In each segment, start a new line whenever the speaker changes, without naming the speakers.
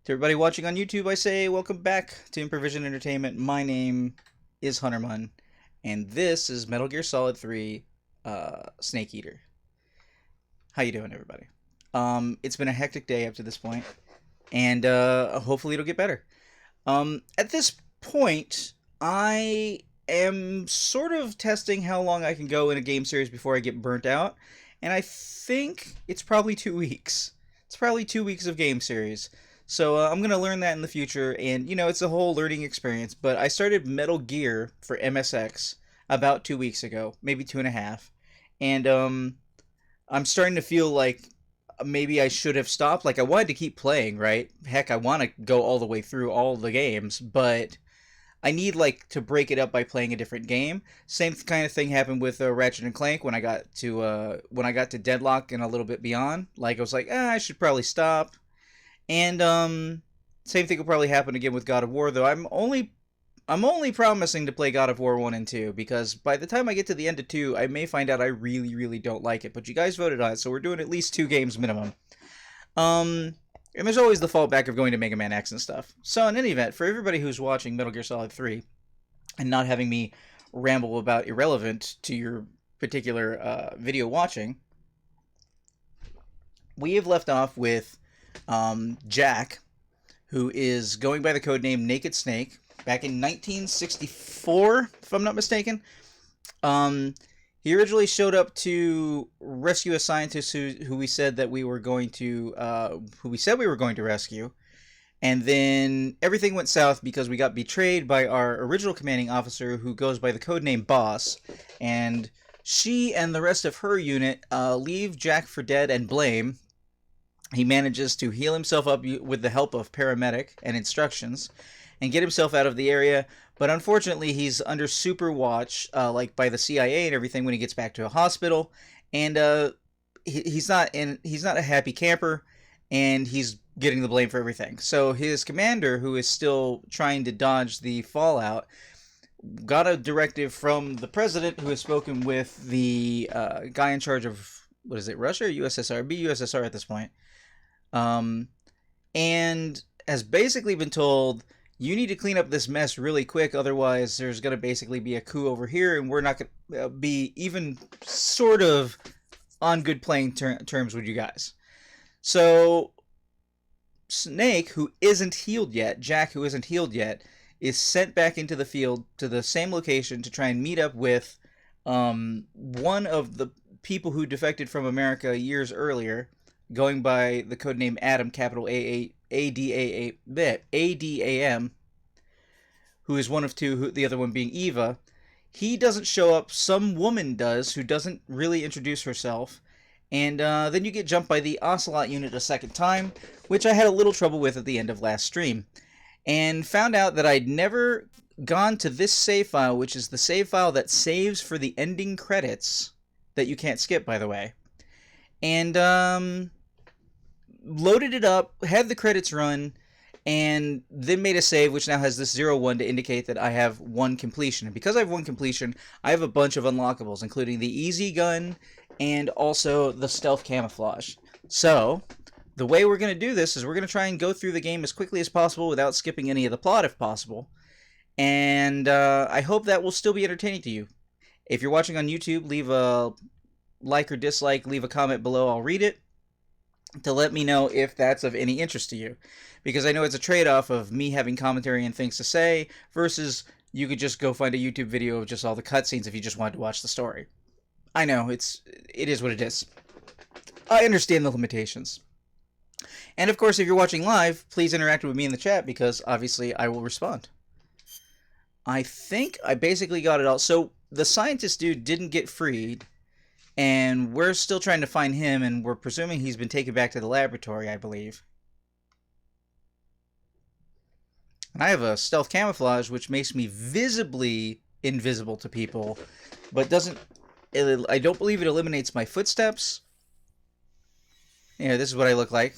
To everybody watching on YouTube, I say welcome back to Improvision Entertainment. My name is Huntermun, and this is Metal Gear Solid 3 Snake Eater. How you doing, everybody? It's been a hectic day up to this point, and hopefully it'll get better. At this point, I am sort of testing how long I can go in a game series before I get burnt out, and I think it's probably 2 weeks. It's probably 2 weeks of game series. So I'm gonna learn that in the future, and it's a whole learning experience. But I started Metal Gear for MSX about 2 weeks ago, maybe two and a half, and I'm starting to feel like maybe I should have stopped. Like I wanted to keep playing, right? Heck, I want to go all the way through all the games, but I need like to break it up by playing a different game. Same kind of thing happened with Ratchet and Clank when I got to Deadlock and a little bit beyond. Like I was like, I should probably stop. And same thing will probably happen again with God of War, though. I'm only promising to play God of War 1 and 2 because by the time I get to the end of 2, I may find out I really, really don't like it. But you guys voted on it, so we're doing at least 2 games minimum. Um, and there's always the fallback of going to Mega Man X and stuff. So in any event, for everybody who's watching Metal Gear Solid 3 and not having me ramble about irrelevant to your particular video watching, we have left off with Jack, who is going by the codename Naked Snake, back in 1964, if I'm not mistaken. Um, he originally showed up to rescue a scientist who we said that we were going to who we said we were going to rescue, and then everything went south because we got betrayed by our original commanding officer, who goes by the codename Boss, and she and the rest of her unit leave Jack for dead and blame. He manages to heal himself up with the help of paramedic and instructions and get himself out of the area, but unfortunately he's under super watch, like by the CIA and everything, when he gets back to a hospital, and he's not a happy camper, and he's getting the blame for everything. So his commander, who is still trying to dodge the fallout, got a directive from the president, who has spoken with the guy in charge of, what is it, Russia or USSR? Be USSR at this point. Um, and has basically been told, you need to clean up this mess really quick, otherwise there's going to basically be a coup over here, and we're not going to be even sort of on good playing terms with you guys. So Snake, who isn't healed yet, Jack, who isn't healed yet, is sent back into the field to the same location to try and meet up with one of the people who defected from America years earlier, going by the codename Adam, capital ADAM, who is one of two, the other one being Eva. He doesn't show up. Some woman does, who doesn't really introduce herself. And then you get jumped by the Ocelot unit a second time, which I had a little trouble with at the end of last stream. And found out that I'd never gone to this save file, which is the save file that saves for the ending credits, that you can't skip, by the way. And loaded it up, had the credits run, and then made a save, which now has this 0-1 to indicate that I have one completion. And because I have one completion, I have a bunch of unlockables, including the easy gun and also the stealth camouflage. So the way we're going to do this is we're going to try and go through the game as quickly as possible without skipping any of the plot if possible. And I hope that will still be entertaining to you. If you're watching on YouTube, leave a like or dislike, leave a comment below, I'll read it, to let me know if that's of any interest to you. Because I know it's a trade-off of me having commentary and things to say versus you could just go find a YouTube video of just all the cutscenes if you just wanted to watch the story. I know, it is what it is. I understand the limitations. And of course, if you're watching live, please interact with me in the chat, because obviously I will respond. I think I basically got it all. So the scientist dude didn't get freed, and we're still trying to find him, and we're presuming he's been taken back to the laboratory, I believe. And I have a stealth camouflage, which makes me visibly invisible to people, but doesn't... I don't believe it eliminates my footsteps. Yeah, this is what I look like.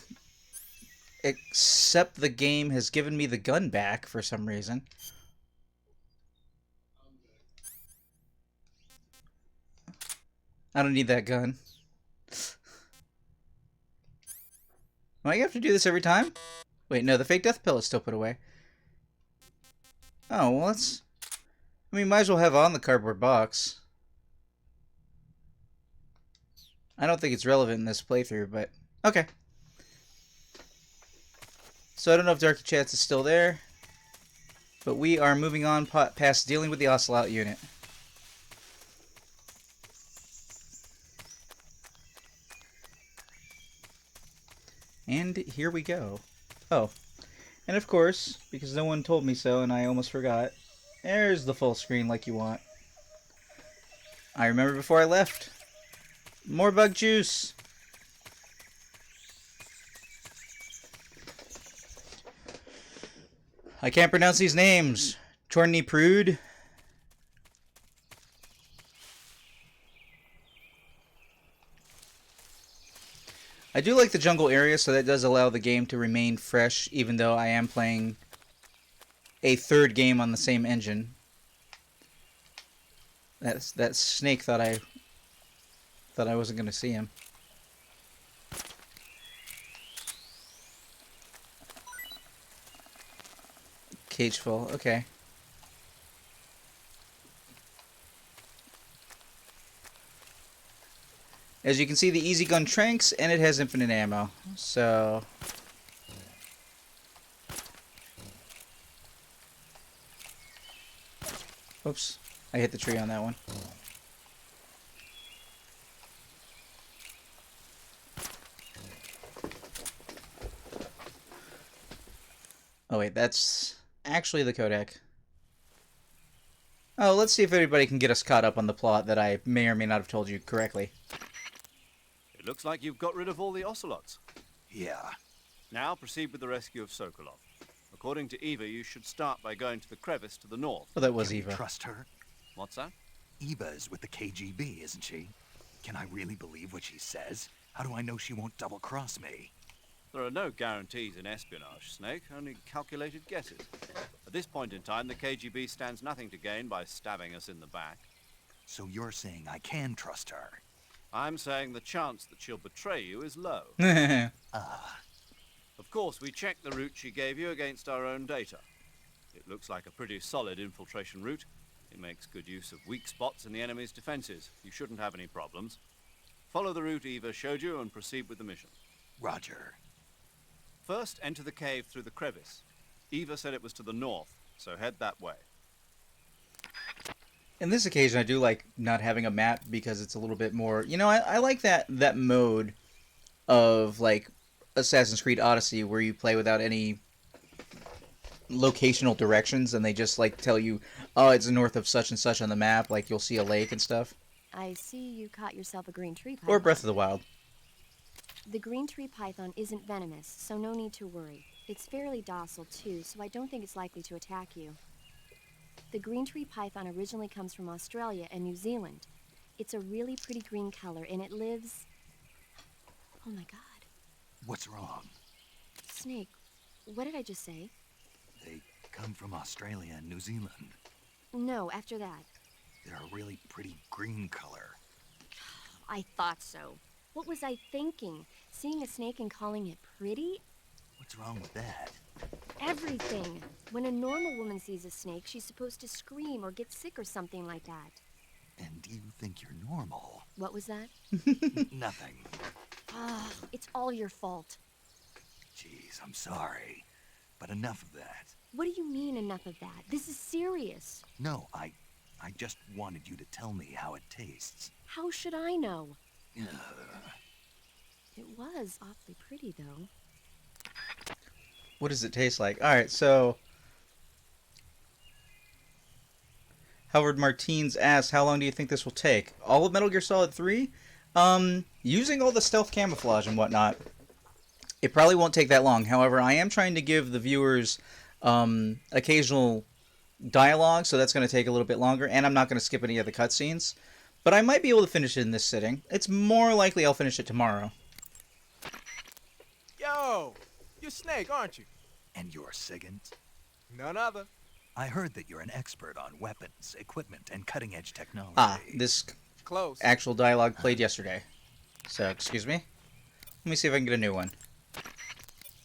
Except the game has given me the gun back for some reason. I don't need that gun. Am I gonna have to do this every time? Wait, no, the fake death pill is still put away. Oh, well, that's... I mean, might as well have on the cardboard box. I don't think it's relevant in this playthrough, but... Okay. So I don't know if Darky Chats is still there. But we are moving on past dealing with the Ocelot unit. And here we go. Oh. And of course, because no one told me so and I almost forgot, there's the full screen like you want. I remember before I left. More bug juice! I can't pronounce these names. Chorny Prude. I do like the jungle area, so that does allow the game to remain fresh, even though I am playing a third game on the same engine. That snake thought I wasn't going to see him. Cage full, okay. As you can see, the easy gun tranks, and it has infinite ammo. So... Oops. I hit the tree on that one. Oh wait, that's actually the codec. Oh, let's see if anybody can get us caught up on the plot that I may or may not have told you correctly.
It looks like you've got rid of all the ocelots.
Yeah.
Now proceed with the rescue of Sokolov. According to Eva, you should start by going to the crevice to the north.
Oh, that was
Can
Eva.
we trust her?
What's that?
Eva's with the KGB, isn't she? Can I really believe what she says? How do I know she won't double-cross me?
There are no guarantees in espionage, Snake, only calculated guesses. At this point in time, the KGB stands nothing to gain by stabbing us in the back.
So you're saying I can trust her?
I'm saying the chance that she'll betray you is low. Of course, we checked the route she gave you against our own data. It looks like a pretty solid infiltration route. It makes good use of weak spots in the enemy's defenses. You shouldn't have any problems. Follow the route Eva showed you and proceed with the mission.
Roger.
First, enter the cave through the crevice. Eva said it was to the north, so head that way.
In this occasion, I do like not having a map because it's a little bit more... You know, I like that mode of, like, Assassin's Creed Odyssey where you play without any locational directions and they just, like, tell you, oh, it's north of such and such on the map. Like, you'll see a lake and stuff.
I see you caught yourself a green tree python.
Or Breath of the Wild.
The green tree python isn't venomous, so no need to worry. It's fairly docile, too, so I don't think it's likely to attack you. The green tree python originally comes from Australia and New Zealand. It's a really pretty green color, and it lives... Oh my god.
What's wrong?
Snake, what did I just say?
They come from Australia and New Zealand.
No, after that.
They're a really pretty green color.
I thought so. What was I thinking? Seeing a snake and calling it pretty?
What's wrong with that?
Everything. When a normal woman sees a snake, she's supposed to scream or get sick or something like that.
And do you think you're normal?
What was that?
Nothing.
Ah, it's all your fault.
Jeez, I'm sorry. But enough of that.
What do you mean enough of that? This is serious.
No, I just wanted you to tell me how it tastes.
How should I know?
Ugh.
It was awfully pretty, though.
What does it taste like? Alright, so... Howard Martins asks, how long do you think this will take? All of Metal Gear Solid 3? Using all the stealth camouflage and whatnot, it probably won't take that long. However, I am trying to give the viewers occasional dialogue, so that's going to take a little bit longer, and I'm not going to skip any of the cutscenes. But I might be able to finish it in this sitting. It's more likely I'll finish it tomorrow.
Yo, you're Snake, aren't you?
And you're Sigint?
None other.
I heard that you're an expert on weapons, equipment, and cutting-edge technology.
Ah, this
Close.
actual dialogue played yesterday. So, excuse me? Let me see if I can get a new one.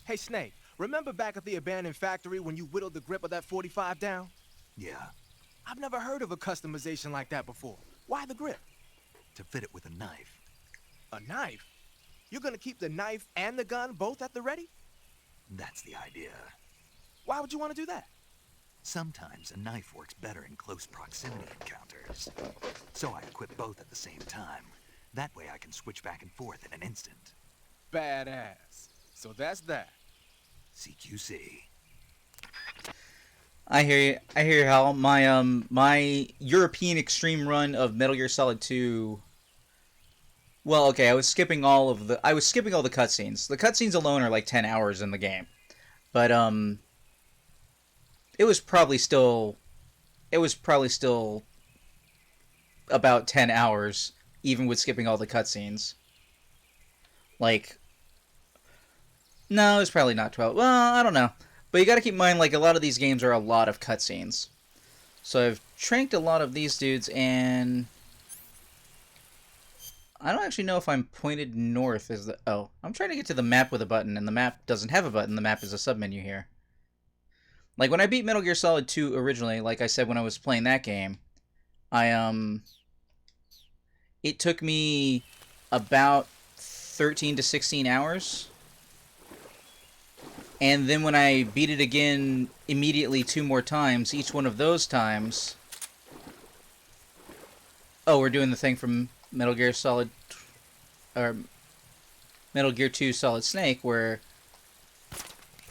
Hey, Snake, Remember back at the abandoned factory when you whittled the grip of that 45 down?
Yeah,
I've never heard of a customization like that before. Why the grip?
to fit it with a knife.
A knife? You're gonna keep the knife and the gun both at the ready?
That's the idea.
Why would you want to do that?
Sometimes a knife works better in close proximity encounters. So I equip both at the same time. That way I can switch back and forth in an instant.
Badass. So that's that.
CQC.
I hear you. I hear you, Hal. My European extreme run of Metal Gear Solid 2. Well, okay, I was skipping all the cutscenes. The cutscenes alone are like 10 hours in the game. But it was probably still about 10 hours even with skipping all the cutscenes. Like, no, it's probably not 12. Well, I don't know. But you got to keep in mind, like, a lot of these games are a lot of cutscenes. So I've tranked a lot of these dudes, and I don't actually know if I'm pointed north as the... Oh, I'm trying to get to the map with a button, and the map doesn't have a button. The map is a submenu here. Like, when I beat Metal Gear Solid 2 originally, like I said when I was playing that game, it took me about 13 to 16 hours. And then when I beat it again immediately 2 more times, each one of those times... Oh, we're doing the thing from Metal Gear Solid... Or Metal Gear 2 Solid Snake, where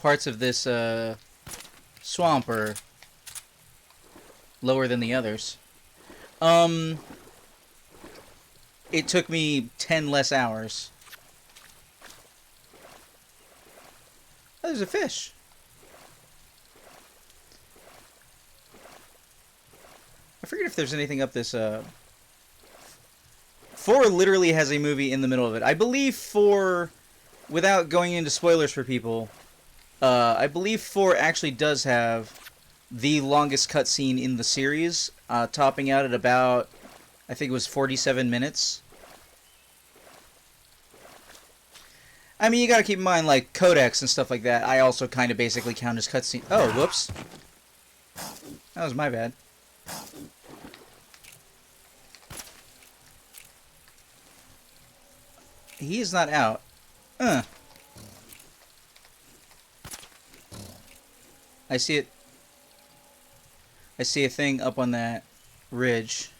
parts of this swamp are lower than the others. It took me 10 less hours. Oh, there's a fish. I forget if there's anything up this, 4 literally has a movie in the middle of it. I believe 4, without going into spoilers for people, I believe 4 actually does have the longest cutscene in the series, topping out at about, I think it was 47 minutes. I mean, you gotta keep in mind, like, codecs and stuff like that, I also kind of basically count as cutscene. Oh, whoops. That was my bad. He is not out. I see it. I see a thing up on that ridge.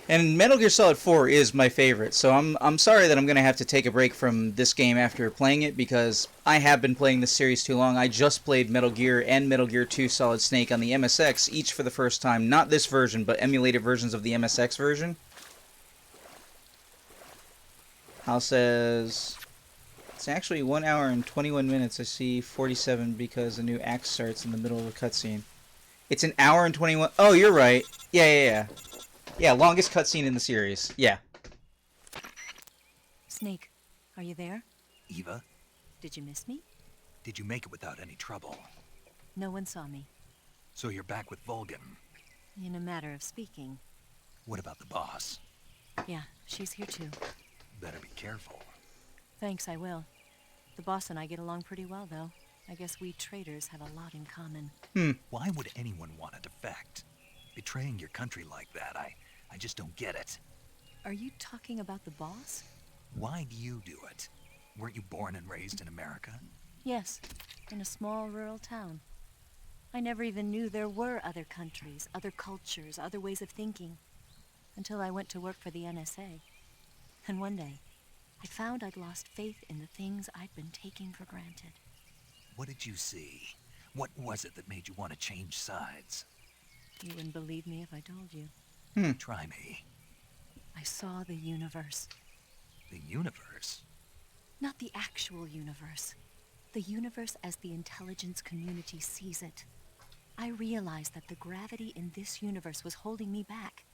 And Metal Gear Solid 4 is my favorite, so I'm sorry that I'm going to have to take a break from this game after playing it, because I have been playing this series too long. I just played Metal Gear and Metal Gear 2 Solid Snake on the MSX, each for the first time. Not this version, but emulated versions of the MSX version. Hal says... It's actually 1 hour and 21 minutes. I see 47 because a new act starts in the middle of a cutscene. It's an hour and 21... Oh, you're right. Yeah. Yeah, longest cutscene in the series. Yeah.
Snake, are you there?
Eva,
Did you miss me?
did you make it without any trouble?
No one saw me.
So you're back with Vulcan.
In a matter of speaking.
What about the boss?
Yeah, she's here too.
Better be careful.
Thanks, I will. The boss and I get along pretty well, though. I guess we traitors have a lot in common.
Why would anyone want to defect? Betraying your country like that, I just don't get it.
Are you talking about the boss?
Why do you do it? Weren't you born and raised in America?
Yes, in a small rural town. I never even knew there were other countries, other cultures, other ways of thinking. Until I went to work for the NSA. And one day, I found I'd lost faith in the things I'd been taking for granted.
What did you see? What was it that made you want to change sides?
You wouldn't believe me if I told you.
Try me.
I saw the universe.
The universe?
Not the actual universe. The universe as the intelligence community sees it. I realized that the gravity in this universe was holding me back.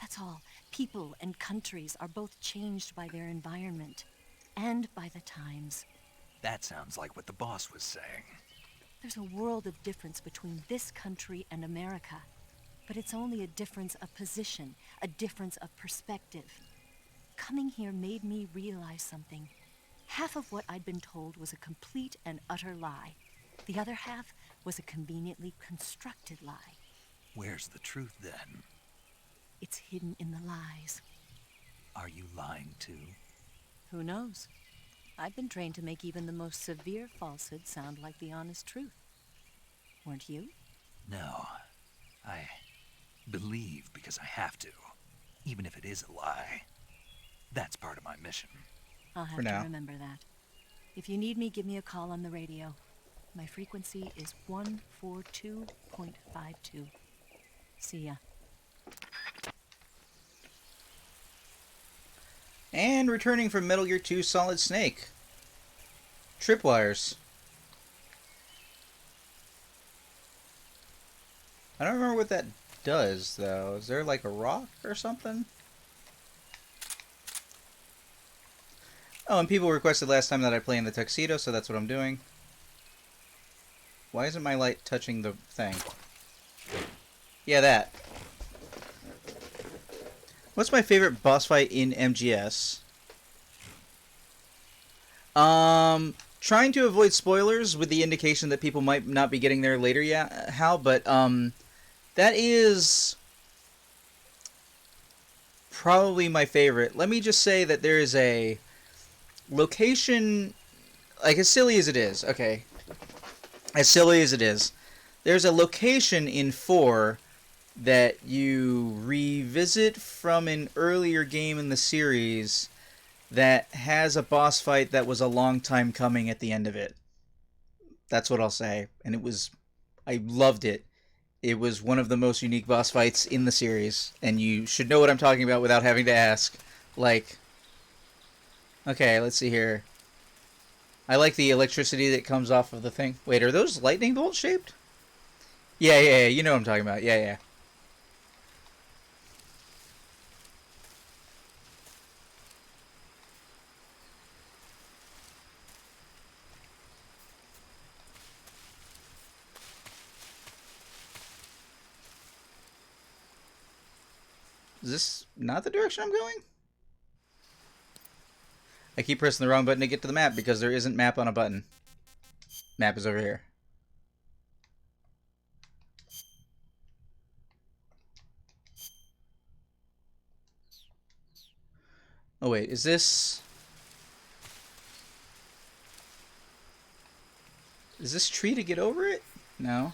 That's all. People and countries are both changed by their environment. And by the times.
That sounds like what the boss was saying.
There's a world of difference between this country and America. But it's only a difference of position, a difference of perspective. Coming here made me realize something. Half of what I'd been told was a complete and utter lie. The other half was a conveniently constructed lie.
Where's the truth, then?
It's hidden in the lies.
Are you lying, too?
Who knows? I've been trained to make even the most severe falsehood sound like the honest truth. Weren't you?
No. I believe because I have to, even if it is a lie. That's part of my mission.
I'll have
For
to
now.
remember that. If you need me, give me a call on the radio. My frequency is 142.52. See ya.
And returning from Metal Gear 2 Solid Snake. Tripwires. I don't remember what that does, though. Is there like a rock or something? Oh, and people requested last time that I play in the tuxedo, so that's what I'm doing. Why isn't my light touching the thing? Yeah, that. What's my favorite boss fight in MGS? Trying to avoid spoilers with the indication that people might not be getting there later, yeah, Hal, but, that is probably my favorite. Let me just say that there is a location, like as silly as it is, okay, as silly as it is, there's a location in 4 that you revisit from an earlier game in the series that has a boss fight that was a long time coming at the end of it. That's what I'll say. And it was, I loved it. It was one of the most unique boss fights in the series, and you should know what I'm talking about without having to ask. Like, okay, let's see here. I like the electricity that comes off of the thing. Wait, are those lightning bolt shaped? Yeah, you know what I'm talking about. Yeah. Is this not the direction I'm going? I keep pressing the wrong button to get to the map because there isn't map on a button. Map is over here. Oh wait, is this... Is this tree to get over it? No.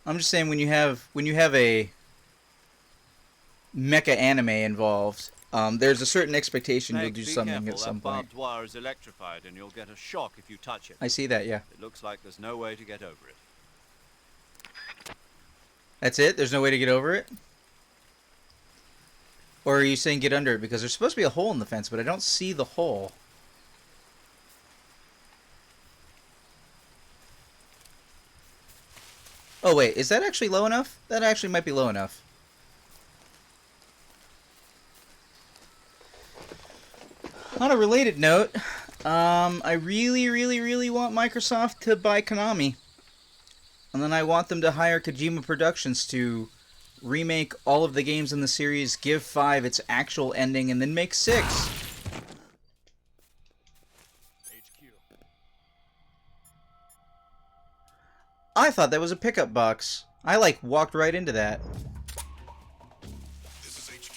I'm just saying when you have a mecha anime involved, there's a certain expectation you'll
Snake,
do
be
something
careful.
at some
That
point.
barbed wire is electrified, and you'll get a shock if you touch it.
I see that, yeah.
It looks like there's no way to get over it.
That's it? There's no way to get over it? Or are you saying get under it? Because there's supposed to be a hole in the fence, but I don't see the hole. Oh wait, is that actually low enough? That actually might be low enough. On a related note, I really want Microsoft to buy Konami. And then I want them to hire Kojima Productions to remake all of the games in the series, give 5 its actual ending, and then make 6. I thought that was a pickup box. I, like, walked right into that.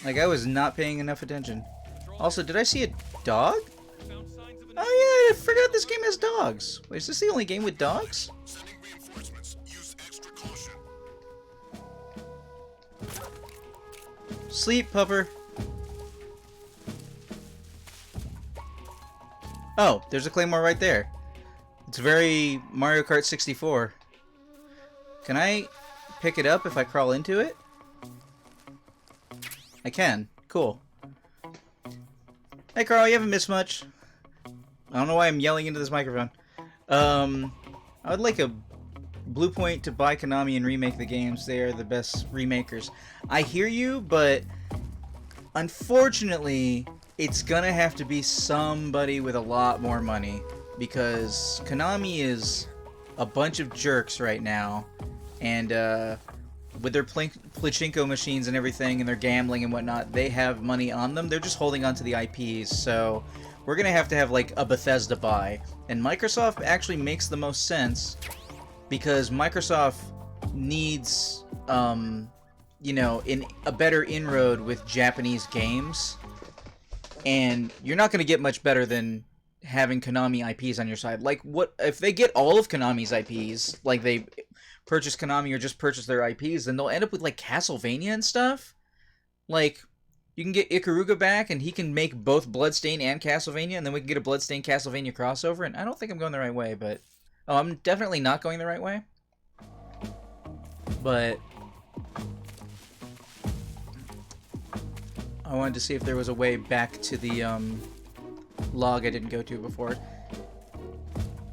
Like, I was not paying enough attention. Also, did I see a dog? Oh yeah, I forgot this game has dogs. Wait, is this the only game with dogs? Sleep, pupper. Oh, there's a claymore right there. It's very Mario Kart 64. Can I pick it up if I crawl into it? I can. Cool. Hey Carl, you haven't missed much. I don't know why I'm yelling into this microphone. I would like a Bluepoint to buy Konami and remake the games. They are the best remakers. I hear you, but unfortunately, it's gonna have to be somebody with a lot more money, because Konami is a bunch of jerks right now, and with their pachinko machines and everything, and their gambling and whatnot, they have money on them. They're just holding on to the IPs, so we're gonna have to have like a Bethesda buy. And Microsoft actually makes the most sense, because Microsoft needs, you know, a better inroad with Japanese games, and you're not gonna get much better than having Konami IPs on your side. Like, what if they get all of Konami's IPs, like they purchase Konami or just purchase their IPs, then they'll end up with like Castlevania and stuff. Like, you can get Ikaruga back and he can make both Bloodstain and Castlevania, and then we can get a Bloodstain Castlevania crossover. And I don't think I'm going the right way, but I'm definitely not going the right way. But I wanted to see if there was a way back to the log I didn't go to before.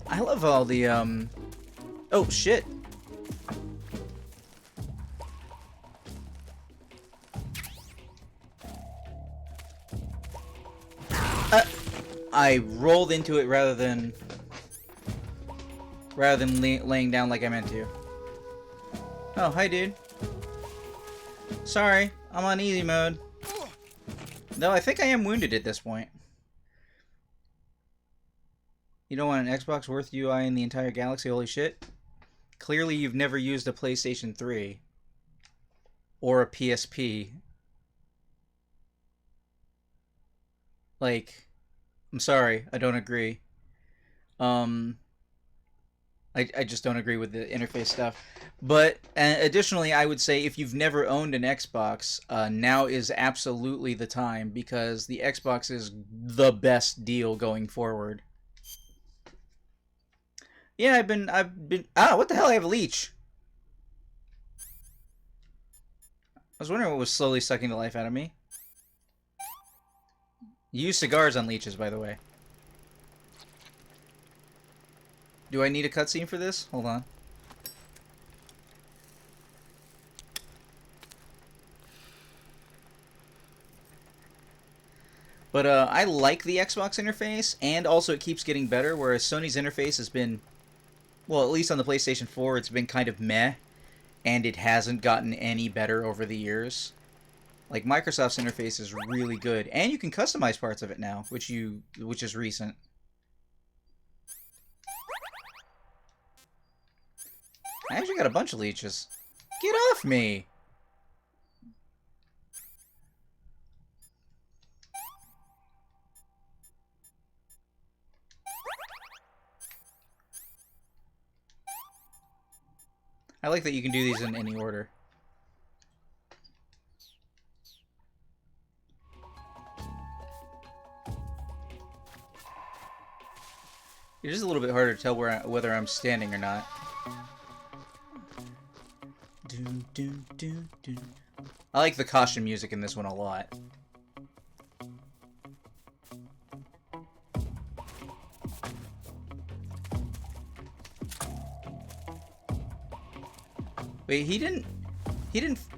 I love all the oh shit. I rolled into it rather than laying down like I meant to. Oh, hi dude. Sorry, I'm on easy mode. No, I think I am wounded at this point. You don't want an Xbox worth UI in the entire galaxy? Holy shit. Clearly you've never used a PlayStation 3. Or a PSP. Like, I'm sorry, I don't agree. I just don't agree with the interface stuff. But additionally, I would say if you've never owned an Xbox, now is absolutely the time, because the Xbox is the best deal going forward. Yeah, I've been what the hell? I have a leech. I was wondering what was slowly sucking the life out of me. You use cigars on leeches, by the way. Do I need a cutscene for this? Hold on. But I like the Xbox interface, and also it keeps getting better, whereas Sony's interface has been, well, at least on the PlayStation 4, it's been kind of meh, and it hasn't gotten any better over the years. Like, Microsoft's interface is really good, and you can customize parts of it now, which is recent. I actually got a bunch of leeches. Get off me! I like that you can do these in any order. It is a little bit harder to tell whether I'm standing or not. I like the caution music in this one a lot. Wait, he didn't,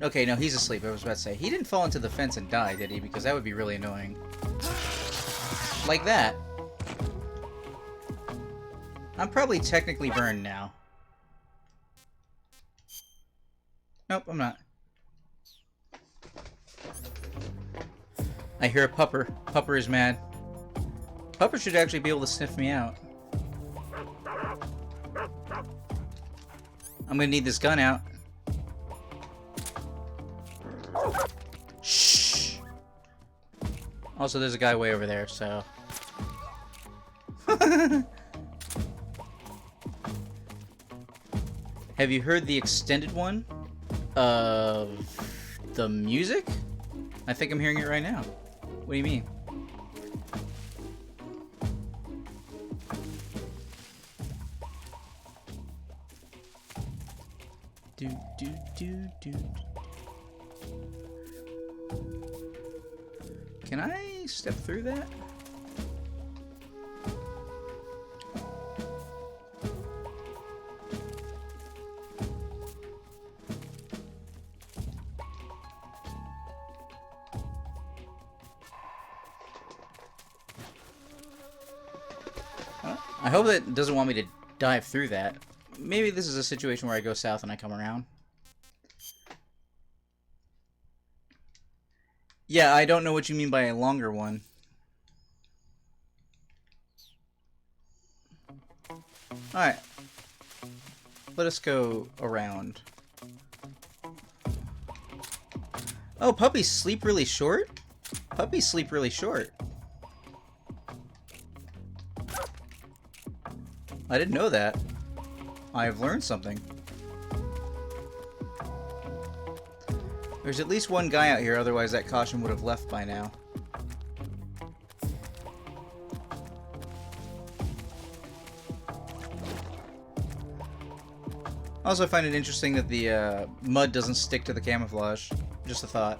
okay, no, he's asleep, I was about to say. He didn't fall into the fence and die, did he? Because that would be really annoying. Like that. I'm probably technically burned now. Nope, I'm not. I hear a pupper. Pupper is mad. Pupper should actually be able to sniff me out. I'm gonna need this gun out. Shh. Also, there's a guy way over there, so... Have you heard the extended one of the music? I think I'm hearing it right now. What do you mean? Can I step through that? I hope that it doesn't want me to dive through that. Maybe this is a situation where I go south and I come around. Yeah, I don't know what you mean by a longer one. Alright. Let us go around. Oh, puppies sleep really short? Puppies sleep really short. I didn't know that. I've learned something. There's at least one guy out here, otherwise that caution would have left by now. Also, I find it interesting that the mud doesn't stick to the camouflage. Just a thought.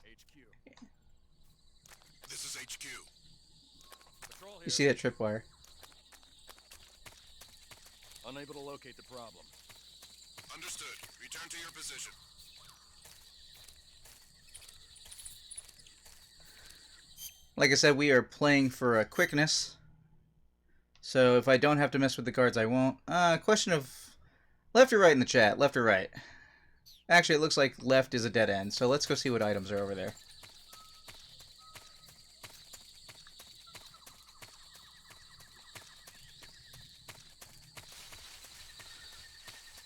HQ. This is HQ. Patrol here.
You see that tripwire?
Unable to locate the problem. Understood. Return to your position.
Like I said, we are playing for quickness. So if I don't have to mess with the cards, I won't. Question of left or right in the chat? Left or right? Actually, it looks like left is a dead end. So let's go see what items are over there.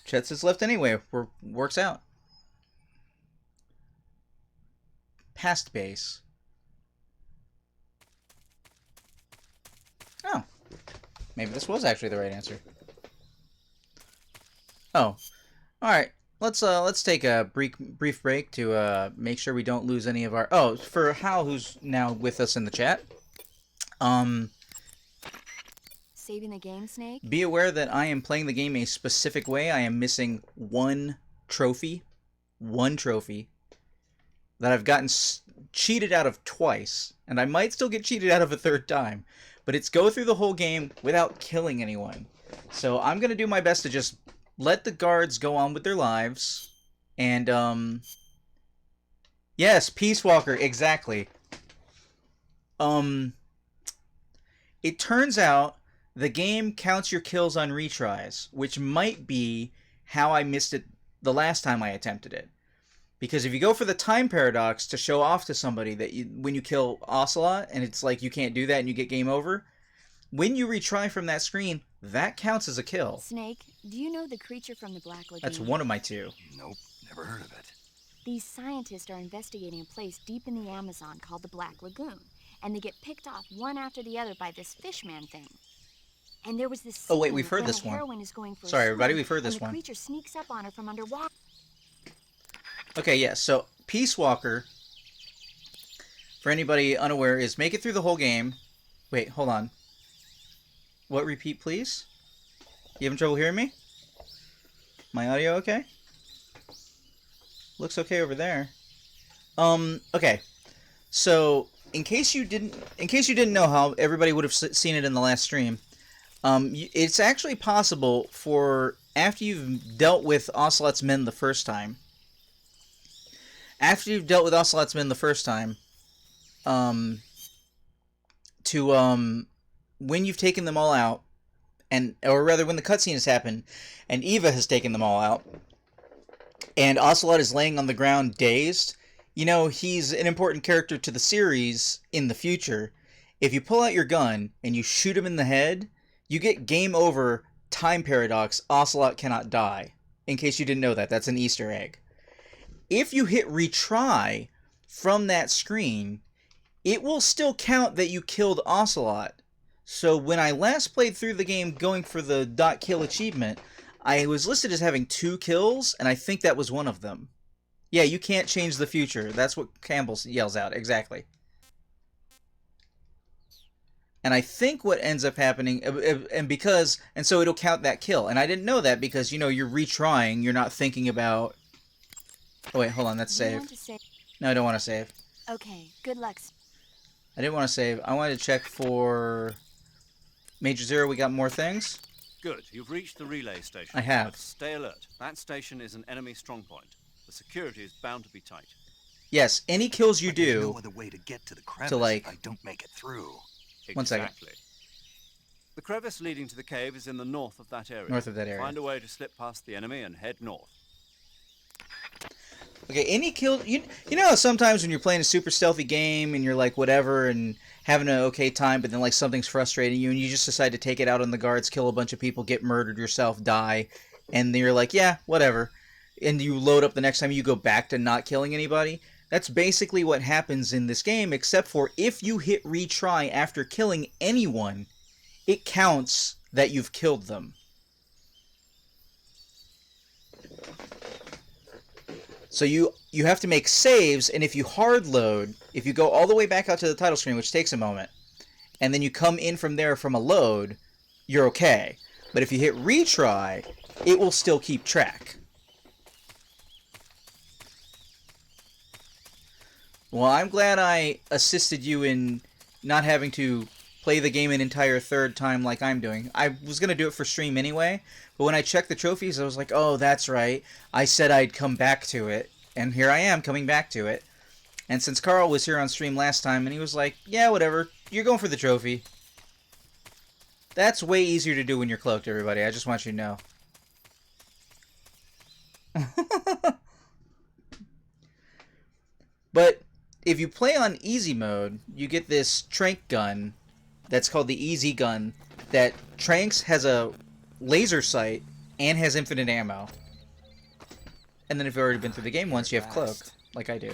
Chet says left anyway. Works out. Past base. Oh. Maybe this was actually the right answer. Oh. Alright. Let's take a brief break to make sure we don't lose any of our... Oh, for Hal, who's now with us in the chat.
Saving the game, Snake?
Be aware that I am playing the game a specific way. I am missing one trophy. One trophy. That I've gotten cheated out of twice. And I might still get cheated out of a third time. But it's go through the whole game without killing anyone. So I'm going to do my best to just let the guards go on with their lives. And, yes, Peace Walker, exactly. It turns out the game counts your kills on retries, which might be how I missed it the last time I attempted it. Because if you go for the time paradox to show off to somebody that when you kill Ocelot, and it's like you can't do that and you get game over, when you retry from that screen, that counts as a kill.
Snake, do you know the creature from the Black Lagoon?
That's one of my two.
Nope, never heard of it.
These scientists are investigating a place deep in the Amazon called the Black Lagoon, and they get picked off one after the other by this fishman thing. And there was this
Oh, wait,
scene
we've heard
when
this
the
one.
heroine is going for a
Sorry, everybody,
swim,
we've heard this
and the
one.
creature sneaks up on her from underwater.
Okay, yeah, so Peace Walker, for anybody unaware, is make it through the whole game. Wait, hold on. What, repeat, please? You having trouble hearing me? My audio okay? Looks okay over there. Okay. So, in case you didn't know how, everybody would have seen it in the last stream. It's actually possible for, after you've dealt with Ocelot's men the first time, when you've taken them all out, or rather when the cutscene has happened, and Eva has taken them all out, and Ocelot is laying on the ground dazed, you know, he's an important character to the series in the future. If you pull out your gun and you shoot him in the head, you get game over, time paradox, Ocelot cannot die. In case you didn't know that, that's an Easter egg. If you hit retry from that screen, it will still count that you killed Ocelot. So when I last played through the game going for the .kill achievement, I was listed as having 2 kills, and I think that was one of them. Yeah, you can't change the future. That's what Campbell yells out, exactly. And I think what ends up happening, and so it'll count that kill. And I didn't know that because, you know, you're retrying, you're not thinking about... Oh wait, hold on, that's
Do you
save.
want to save?
No, I don't want to save.
Okay, good luck.
I didn't want to save. I wanted to check for Major Zero. We got more things.
Good. You've reached the relay station.
I have.
But stay alert. That station is an enemy strongpoint. The security is bound to be tight.
Yes, any kills you
But there's
do.
no other way to get to the crevice
like-
if I don't make it through.
1 second.
Exactly. The crevice leading to the cave is in the north of that area.
North of that area.
Find a way to slip past the enemy and head north.
Okay, any kill... You know how sometimes when you're playing a super stealthy game and you're like whatever and having an okay time, but then like something's frustrating you and you just decide to take it out on the guards, kill a bunch of people, get murdered yourself, die, and then you're like, yeah, whatever. And you load up the next time you go back to not killing anybody? That's basically what happens in this game, except for if you hit retry after killing anyone, it counts that you've killed them. So you have to make saves, and if you hard load, if you go all the way back out to the title screen, which takes a moment, and then you come in from there from a load, you're okay. But if you hit retry, it will still keep track. Well, I'm glad I assisted you in not having to play the game an entire third time like I'm doing. I was going to do it for stream anyway, but when I checked the trophies, I was like, oh, that's right. I said I'd come back to it, and here I am coming back to it. And since Carl was here on stream last time, and he was like, yeah, whatever, you're going for the trophy. That's way easier to do when you're cloaked, everybody. I just want you to know. But if you play on easy mode, you get this trank gun that's called the easy gun that tranks has a laser sight and has infinite ammo. And then if you've already been through the game once, you have cloak, like I do.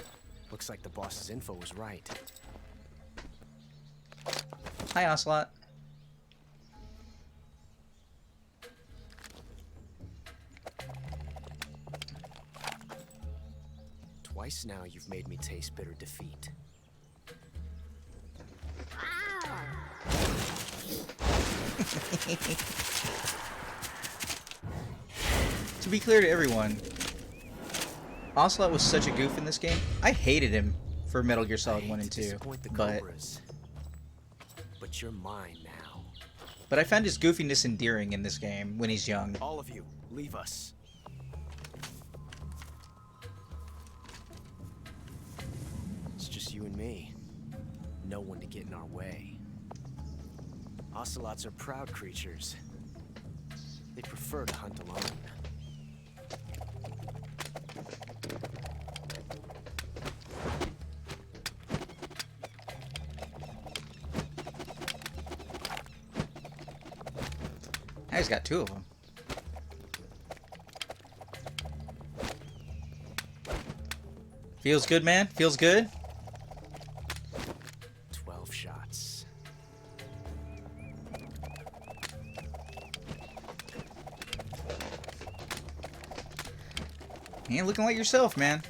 Looks like the boss's info was right.
Hi, Ocelot.
Twice now you've made me taste bitter defeat.
To be clear to everyone, Ocelot was such a goof in this game. I hated him for Metal Gear Solid 1 and 2,
but you're mine now.
but I found his goofiness endearing in this game when he's young.
All of you, leave us. It's just you and me. No one to get in our way. Ocelots are proud creatures. They prefer to hunt alone.
Now he's got 2 of them. Feels good, man? Feels good?
12 shots.
You ain't looking like yourself, man.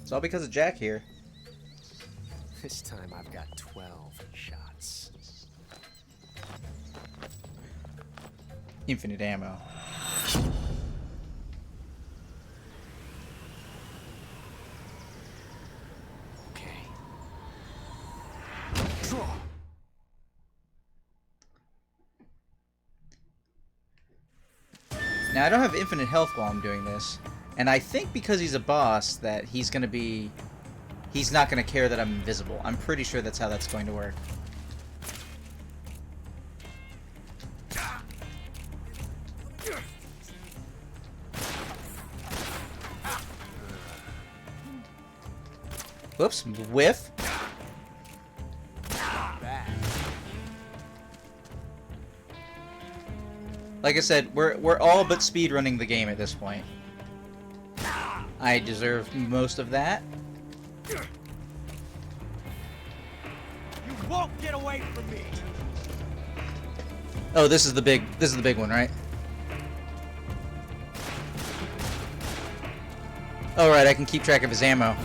It's all because of Jack here.
This time I've got 12 shots.
Infinite ammo.
Okay. Draw.
Now, I don't have infinite health while I'm doing this. And I think because he's a boss that he's gonna be... He's not gonna care that I'm invisible. I'm pretty sure that's how that's going to work. Whoops, whiff. Like I said, we're all but speedrunning the game at this point. I deserve most of that.
You won't get away from me.
Oh, this is the big one, right? Oh, right, I can keep track of his ammo.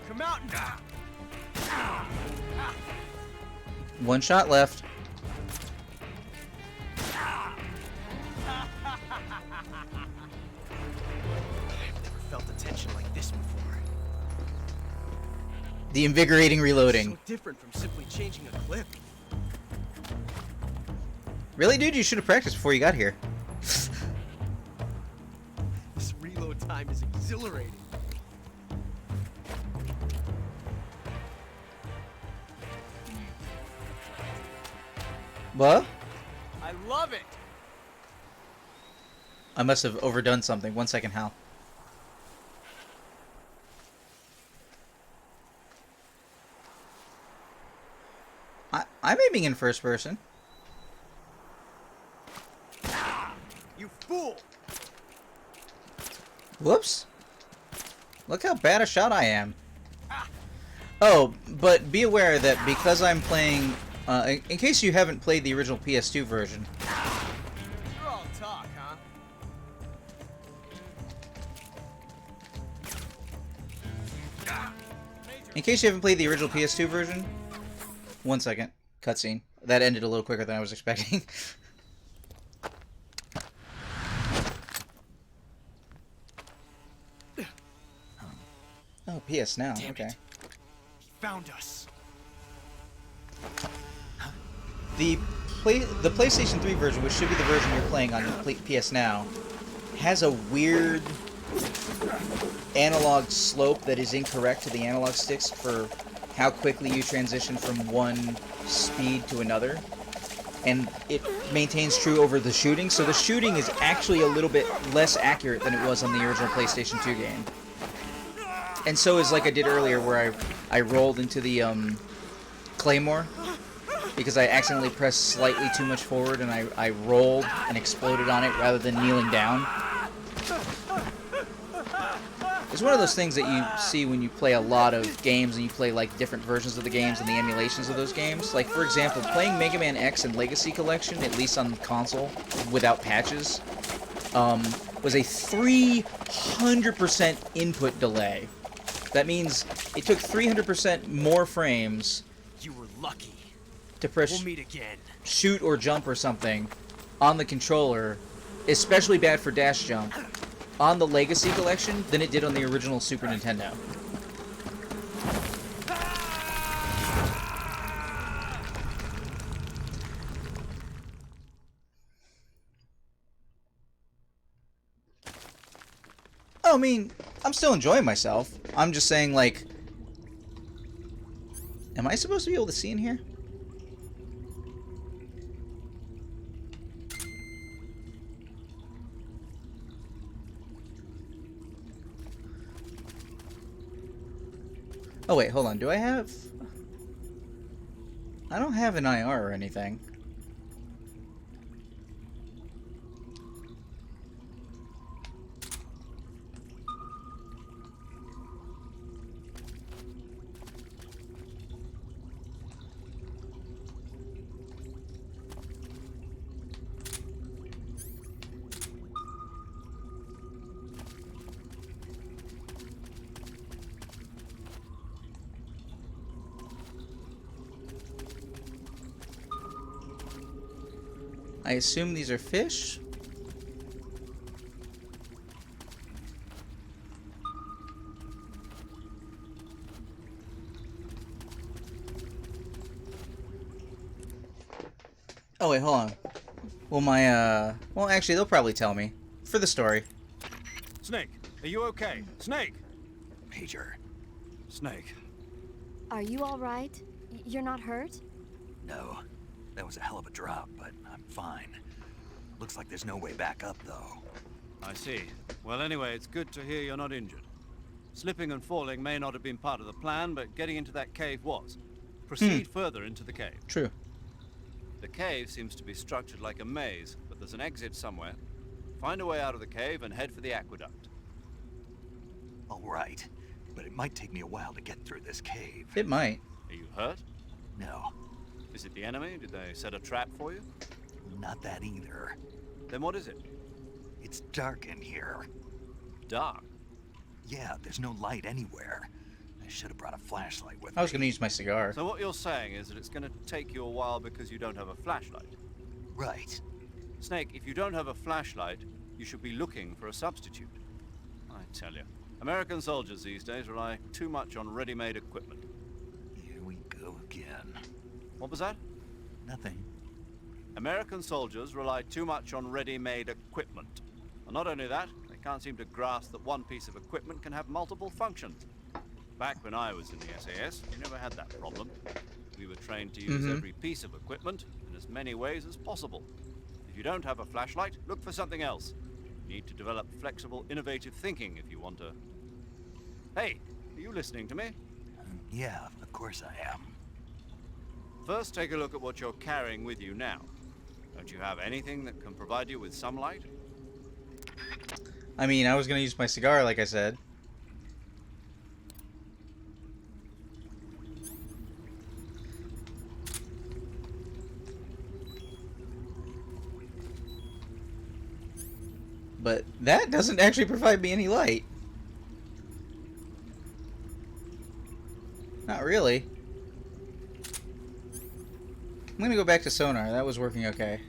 Come out and
1 shot left.
never felt a tension like this before.
The invigorating reloading.
So different from simply changing a clip.
Really, dude? You should have practiced before you got here.
This reload time is exhilarating.
What?
I love it.
I must have overdone something. 1 second, Hal. I'm aiming in first person.
You fool.
Whoops. Look how bad a shot I am. Oh, but be aware that because I'm playing... in case you haven't played the original PS2 version...
You're all talk, huh?
In case you haven't played the original PS2 version... 1 second. Cutscene. That ended a little quicker than I was expecting. Oh, PS Now. Okay.
Found us.
The PlayStation 3 version, which should be the version you're playing on PS Now, has a weird analog slope that is incorrect to the analog sticks for how quickly you transition from one speed to another. And it maintains true over the shooting, so the shooting is actually a little bit less accurate than it was on the original PlayStation 2 game. And so is like I did earlier, where I rolled into the Claymore because I accidentally pressed slightly too much forward, and I rolled and exploded on it rather than kneeling down. It's one of those things that you see when you play a lot of games and you play like different versions of the games and the emulations of those games. Like, for example, playing Mega Man X and Legacy Collection, at least on console, without patches, was a 300% input delay. That means it took 300% more frames
You were lucky.
to press
We'll meet again.
shoot or jump or something on the controller, especially bad for dash jump, on the Legacy Collection than it did on the original Super Nintendo. Oh, I mean, I'm still enjoying myself. I'm just saying, like... Am I supposed to be able to see in here? Oh, wait, hold on. Do I have... I don't have an IR or anything. I assume these are fish? Oh wait, hold on. Well, well, actually, they'll probably tell me. For the story.
Snake, are you okay? Snake!
Major.
Snake.
Are you all right? You're not hurt?
No. That was a hell of a drop, but I'm fine. Looks like there's no way back up, though.
I see. Well, anyway, it's good to hear you're not injured. Slipping and falling may not have been part of the plan, but getting into that cave was. Proceed further into the cave.
True.
The cave seems to be structured like a maze, but there's an exit somewhere. Find a way out of the cave and head for the aqueduct.
All right, but it might take me a while to get through this cave.
It might.
Are you hurt?
No,
Is it the enemy? Did they set a trap for you?
not that either.
Then what is it?
It's dark in here.
Dark.
Yeah, there's no light anywhere. I should have brought a flashlight with
I was
me.
gonna use my cigar.
So what you're saying is that it's going to take you a while because you don't have a flashlight.
Right.
Snake, if you don't have a flashlight, you should be looking for a substitute. I tell you, American soldiers these days rely too much on ready-made equipment.
Here we go again.
What was that?
Nothing.
American soldiers rely too much on ready-made equipment. And not only that, they can't seem to grasp that one piece of equipment can have multiple functions. Back when I was in the SAS, we never had that problem. We were trained to use every piece of equipment in as many ways as possible. If you don't have a flashlight, look for something else. You need to develop flexible, innovative thinking if you want to... Hey, are you listening to me?
Yeah, of course I am.
First, take a look at what you're carrying with you now. Don't you have anything that can provide you with some light?
I mean, I was going to use my cigar, like I said. But that doesn't actually provide me any light. Not really. I'm gonna go back to sonar. That was working okay.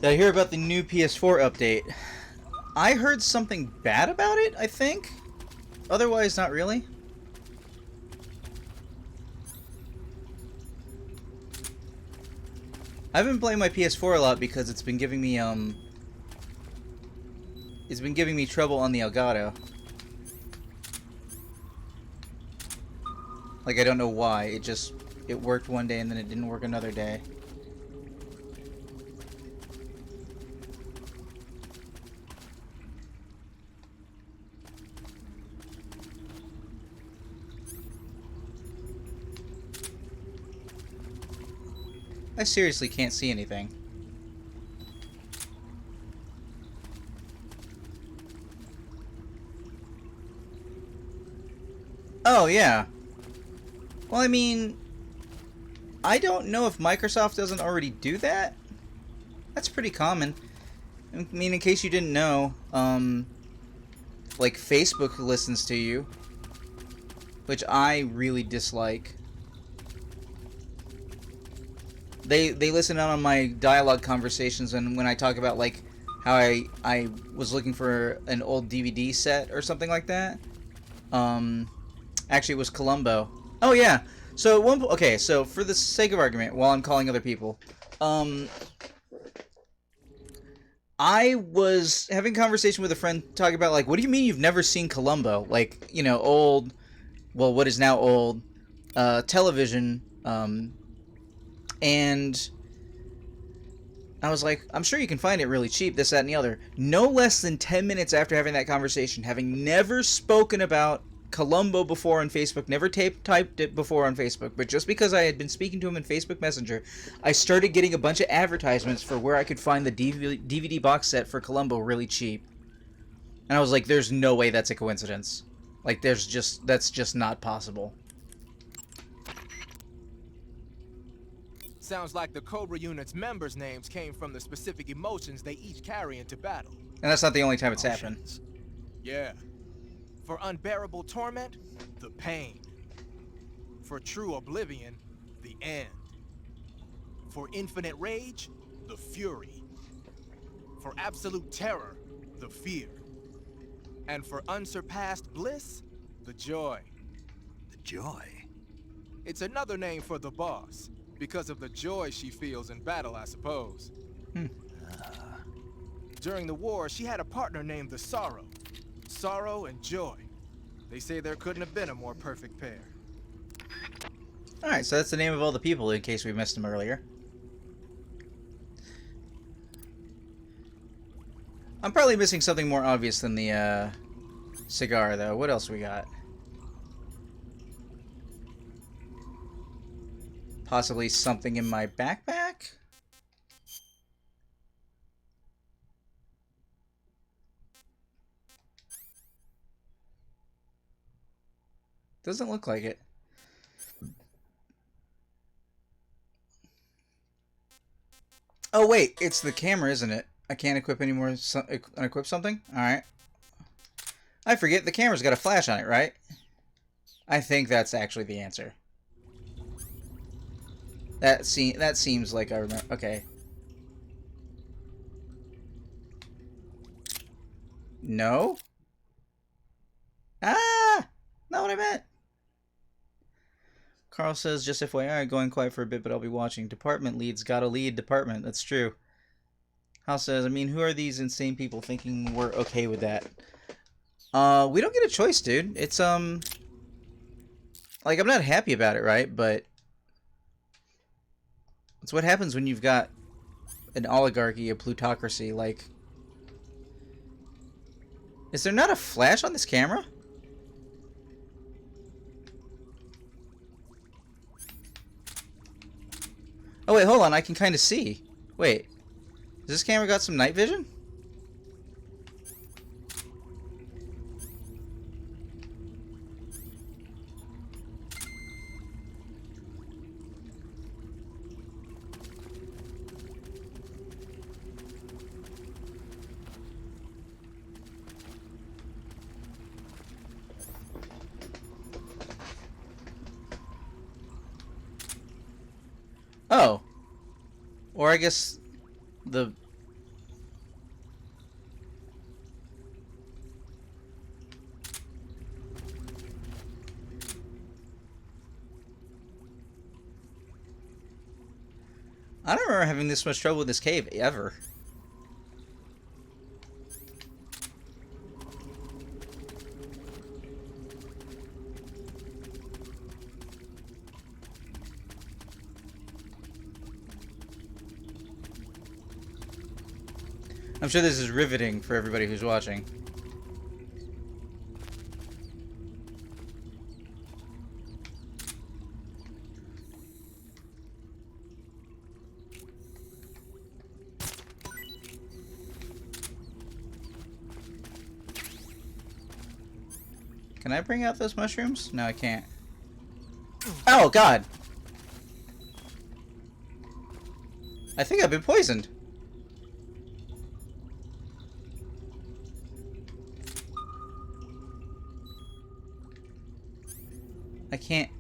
Did I hear about the new PS4 update? I heard something bad about it, I think. Otherwise, not really. I've been playing my PS4 a lot because it's been giving me trouble on the Elgato. Like, I don't know why. It worked one day and then it didn't work another day. I seriously can't see anything. Oh, yeah. Well, I mean, I don't know if Microsoft doesn't already do that. That's pretty common. I mean, in case you didn't know, like Facebook listens to you, which I really dislike. They listen out on my dialogue conversations, and when I talk about like how I was looking for an old DVD set or something like that. Actually, it was Columbo. Oh yeah. So okay. So for the sake of argument, while I'm calling other people, I was having a conversation with a friend talking about like, what do you mean you've never seen Columbo? Like, you know, old, well, what is now old, television. And I was like, I'm sure you can find it really cheap, this, that, and the other. No less than 10 minutes after having that conversation, having never spoken about Columbo before on Facebook, never typed it before on Facebook, but just because I had been speaking to him in Facebook Messenger, I started getting a bunch of advertisements for where I could find the DVD box set for Columbo really cheap. And I was like, there's no way that's a coincidence. Like, that's just not possible.
Sounds like the Cobra Unit's members' names came from the specific emotions they each carry into battle.
And that's not the only time it's happened.
Yeah. For unbearable torment, the pain. For true oblivion, the end. For infinite rage, the fury. For absolute terror, the fear. And for unsurpassed bliss, the joy.
The joy?
It's another name for the boss. Because of the joy she feels in battle, I suppose. During the war, she had a partner named the Sorrow. Sorrow and joy. They say there couldn't have been a more perfect pair.
Alright, so that's the name of all the people, in case we missed them earlier. I'm probably missing something more obvious than the cigar, though. What else we got? Possibly something in my backpack? Doesn't look like it. Oh wait, it's the camera, isn't it? I can't equip any more. Unequip something? Alright. I forget, the camera's got a flash on it, right? I think that's actually the answer. That seems like I remember. Okay. No? Ah! Not what I meant. Carl says, just FYI, going quiet for a bit, but I'll be watching. Department leads gotta lead department. That's true. Hal says, I mean, who are these insane people thinking we're okay with that? We don't get a choice, dude. It's, Like, I'm not happy about it, right? But it's what happens when you've got an oligarchy, a plutocracy. Like, is there not a flash on this camera? Oh, wait, hold on. I can kind of see. Wait. Has this camera got some night vision? Oh. Or I guess the... I don't remember having this much trouble with this cave, ever. I'm sure this is riveting for everybody who's watching. Can I bring out those mushrooms? No, I can't. Oh, God! I think I've been poisoned.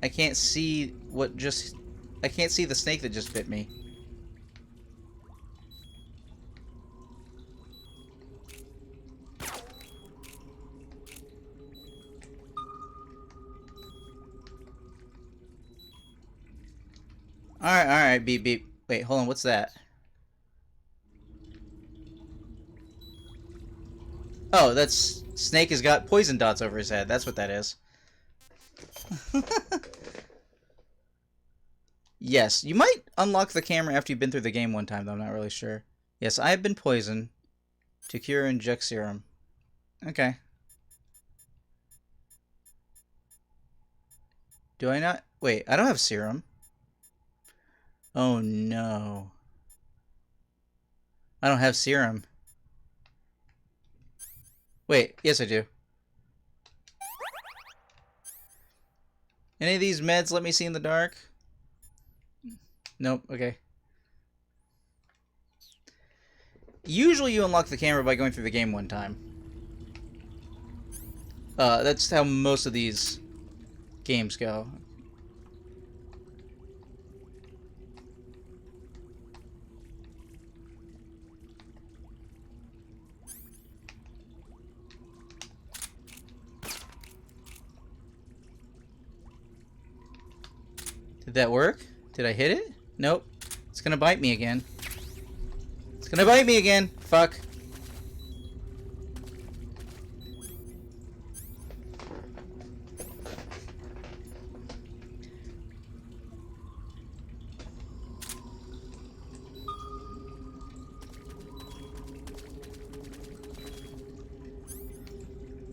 I can't see what just... I can't see the snake that just bit me. Alright, beep, beep. Wait, hold on, what's that? Oh, that's... Snake has got poison dots over his head. That's what that is. Yes, you might unlock the camera after you've been through the game one time, though I'm not really sure. Yes, I have been poisoned. To cure inject serum. Okay. Do I not? Wait, I don't have serum. Oh no. I don't have serum. Wait, yes I do. Any of these meds let me see in the dark? Nope, okay. Usually you unlock the camera by going through the game one time. That's how most of these games go. Did that work? Did I hit it? Nope. It's gonna bite me again. It's gonna bite me again! Fuck.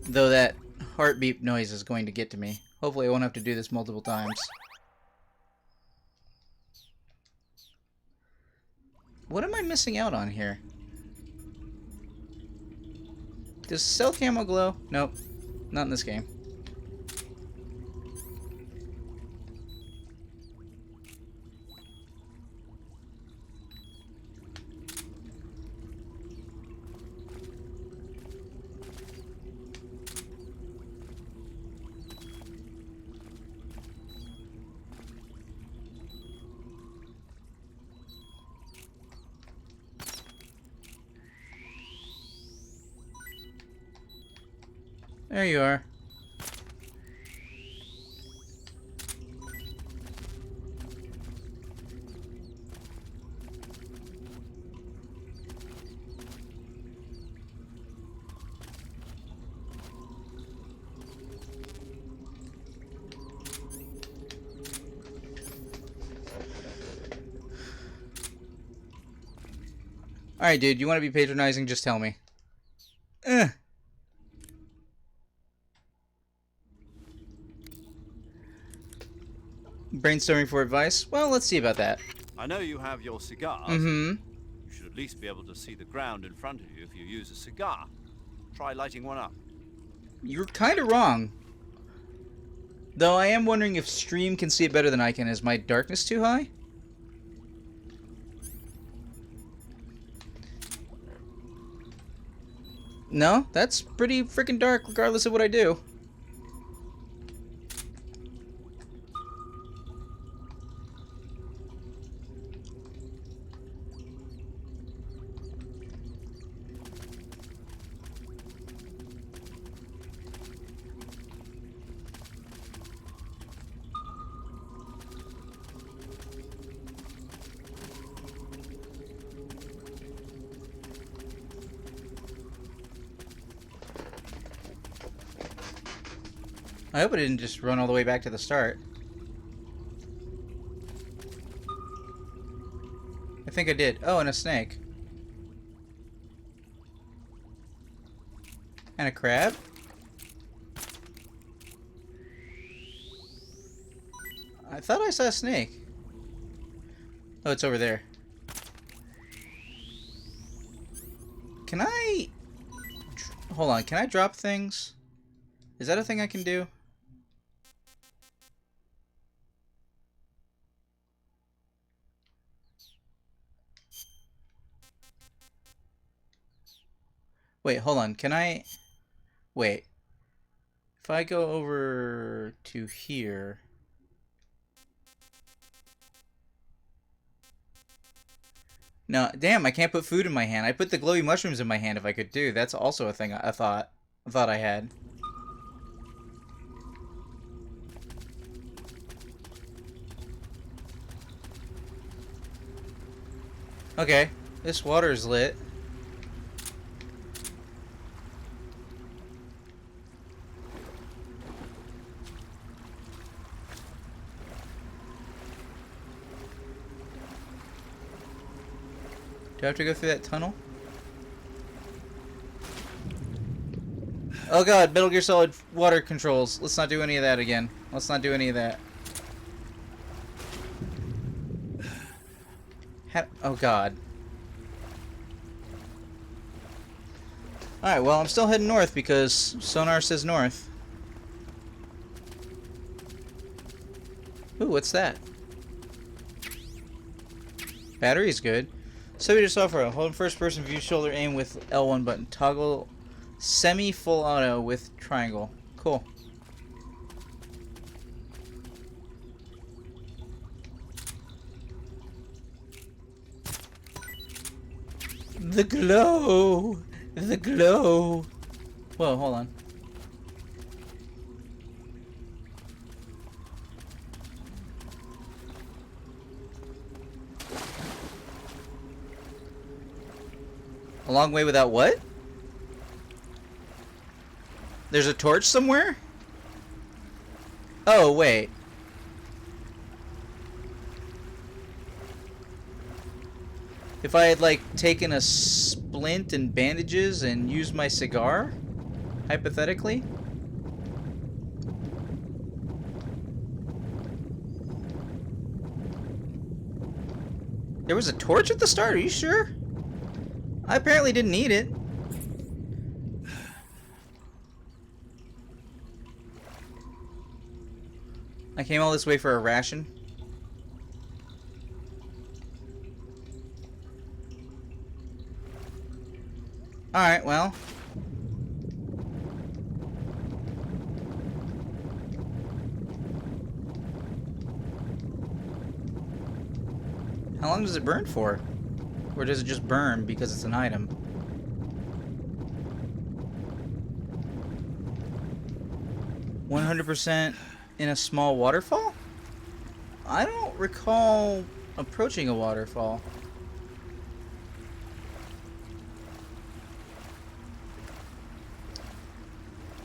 Though that heartbeat noise is going to get to me. Hopefully I won't have to do this multiple times. What am I missing out on here? Does cell camo glow? Nope. Not in this game. There you are. Alright, dude, you want to be patronizing? Just tell me. Brainstorming for advice? Well, let's see about that.
I know you have your cigars.
Mm-hmm.
You should at least be able to see the ground in front of you if you use a cigar. Try lighting one up.
You're kind of wrong. Though I am wondering if stream can see it better than I can. Is my darkness too high? No, that's pretty freaking dark regardless of what I do. I hope it didn't just run all the way back to the start. I think I did. Oh, and a snake. And a crab? I thought I saw a snake. Oh, it's over there. Can I... Hold on, can I drop things? Is that a thing I can do? Wait, hold on. Can I... Wait. If I go over to here... No, damn, I can't put food in my hand. I put the glowy mushrooms in my hand if I could do. That's also a thing I thought I had. Okay, this water is lit. Do I have to go through that tunnel? Oh god, Metal Gear Solid water controls. Let's not do any of that again. Let's not do any of that. Oh god. Alright, well, I'm still heading north because sonar says north. Ooh, what's that? Battery's good. So just software. Hold first person view shoulder aim with L1 button. Toggle semi full auto with triangle. Cool. The glow! The glow! Whoa, hold on. A long way without what? There's a torch somewhere? Oh, wait. If I had, like, taken a splint and bandages and used my cigar? Hypothetically? There was a torch at the start, are you sure? I apparently didn't need it. I came all this way for a ration. Alright, well. How long does it burn for? Or does it just burn because it's an item? %in a small waterfall? I don't recall approaching a waterfall.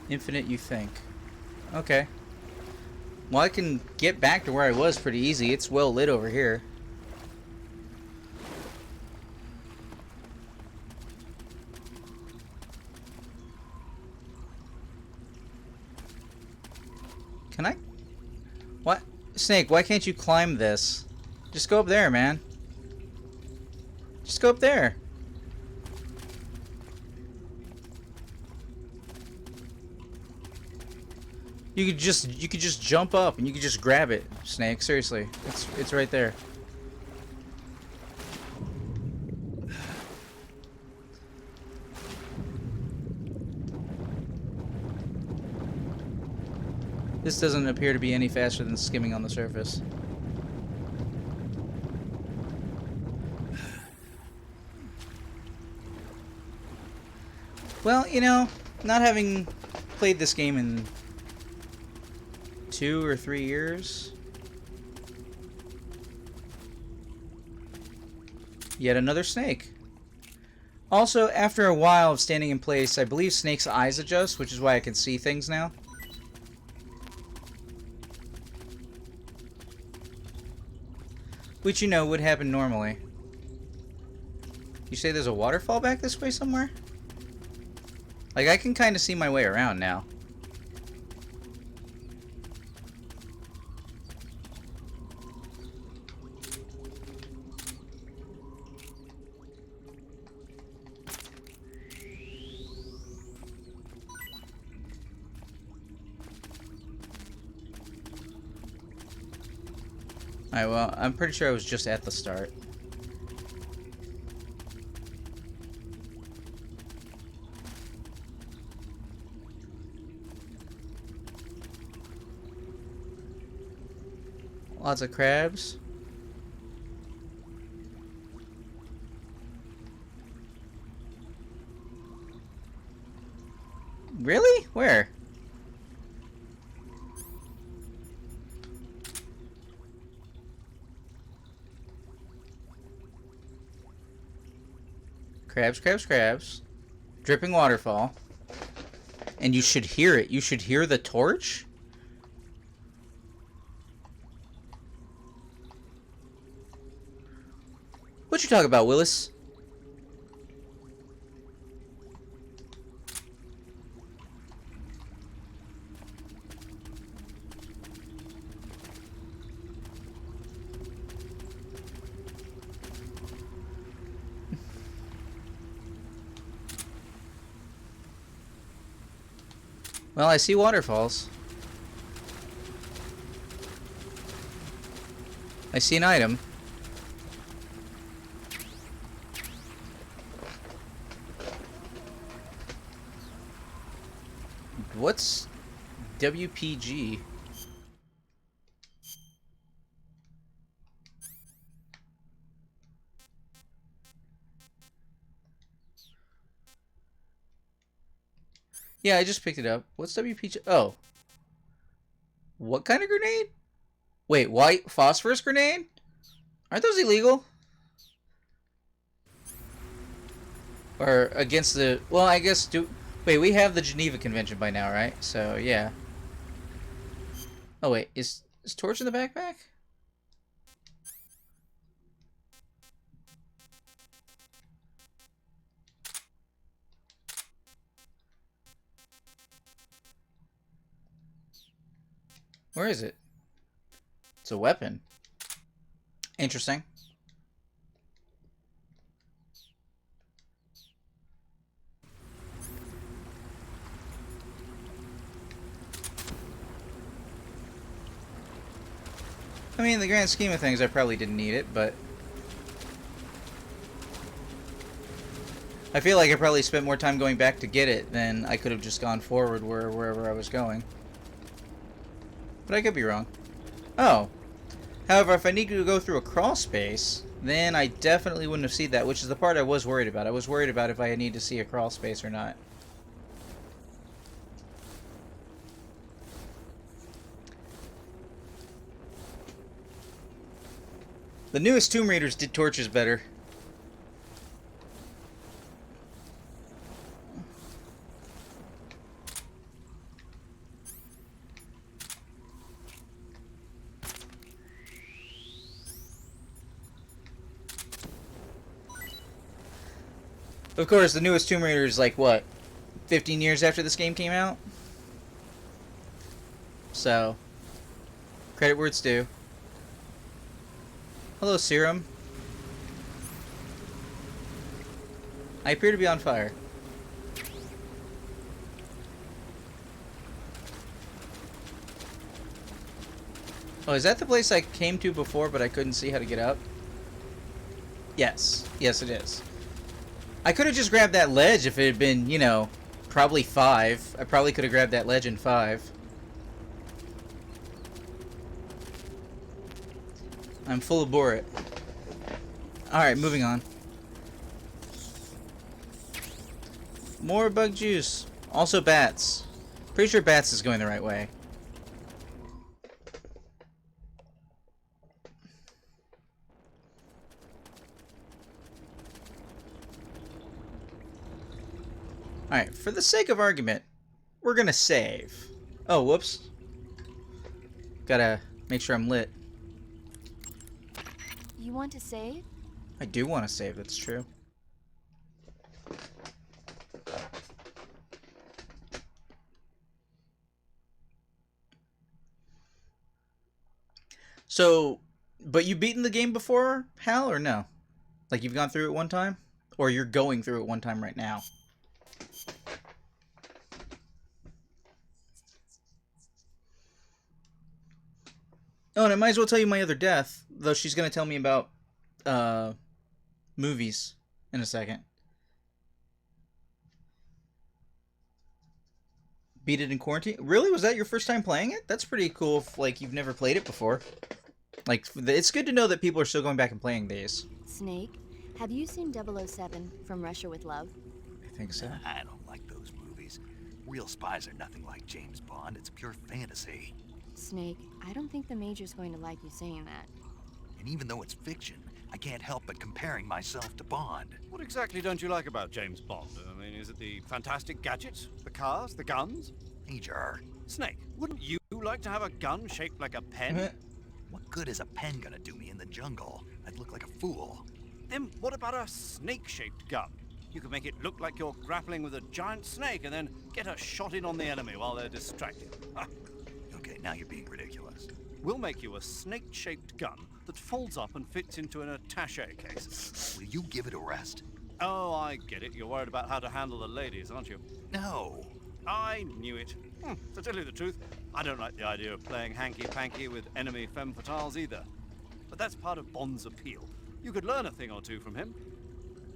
Infinite, you think? Okay. Well, I can get back to where I was pretty easy. It's well lit over here. Can I? What? Snake, why can't you climb this? Just go up there, man. Just go up there. You could just jump up and you could just grab it, Snake. Seriously. It's right there. This doesn't appear to be any faster than skimming on the surface. Well, you know, not having played this game in 2 or 3 years. Yet another snake. Also, after a while of standing in place, I believe Snake's eyes adjust, which is why I can see things now. Which, you know, would happen normally. You say there's a waterfall back this way somewhere? Like, I can kind of see my way around now. Alright, well, I'm pretty sure I was just at the start. Lots of crabs. Really? Where? Crabs, crabs, crabs. Dripping waterfall. And you should hear it. You should hear the torch? What you talking about, Willis? Well, I see waterfalls. I see an item. What's WPG? Yeah, I just picked it up. What's WPG? Oh. What kind of grenade? Wait, white phosphorus grenade? Aren't those illegal? Or against the... Well, I guess... Wait, we have the Geneva Convention by now, right? So, yeah. Oh, wait. Is torch in the backpack? Where is it? It's a weapon. Interesting. I mean, in the grand scheme of things, I probably didn't need it, but... I feel like I probably spent more time going back to get it than I could have just gone forward wherever I was going. But I could be wrong. Oh. However, if I need to go through a crawl space, then I definitely wouldn't have seen that, which is the part I was worried about. I was worried about if I need to see a crawl space or not. The newest Tomb Raiders did torches better. Of course, the newest Tomb Raider is like, what, 15 years after this game came out? So, Credit where it's due. Hello, Serum. I appear to be on fire. Oh, is that the place I came to before, but I couldn't see how to get up? Yes. Yes, it is. I could have just grabbed that ledge if it had been, you know, probably 5. I probably could have grabbed that ledge in 5. I'm full of Borit. Alright, moving on. More bug juice. Also bats. Pretty sure bats is going the right way. Alright, for the sake of argument, we're gonna save. Oh, whoops. Gotta make sure I'm lit.
You want to save?
I do want to save, that's true. So, but you've beaten the game before, Hal, or no? Like you've gone through it one time? Or you're going through it one time right now? Oh, and I might as well tell you my other death, though she's going to tell me about movies in a second. Beat it in quarantine? Really? Was that your first time playing it? That's pretty cool if, like, you've never played it before. Like, it's good to know that people are still going back and playing these.
Snake, have you seen 007 From Russia with Love?
I think so.
I don't like those movies. Real spies are nothing like James Bond. It's pure fantasy.
Snake, I don't think the Major's going to like you saying that.
And even though it's fiction, I can't help but comparing myself to Bond.
What exactly don't you like about James Bond? I mean, is it the fantastic gadgets, the cars, the guns?
Major,
Snake, wouldn't you like to have a gun shaped like a pen?
what good is a pen gonna do me in the jungle? I'd look like a fool.
Then what about a snake-shaped gun? You could make it look like you're grappling with a giant snake and then get a shot in on the enemy while they're distracted.
Okay, now you're being ridiculous.
We'll make you a snake-shaped gun that folds up and fits into an attaché case.
Will you give it a rest?
Oh, I get it. You're worried about how to handle the ladies, aren't you?
No.
I knew it. To tell you the truth, I don't like the idea of playing hanky-panky with enemy femme fatales either. But that's part of Bond's appeal. You could learn a thing or two from him.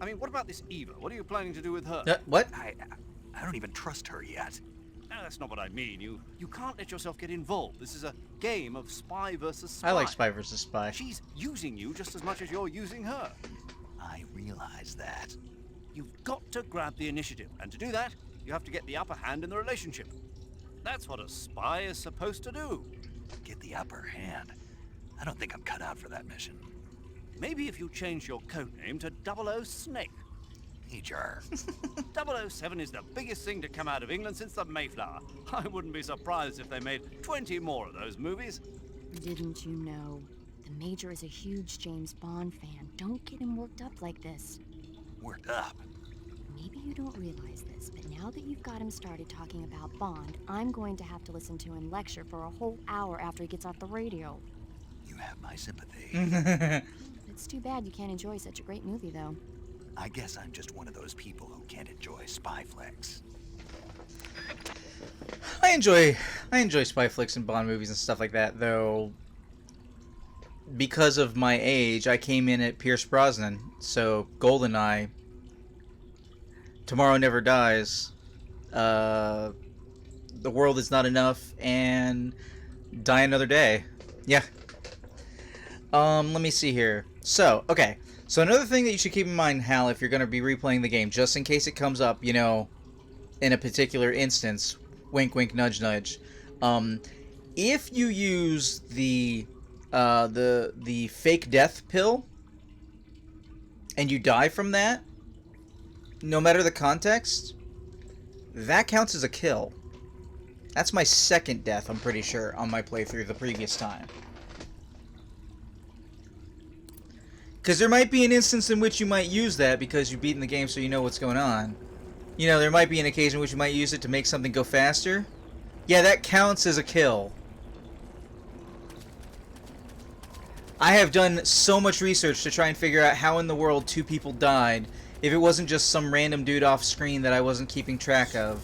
I mean, what about this Eva? What are you planning to do with her?
What?
I don't even trust her yet.
No, that's not what I mean. You can't let yourself get involved. This is a game of spy versus spy.
I like Spy versus Spy.
She's using you just as much as you're using her.
I realize that.
You've got to grab the initiative, and to do that, you have to get the upper hand in the relationship. That's what a spy is supposed to do.
Get the upper hand. I don't think I'm cut out for that mission.
Maybe if you change your codename to 00 Snake.
Major.
007 is the biggest thing to come out of England since the Mayflower. I wouldn't be surprised if they made 20 more of those movies.
Didn't you know? The Major is a huge James Bond fan. Don't get him worked up like this.
Worked up.
Maybe you don't realize this, but now that you've got him started talking about Bond, I'm going to have to listen to him lecture for a whole hour after he gets off the radio.
You have my sympathy.
It's too bad you can't enjoy such a great movie, though.
I guess I'm just one of those people who can't enjoy spy flicks.
I enjoy spy flicks and Bond movies and stuff like that, though. Because of my age, I came in at Pierce Brosnan, so GoldenEye, Tomorrow Never Dies, The World Is Not Enough, and Die Another Day. Yeah. Let me see here. So, okay. So another thing that you should keep in mind, Hal, if you're going to be replaying the game, just in case it comes up, you know, in a particular instance, wink, wink, nudge, nudge. If you use the fake death pill, and you die from that, no matter the context, that counts as a kill. That's my second death, I'm pretty sure, on my playthrough the previous time. Because there might be an instance in which you might use that because you've beaten the game so you know what's going on. You know, there might be an occasion in which you might use it to make something go faster. Yeah, that counts as a kill. I have done so much research to try and figure out how in the world 2 people died if it wasn't just some random dude off screen that I wasn't keeping track of.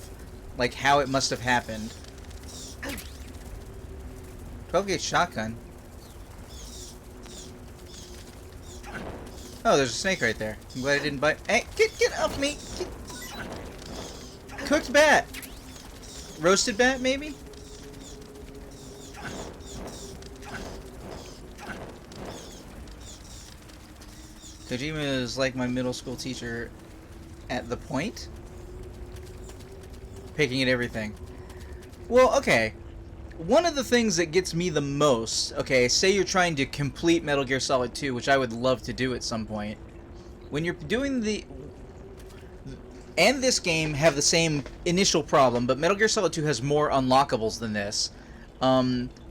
Like, how it must have happened. 12-gauge shotgun. Oh, there's a snake right there. I'm glad I didn't bite. Hey, get off me! Cooked bat! Roasted bat, maybe? Kojima is like my middle school teacher at the point. Picking at everything. Well, okay. One of the things that gets me the most, okay, say you're trying to complete Metal Gear Solid 2, which I would love to do at some point. When you're doing the... And this game have the same initial problem, but Metal Gear Solid 2 has more unlockables than this.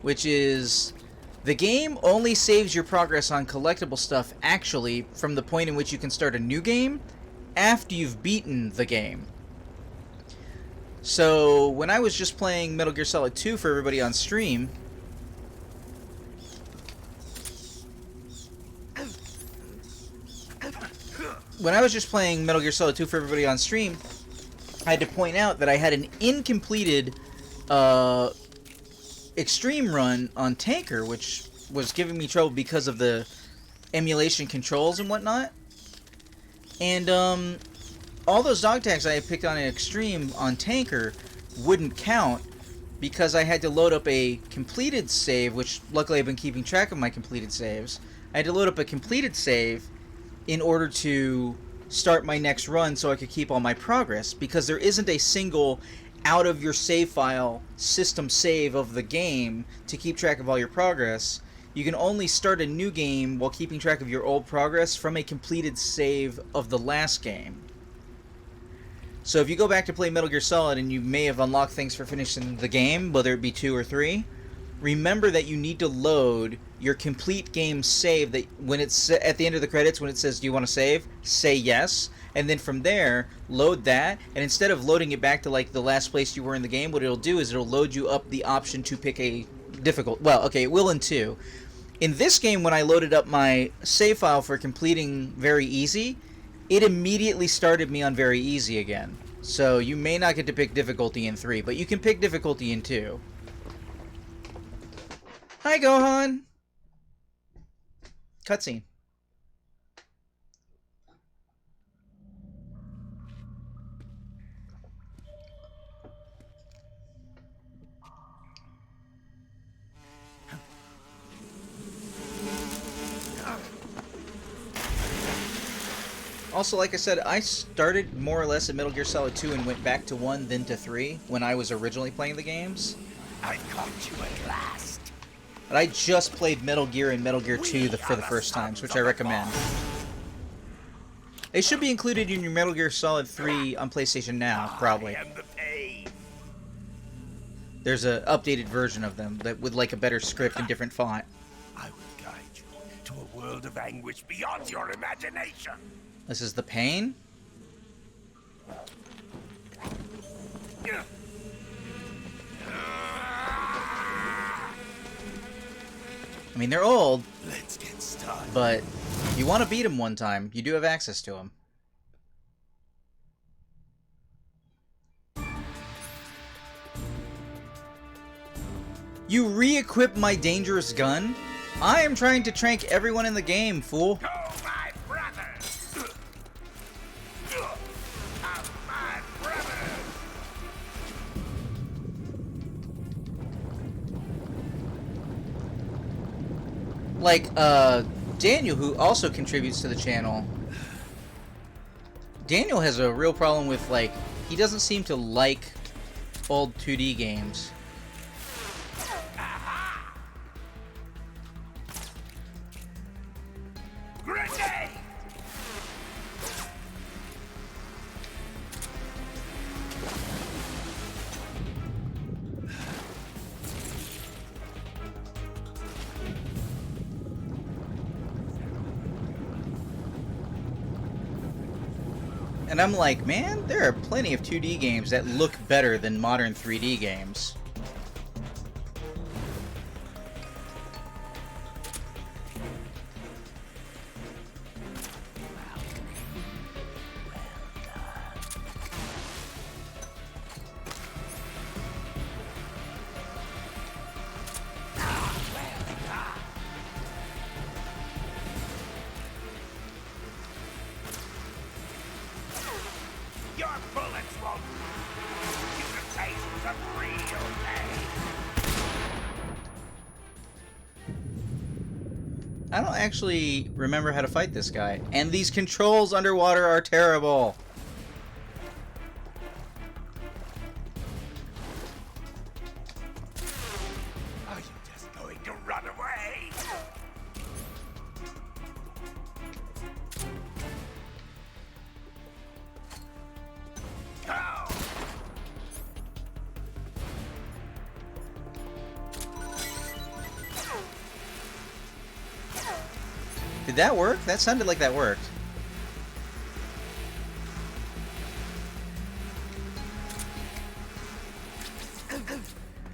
Which is... The game only saves your progress on collectible stuff, actually, from the point in which you can start a new game, after you've beaten the game. So, when I was just playing Metal Gear Solid 2 for everybody on stream... When I was just playing Metal Gear Solid 2 for everybody on stream, I had to point out that I had an incompleted extreme run on Tanker, which was giving me trouble because of the emulation controls and whatnot. And all those dog tags I had picked on in extreme on Tanker wouldn't count because I had to load up a completed save, which luckily I've been keeping track of my completed saves. I had to load up a completed save in order to start my next run so I could keep all my progress, because there isn't a single out of your save file system save of the game to keep track of all your progress. You can only start a new game while keeping track of your old progress from a completed save of the last game. So if you go back to play Metal Gear Solid and you may have unlocked things for finishing the game, whether it be 2 or 3, remember that you need to load your complete game save, that when it's at the end of the credits, when it says, do you want to save? Say yes. And then from there, load that. And instead of loading it back to like the last place you were in the game, what it'll do is it'll load you up the option to pick a difficult... Well, okay, it will in 2. In this game, when I loaded up my save file for completing Very Easy, it immediately started me on Very Easy again. So you may not get to pick difficulty in 3, but you can pick difficulty in 2. Hi, Gohan! Cutscene. Also, like I said, I started more or less at Metal Gear Solid 2 and went back to 1, then to 3, when I was originally playing the games.
I caught you at last.
But I just played Metal Gear and Metal Gear 2 for the first times, which I recommend. They should be included in your Metal Gear Solid 3 on PlayStation Now, probably. There's an updated version of them that with like a better script and different font.
I will guide you to a world of anguish beyond your imagination.
This is the pain? I mean, they're old.
Let's get started.
But if you want to beat them one time, you do have access to them. You re-equip my dangerous gun? I am trying to trank everyone in the game, fool.
Go, my brother! My brother!
Like, Daniel, who also contributes to the channel. Daniel has a real problem with, like, he doesn't seem to like old 2D games.
Grenade!
And I'm like, man, there are plenty of 2D games that look better than modern 3D games. I don't actually remember how to fight this guy. And these controls underwater are terrible.
Are you just going to run away? Go!
Did that work? That sounded like that worked.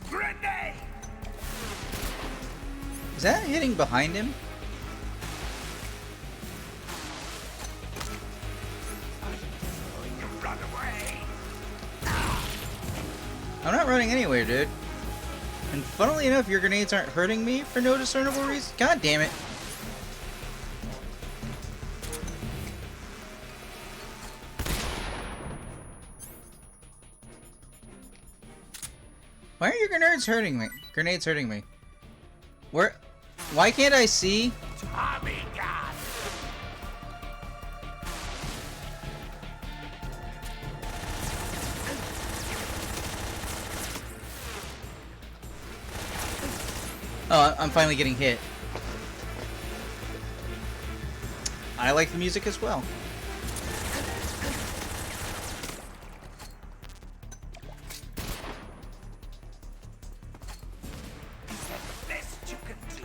Grenade!
Is that hitting behind him?
Going to run away?
I'm not running anywhere, dude. And funnily enough, your grenades aren't hurting me for no discernible reason. God damn it. Why are your grenades hurting me? Grenades hurting me. Where? Why can't I see?
Tommy God!
Oh, I'm finally getting hit. I like the music as well.
Best you can do.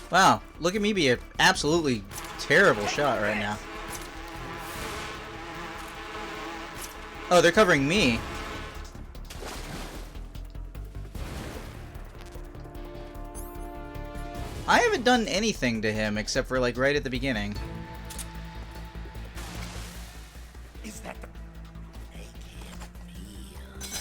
Wow, look at me be an absolutely terrible shot right now. Oh, they're covering me. I haven't done anything to him except for like right at the beginning.
Is that the... Make him feel the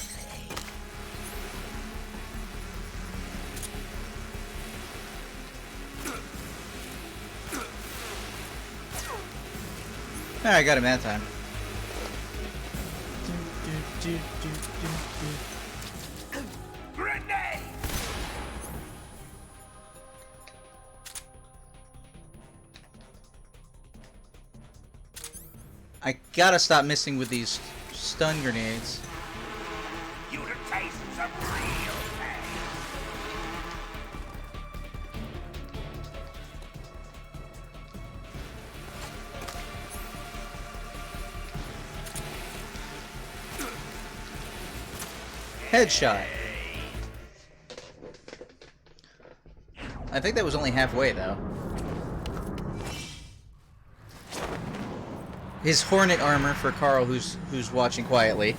pain.
I got him that time.
Grenade!
I gotta stop missing with these stun grenades.
You to taste some real pain.
Headshot. I think that was only halfway though. His Hornet armor for Carl, who's watching quietly.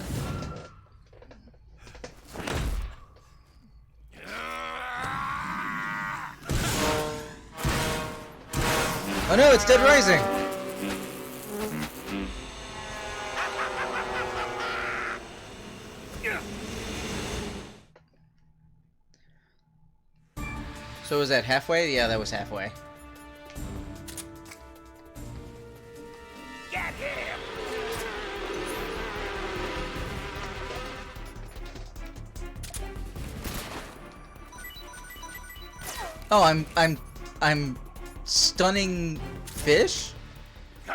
Oh no, it's Dead Rising! So was that halfway? Yeah, that was halfway.
Get him!
Oh, I'm stunning fish?
Go!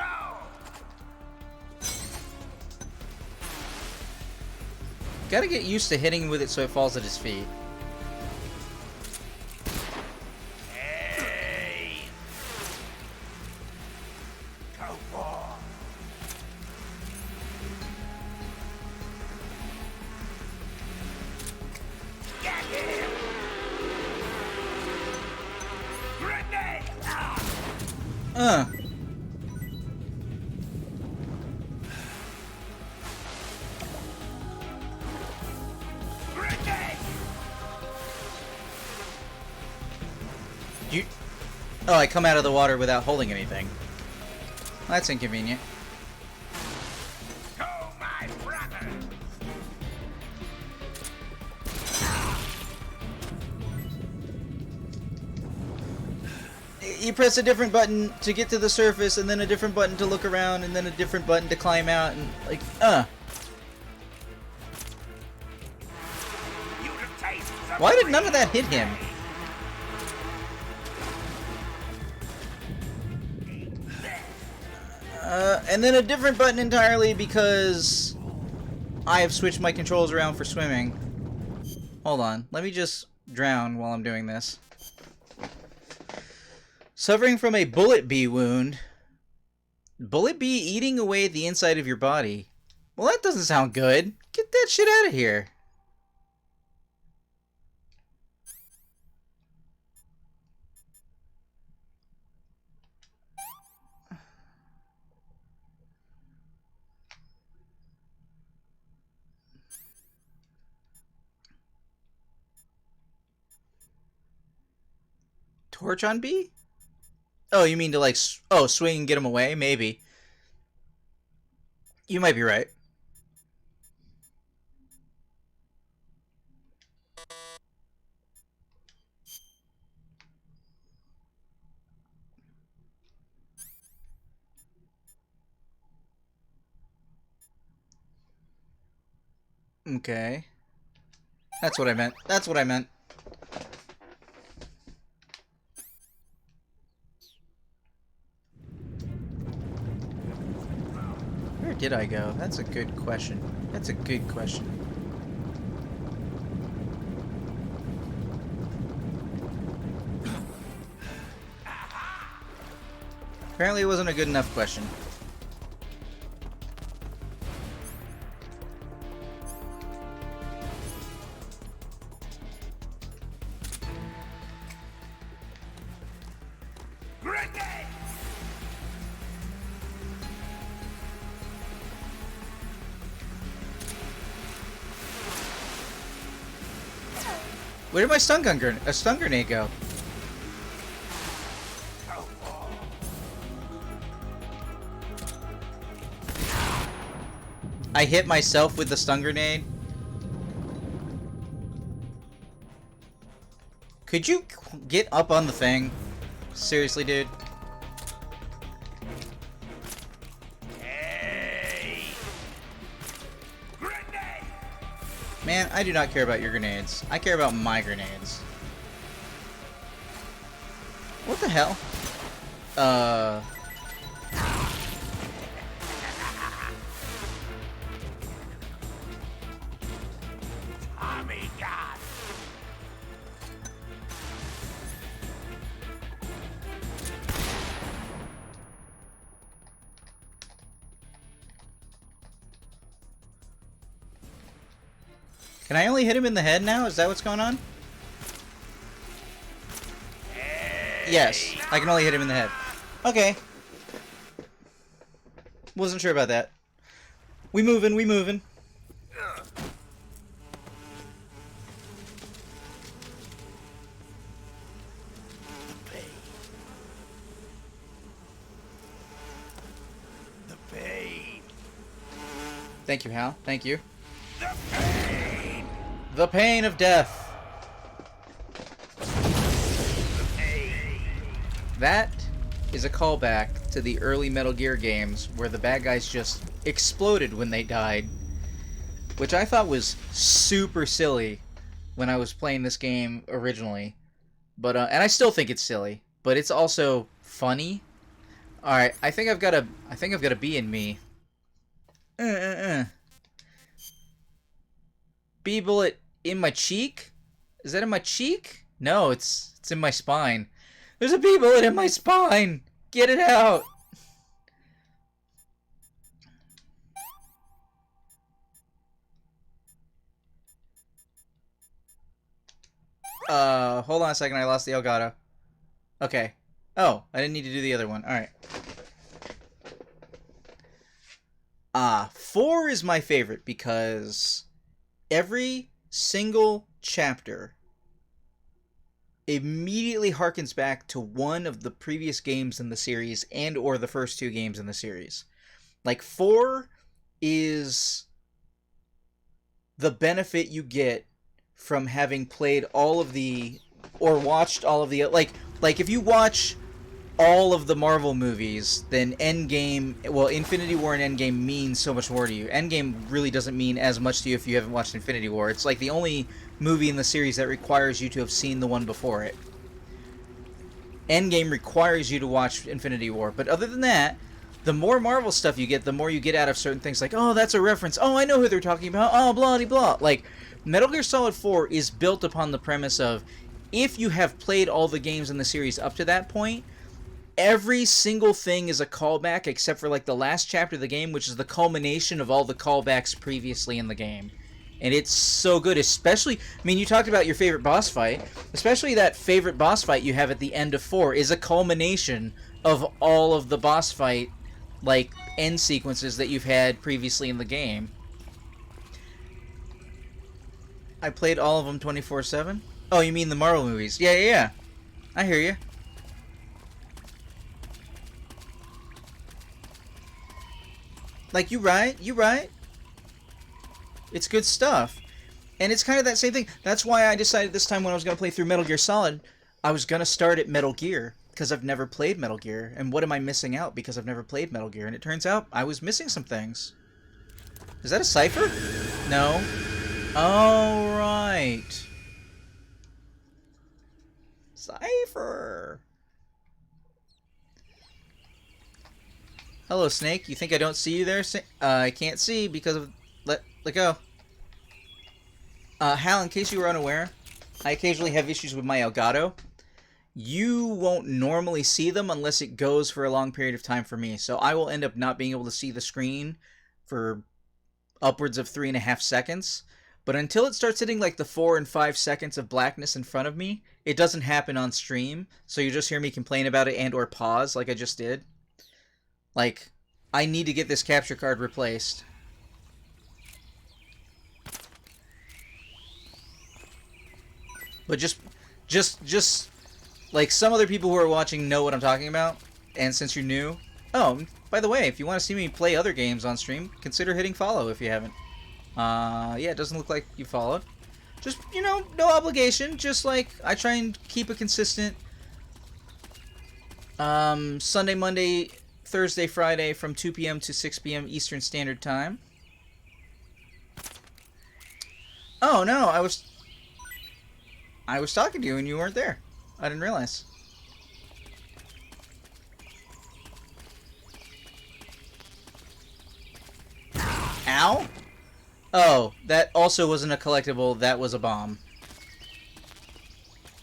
Gotta get used to hitting with it so it falls at his feet.
Hey! Go for! Get him! Grenade! Ah! Grenade!
You... Oh, I come out of the water without holding anything. Well, that's inconvenient.
Go, my brother!
you press a different button to get to the surface, and then a different button to look around, and then a different button to climb out, and like, Why did none of that hit him? And then a different button entirely because I have switched my controls around for swimming. Hold on, let me just drown while I'm doing this. Suffering from a bullet bee wound. Bullet bee eating away at the inside of your body. Well, that doesn't sound good. Get that shit out of here. Torch on bee? Oh, you mean to like, swing and get him away? Maybe. You might be right. Okay. That's what I meant. That's what I meant. Where did I go? That's a good question. That's a good question. Apparently it wasn't a good enough question. Where did my stun grenade go? I hit myself with the stun grenade. Could you get up on the thing? Seriously, dude? Man, I do not care about your grenades. I care about my grenades. What the hell?
Tommy God.
Can I only hit him in the head now? Is that what's going on? Yes, I can only hit him in the head. Okay. Wasn't sure about that. We moving, we moving.
The pain.
Thank you, Hal. Thank you.
The pain.
The pain of death. That is a callback to the early Metal Gear games where the bad guys just exploded when they died, which I thought was super silly when I was playing this game originally. But and I still think it's silly, but it's also funny. All right, I think I've got a bee in me. Bee bullet in my cheek? Is that in my cheek? No, it's in my spine. There's a bee bullet in my spine! Get it out! Hold on a second, I lost the Elgato. Okay. Oh, I didn't need to do the other one. Alright. 4 is my favorite because every single chapter immediately harkens back to one of the previous games in the series and or the first 2 games in the series. Like 4 is the benefit you get from having played all of the or watched all of the like if you watch all of the Marvel movies, then Endgame, well, Infinity War and Endgame mean so much more to you. Endgame really doesn't mean as much to you if you haven't watched Infinity War. It's like the only movie in the series that requires you to have seen the one before it. Endgame requires you to watch Infinity War. But other than that, the more Marvel stuff you get, the more you get out of certain things. Like, oh, that's a reference. Oh, I know who they're talking about. Oh, blah-de-blah. Like, Metal Gear Solid 4 is built upon the premise of, if you have played all the games in the series up to that point, every single thing is a callback except for, like, the last chapter of the game, which is the culmination of all the callbacks previously in the game. And it's so good, especially, I mean, you talked about your favorite boss fight, especially that favorite boss fight you have at the end of 4 is a culmination of all of the boss fight, like, end sequences that you've had previously in the game. I played all of them 24/7? Oh, you mean the Marvel movies? Yeah. I hear you. Like, you right. It's good stuff. And it's kind of that same thing. That's why I decided this time when I was going to play through Metal Gear Solid, I was going to start at Metal Gear, because I've never played Metal Gear. And what am I missing out because I've never played Metal Gear? And it turns out I was missing some things. Is that a cipher? No. Oh, right. Cipher. Hello, Snake. You think I don't see you there? I can't see because of... Let go. Hal, in case you were unaware, I occasionally have issues with my Elgato. You won't normally see them unless it goes for a long period of time for me. So I will end up not being able to see the screen for upwards of 3.5 seconds. But until it starts hitting like the 4 and 5 seconds of blackness in front of me, it doesn't happen on stream. So you just hear me complain about it and or pause like I just did. Like, I need to get this capture card replaced. But just like, some other people who are watching know what I'm talking about. And since you're new... Oh, by the way, if you want to see me play other games on stream, consider hitting follow if you haven't. Yeah, it doesn't look like you followed. Just, you know, no obligation. Just, like, I try and keep a consistent... Sunday, Monday, Thursday, Friday from 2 p.m. to 6 p.m. Eastern Standard Time. Oh, no, I was talking to you and you weren't there. I didn't realize. Ow? Oh, that also wasn't a collectible. That was a bomb.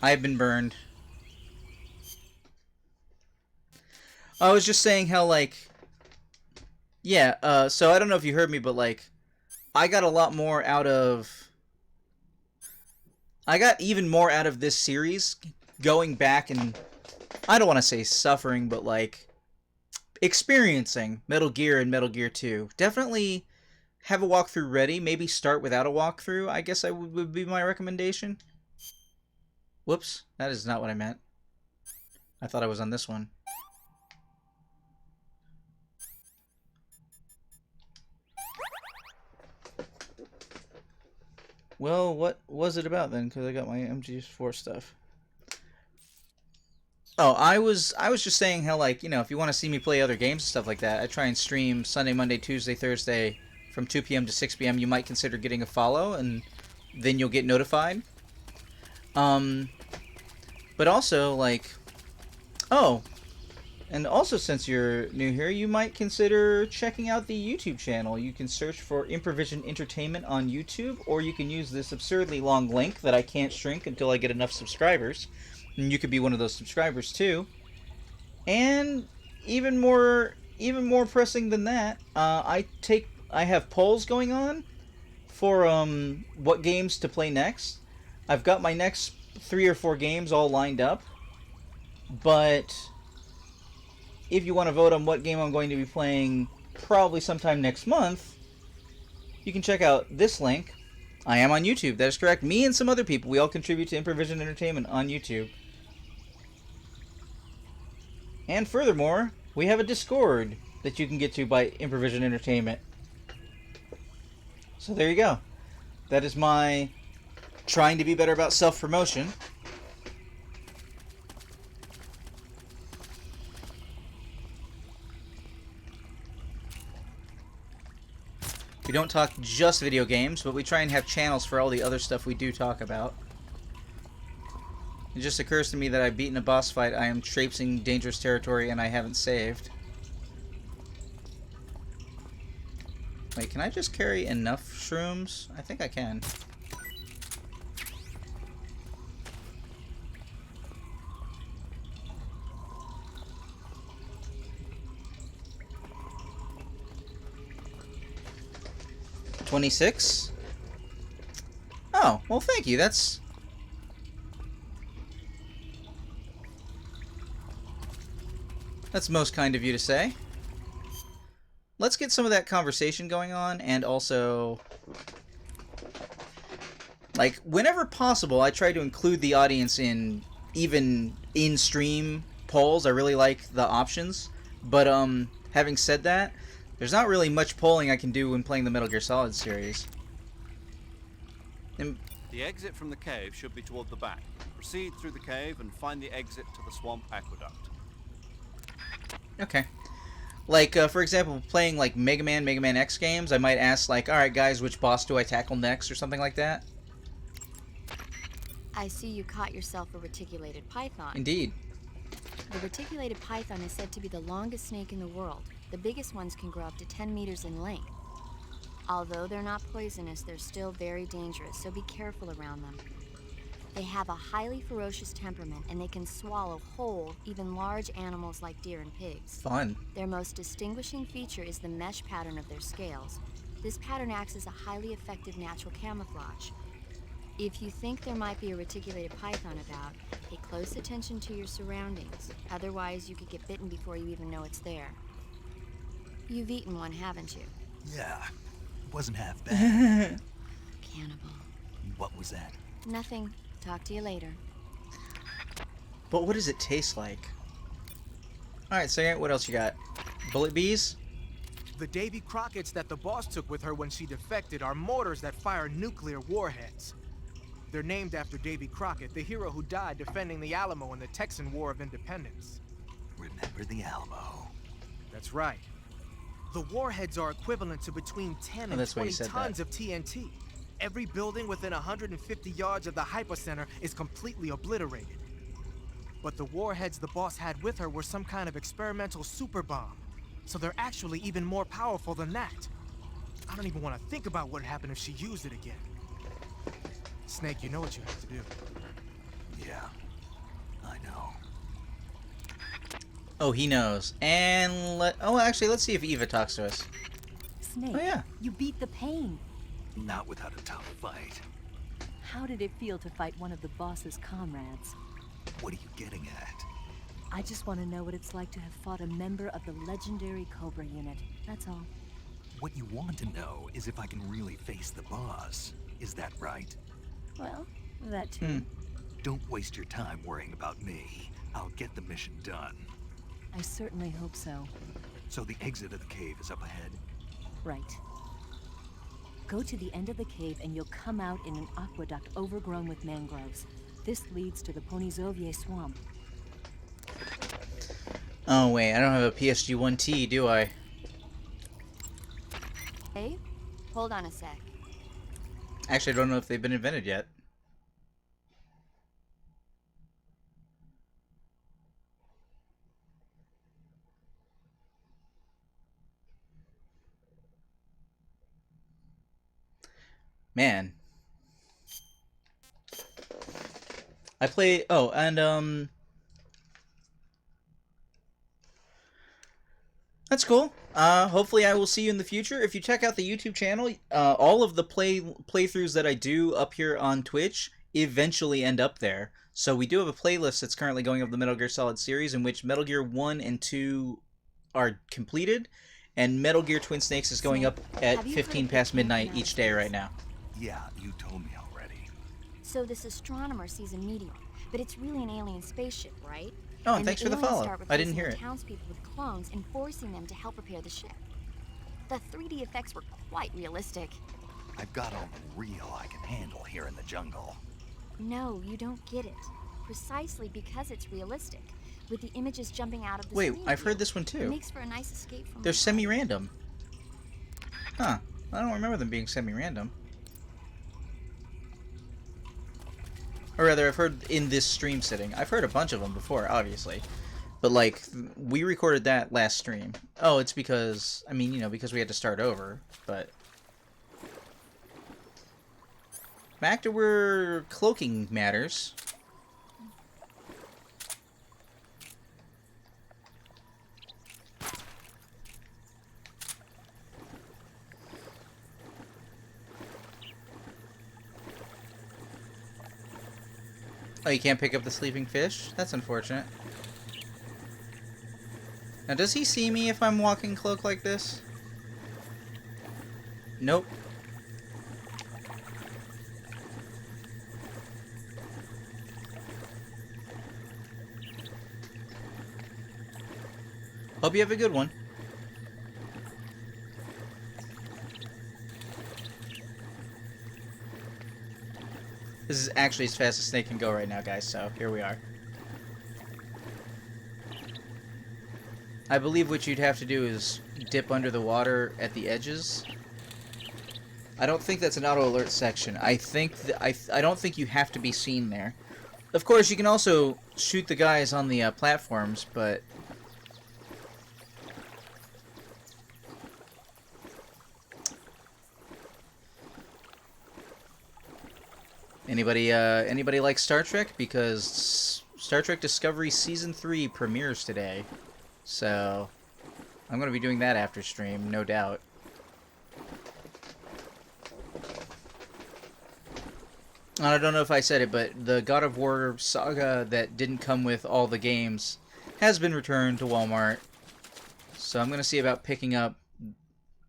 I've been burned. I was just saying how, like... Yeah, so I don't know if you heard me, but, like... I got a lot more out of... I got even more out of this series going back and... I don't want to say suffering, but, like... experiencing Metal Gear and Metal Gear 2. Definitely have a walkthrough ready. Maybe start without a walkthrough, I guess would be my recommendation. Whoops, that is not what I meant. I thought I was on this one. Well, what was it about then? Because I got my MGS4 stuff. Oh, I was just saying how, like, you know, if you want to see me play other games and stuff like that, I try and stream Sunday, Monday, Tuesday, Thursday from 2 p.m. to 6 p.m. You might consider getting a follow, and then you'll get notified. But also, like... Oh, and also since you're new here, you might consider checking out the YouTube channel. You can search for Improvision Entertainment on YouTube, or you can use this absurdly long link that I can't shrink until I get enough subscribers. And you could be one of those subscribers too. And even more pressing than that, I have polls going on for what games to play next. I've got my next 3 or 4 games all lined up, but if you want to vote on what game I'm going to be playing probably sometime next month, you can check out this link. I am on YouTube. That is correct. Me and some other people, we all contribute to Improvision Entertainment on YouTube. And furthermore, we have a Discord that you can get to by Improvision Entertainment. So there you go. That is my trying to be better about self-promotion. We don't talk just video games, but we try and have channels for all the other stuff we do talk about. It just occurs to me that I've beaten a boss fight, I am traipsing dangerous territory, and I haven't saved. Wait, can I just carry enough shrooms? I think I can. $26? Oh, well thank you, that's most kind of you to say. Let's get some of that conversation going on, and also, like, whenever possible, I try to include the audience in, even in-stream polls. I really like the options, but, having said that, there's not really much polling I can do when playing the Metal Gear Solid series. And
The exit from the cave should be toward the back. Proceed through the cave and find the exit to the swamp aqueduct.
okay. Like, for example, playing, like, Mega Man X games, I might ask, like, alright guys, which boss do I tackle next, or something like that?
I see you caught yourself a reticulated python.
Indeed.
The reticulated python is said to be the longest snake in the world. The biggest ones can grow up to 10 meters in length. Although they're not poisonous, they're still very dangerous, so be careful around them. They have a highly ferocious temperament, and they can swallow whole, even large animals like deer and pigs.
Fun.
Their most distinguishing feature is the mesh pattern of their scales. This pattern acts as a highly effective natural camouflage. If you think there might be a reticulated python about, pay close attention to your surroundings. Otherwise, you could get bitten before you even know it's there. You've eaten one, haven't you?
Yeah, it wasn't half bad.
Cannibal.
What was that?
Nothing. Talk to you later.
But what does it taste like? Alright, so what else you got? Bullet bees?
The Davy Crockett's that the boss took with her when she defected are mortars that fire nuclear warheads. They're named after Davy Crockett, the hero who died defending the Alamo in the Texan War of Independence.
Remember the Alamo.
That's right. The warheads are equivalent to between 10 and
that's why you
20
said
tons
that.
of TNT. Every building within 150 yards of the hypocenter is completely obliterated. But the warheads the boss had with her were some kind of experimental super bomb. So they're actually even more powerful than that. I don't even want to think about what happened if she used it again. Snake, you know what you have to do.
Yeah, I know.
Oh, he knows. And actually, let's see if Eva talks to us.
Snake,
Oh, yeah.
you beat the pain.
Not without a tough fight.
How did it feel to fight one of the boss's comrades?
What are you getting at?
I just want to know what it's like to have fought a member of the legendary Cobra unit. That's all.
What you want to know is if I can really face the boss. Is that right?
Well, that too.
Don't waste your time worrying about me. I'll get the mission done.
I certainly hope so.
So the exit of the cave is up ahead?
Right. Go to the end of the cave and you'll come out in an aqueduct overgrown with mangroves. This leads to the Ponizovye swamp.
Oh, wait, I don't have a PSG-1T, do I?
Hey, hold on a sec.
Actually, I don't know if they've been invented yet. Man. I play... Oh, and, that's cool. Hopefully I will see you in the future. If you check out the YouTube channel, all of the playthroughs that I do up here on Twitch eventually end up there. So we do have a playlist that's currently going of the Metal Gear Solid series in which Metal Gear 1 and 2 are completed, and Metal Gear Twin Snakes is going up at
Have you
15
heard of
past
the
midnight
United
each day
States?
right now.
Yeah, you told me already.
So this astronomer sees a meteor, but it's really an alien spaceship, right?
Oh, and
And
thanks for the
aliens
follow.
start
I didn't
replacing
hear
the
it.
townspeople with clones and forcing them to help repair the ship. The 3D effects were quite realistic.
I've got all the real I can handle here in the jungle.
No, you don't get it. Precisely because it's realistic, with the images jumping out of the
Wait,
screen
I've
view.
heard this one
It
too.
makes for a nice escape from
They're
reality.
semi-random. Huh. I don't remember them being semi-random. Or rather, I've heard in this stream sitting. I've heard a bunch of them before, obviously. But, like, we recorded that last stream. Oh, it's because, I mean, you know, because we had to start over, but... Back to where cloaking matters. Oh, you can't pick up the sleeping fish? That's unfortunate. Now, does he see me if I'm walking cloak like this? Nope. Hope you have a good one. This is actually as fast as Snake can go right now, guys, so here we are. I believe what you'd have to do is dip under the water at the edges. I don't think that's an auto alert section. I think I don't think you have to be seen there. Of course, you can also shoot the guys on the platforms, but anybody like Star Trek? Because Star Trek Discovery Season 3 premieres today. So I'm going to be doing that after stream, no doubt. I don't know if I said it, but the God of War saga that didn't come with all the games has been returned to Walmart. So I'm going to see about picking up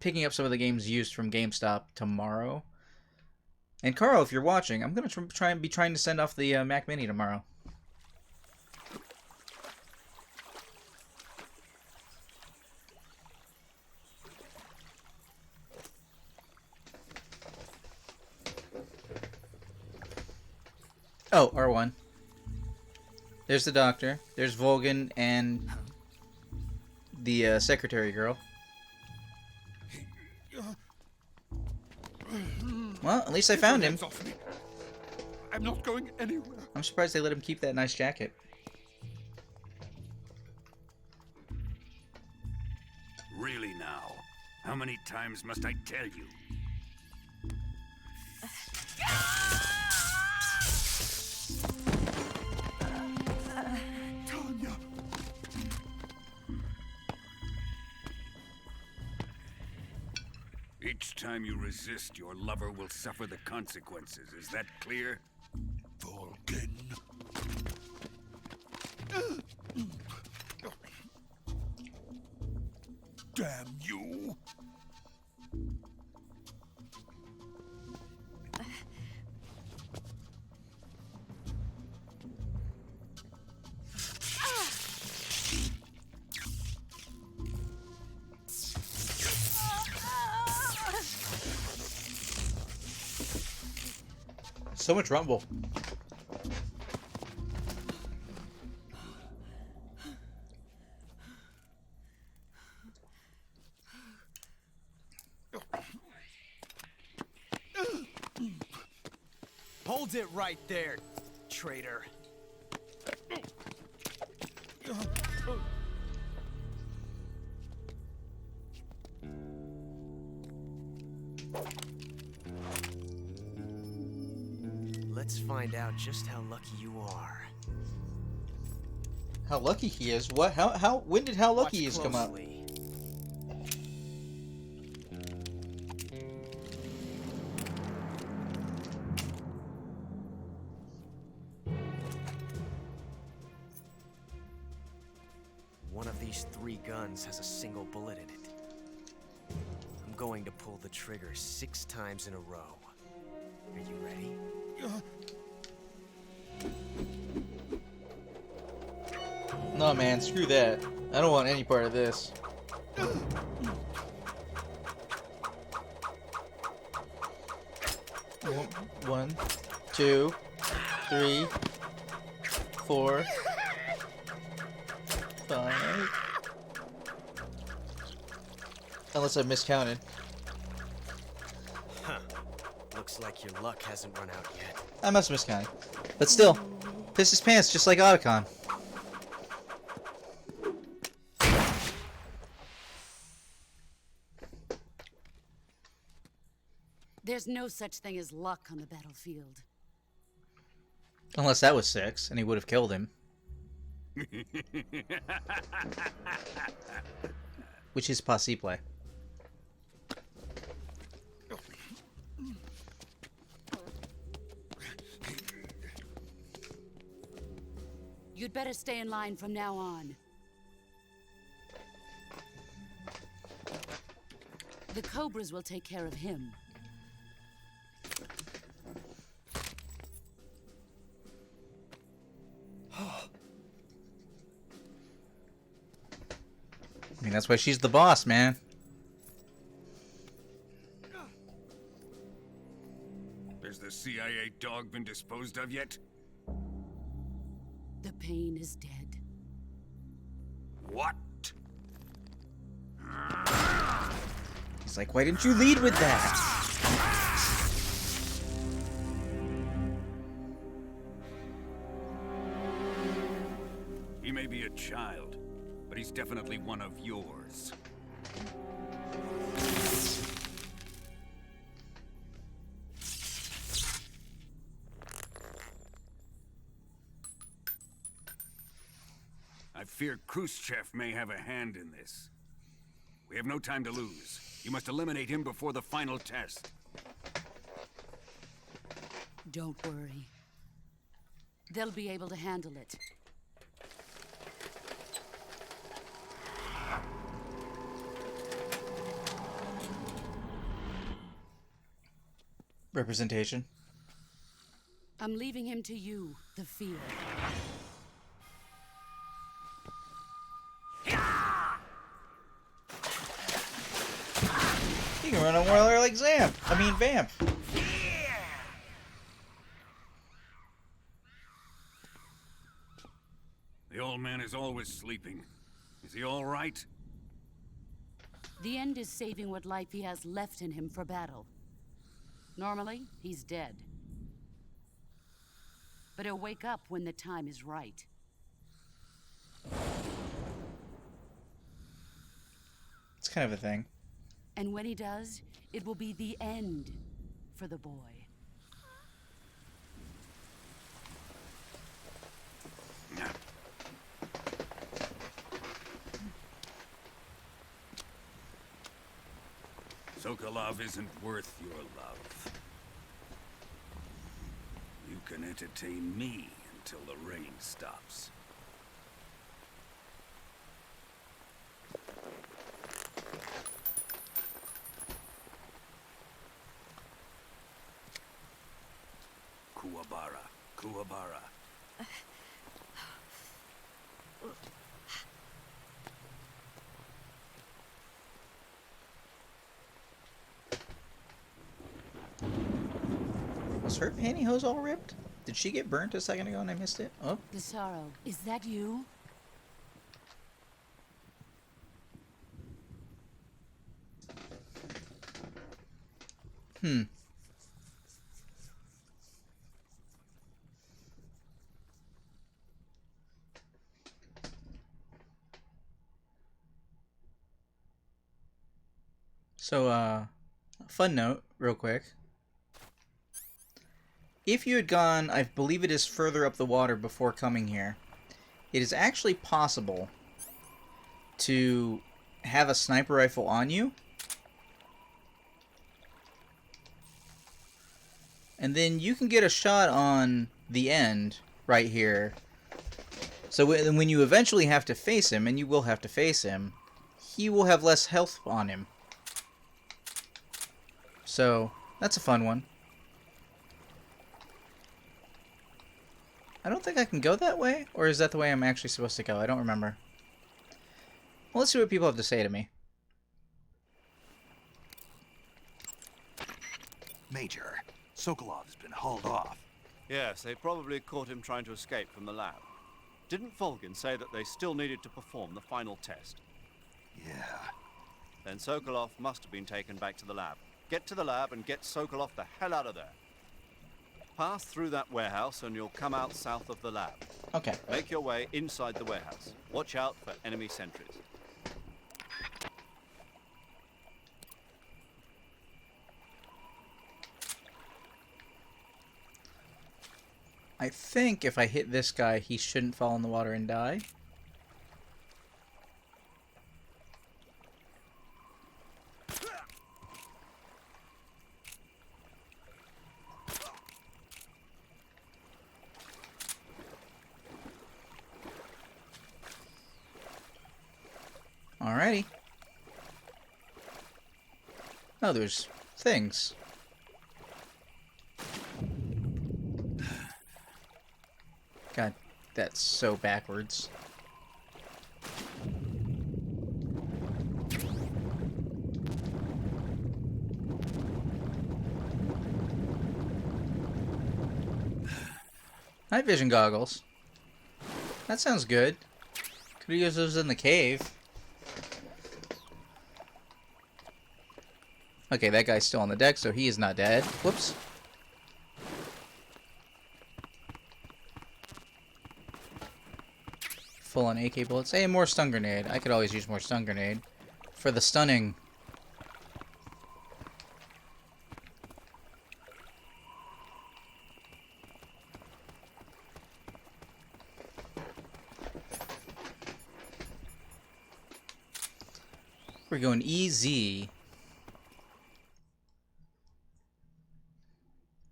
some of the games used from GameStop tomorrow. And Carl, if you're watching, I'm going to trying to send off the Mac Mini tomorrow. Oh, R1. There's the doctor. There's Volgan and the secretary girl. Well, at least I found him.
I'm not going anywhere.
I'm surprised they let him keep that nice jacket.
Really now? How many times must I tell you?
Tanya!
Each time you resist, your lover will suffer the consequences. Is that clear?
Volgin. Damn you!
So much rumble.
Hold it right there, traitor. Let's find out just how lucky you are.
How lucky he is? What? How? When did How Lucky He Is come up?
Closely. One of these 3 guns has a single bullet in it. I'm going to pull the trigger 6 times in a row. Are you ready?
No, man, screw that. I don't want any part of this. One, 2, 3, 4, 5. Unless I miscounted.
Huh. Looks like your luck hasn't run out yet.
I must have miscounted. But still, pissed his pants just like Otacon.
There's no such thing as luck on the battlefield.
Unless that was 6, and he would have killed him. Which is posse play.
You'd better stay in line from now on. The Cobras will take care of him.
I mean, that's why she's the boss, man.
Has the CIA dog been disposed of yet?
The pain is dead.
What?
He's like, why didn't you lead with that?
He may be a child, but he's definitely one of yours. I fear Khrushchev may have a hand in this. We have no time to lose. You must eliminate him before the final test.
Don't worry. They'll be able to handle it.
Representation.
I'm leaving him to you, the field.
You can run on Warlord like Vamp.
The old man is always sleeping. Is he all right?
The end is saving what life he has left in him for battle. Normally, he's dead. But he'll wake up when the time is right.
It's kind of a thing.
And when he does, it will be the end for the boy.
Sokolov isn't worth your love. You can entertain me until the rain stops. Kuwabara, Kuwabara.
Was her pantyhose all ripped? Did she get burnt a second ago and I missed it? Oh.
Visaro, is that you?
So, fun note, real quick. If you had gone, I believe it is further up the water before coming here, it is actually possible to have a sniper rifle on you. And then you can get a shot on the end right here. So when you eventually have to face him, and you will have to face him, he will have less health on him. So, that's a fun one. I don't think I can go that way, or is that the way I'm actually supposed to go? I don't remember. Well, let's see what people have to say to me.
Major, Sokolov's been hauled off.
Yes, they probably caught him trying to escape from the lab. Didn't Volgin say that they still needed to perform the final test?
Yeah.
Then Sokolov must have been taken back to the lab. Get to the lab and get Sokolov the hell out of there. Pass through that warehouse and you'll come out south of the lab.
Okay.
Make your way inside the warehouse. Watch out for enemy sentries.
I think if I hit this guy, he shouldn't fall in the water and die. Alrighty. Oh, there's things. God, that's so backwards. Night vision goggles. That sounds good. Could have used those in the cave. Okay, that guy's still on the deck, so he is not dead. Whoops. Full on AK bullets. Hey, more stun grenade. I could always use more stun grenade. For the stunning. We're going easy.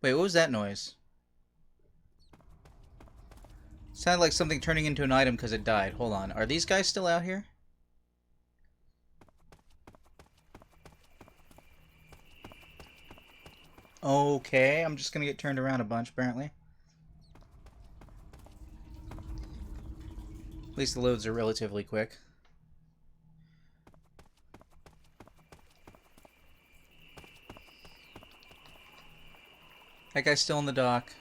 Wait, what was that noise? Sounded like something turning into an item because it died. Hold on. Are these guys still out here? Okay, I'm just gonna get turned around a bunch, apparently. At least the loads are relatively quick. That guy's still in the dock.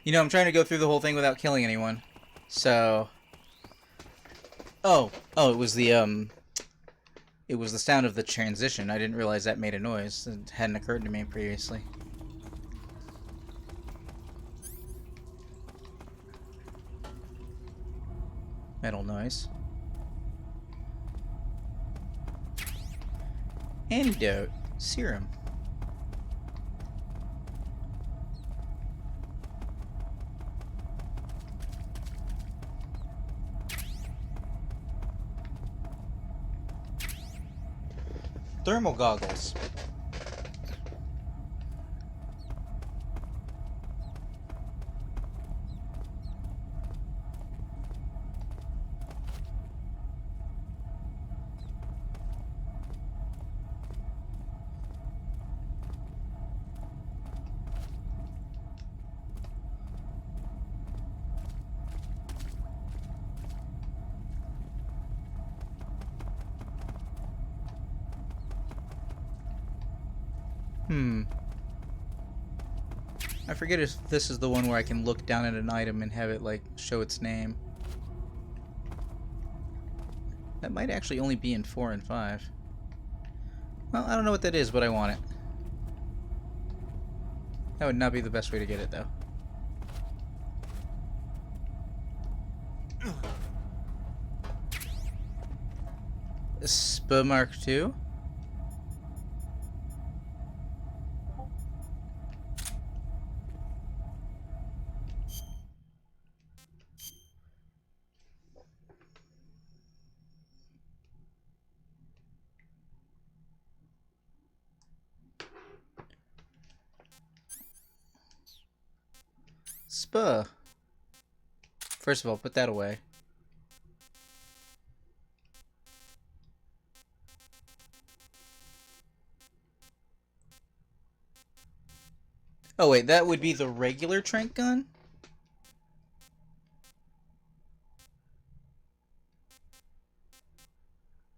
You know, I'm trying to go through the whole thing without killing anyone. So... Oh, it was the sound of the transition. I didn't realize that made a noise. It hadn't occurred to me previously. Metal noise. Antidote. Serum. Thermal goggles. I forget if this is the one where I can look down at an item and have it, like, show its name. That might actually only be in 4 and 5. Well, I don't know what that is, but I want it. That would not be the best way to get it, though. SPA Mark II? SPA. First of all, put that away. Oh wait, that would be the regular trank gun?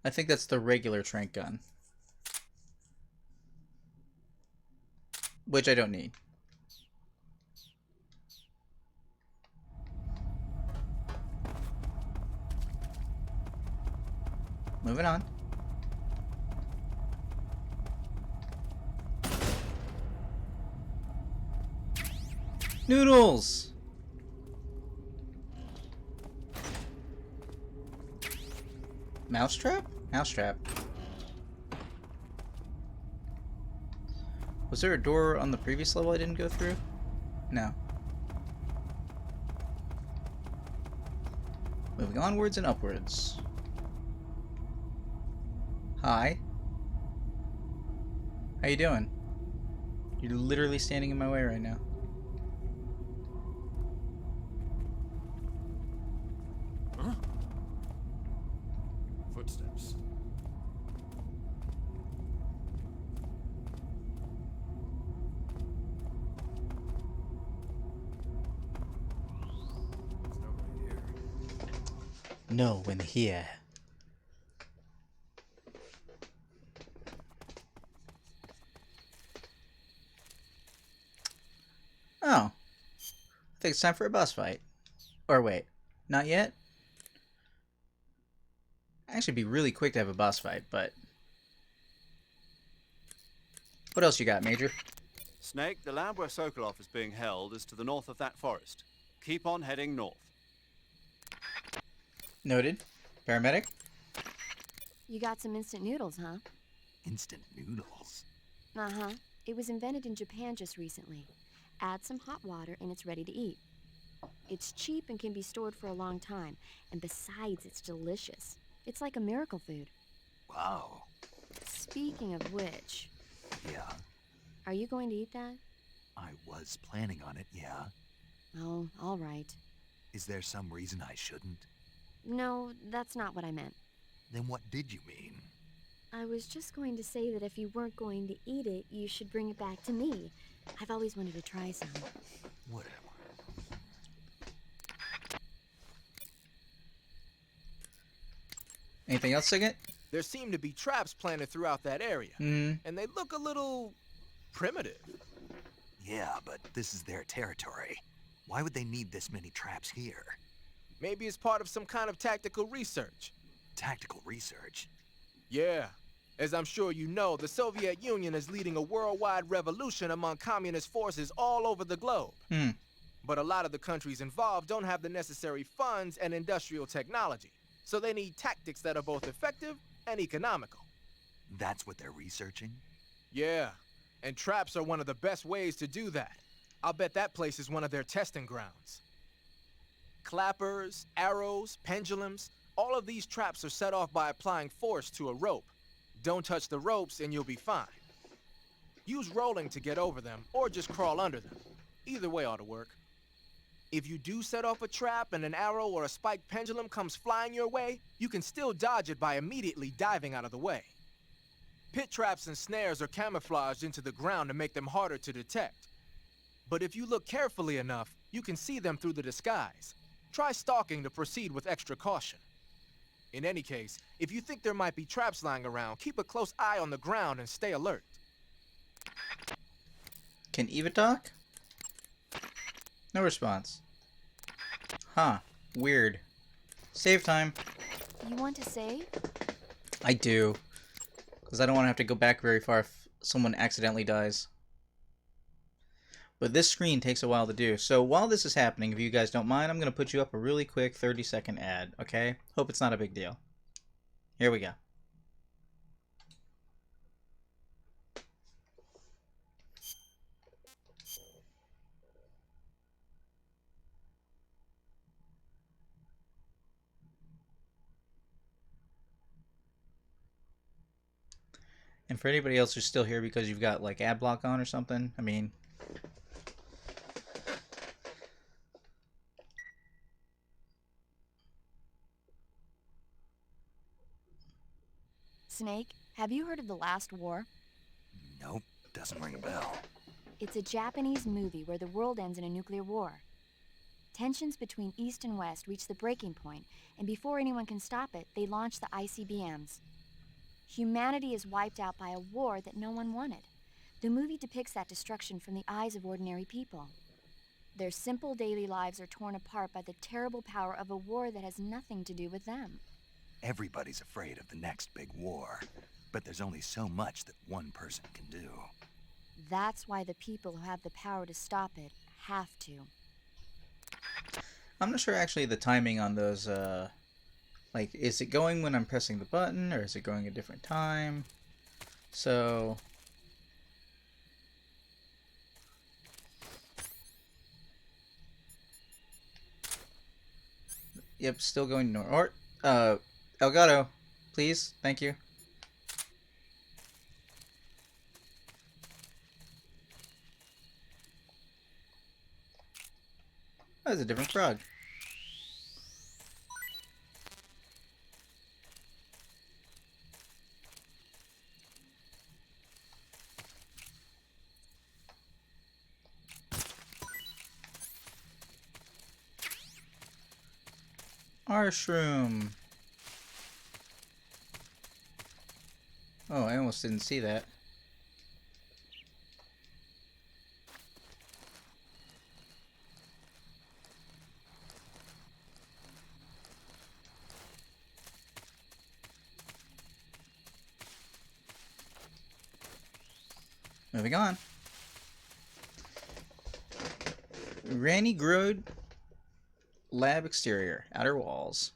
I think that's the regular trank gun. Which I don't need. Moving on. Noodles! Mousetrap? Mousetrap. Was there a door on the previous level I didn't go through? No. Moving onwards and upwards. Hi. How you doing? You're literally standing in my way right now.
Huh? Footsteps. There's nobody here.
No one here. Oh. I think it's time for a boss fight. Or wait, not yet? Actually, be really quick to have a boss fight, but... What else you got, Major?
Snake, the lab where Sokolov is being held is to the north of that forest. Keep on heading north.
Noted. Paramedic?
You got some instant noodles, huh?
Instant noodles?
Uh-huh. It was invented in Japan just recently. Add some hot water and it's ready to eat. It's cheap and can be stored for a long time. And besides, it's delicious. It's like a miracle food.
Wow.
Speaking of which,
Yeah,
are you going to eat that?
I was planning on it, yeah.
Oh, all right.
Is there some reason I shouldn't?
No, that's not what I meant.
Then what did you mean?
I was just going to say that if you weren't going to eat it, you should bring it back to me. I've always wanted to try some.
Whatever.
Anything else, Sigint?
There seem to be traps planted throughout that area.
Mm.
And they look a little primitive.
Yeah, but this is their territory. Why would they need this many traps here?
Maybe it's part of some kind of tactical research.
Tactical research?
Yeah. As I'm sure you know, the Soviet Union is leading a worldwide revolution among communist forces all over the globe.
Hmm.
But a lot of the countries involved don't have the necessary funds and industrial technology. So they need tactics that are both effective and economical.
That's what they're researching?
Yeah. And traps are one of the best ways to do that. I'll bet that place is one of their testing grounds. Clappers, arrows, pendulums, all of these traps are set off by applying force to a rope. Don't touch the ropes and you'll be fine. Use rolling to get over them, or just crawl under them. Either way ought to work. If you do set off a trap and an arrow or a spiked pendulum comes flying your way, you can still dodge it by immediately diving out of the way. Pit traps and snares are camouflaged into the ground to make them harder to detect. But if you look carefully enough, you can see them through the disguise. Try stalking to proceed with extra caution. In any case, if you think there might be traps lying around, keep a close eye on the ground and stay alert.
Can Eva talk? No response. Huh. Weird. Save time.
You want to save?
I do. Because I don't want to have to go back very far if someone accidentally dies. But this screen takes a while to do. So while this is happening, if you guys don't mind, I'm going to put you up a really quick 30-second ad, okay? Hope it's not a big deal. Here we go. And for anybody else who's still here because you've got like ad block on or something, I mean...
Snake, have you heard of The Last War?
Nope, doesn't ring a bell.
It's a Japanese movie where the world ends in a nuclear war. Tensions between East and West reach the breaking point, and before anyone can stop it, they launch the ICBMs. Humanity is wiped out by a war that no one wanted. The movie depicts that destruction from the eyes of ordinary people. Their simple daily lives are torn apart by the terrible power of a war that has nothing to do with them.
Everybody's afraid of the next big war, but there's only so much that one person can do.
That's why the people who have the power to stop it have to.
I'm not sure actually the timing on those, like, is it going when I'm pressing the button, or is it going a different time? So... Yep, still going north. Or, Elgato, please, thank you. That was a different frog. Our shroom. Oh, I almost didn't see that. Moving on. Ranny Grode Lab exterior, outer walls.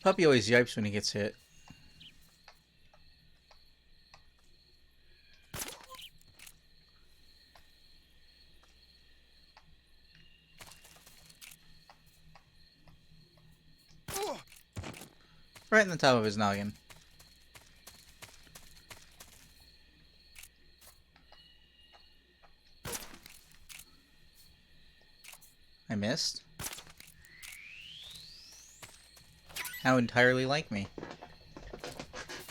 Puppy always yipes when he gets hit. Right in the top of his noggin. I missed. How entirely like me.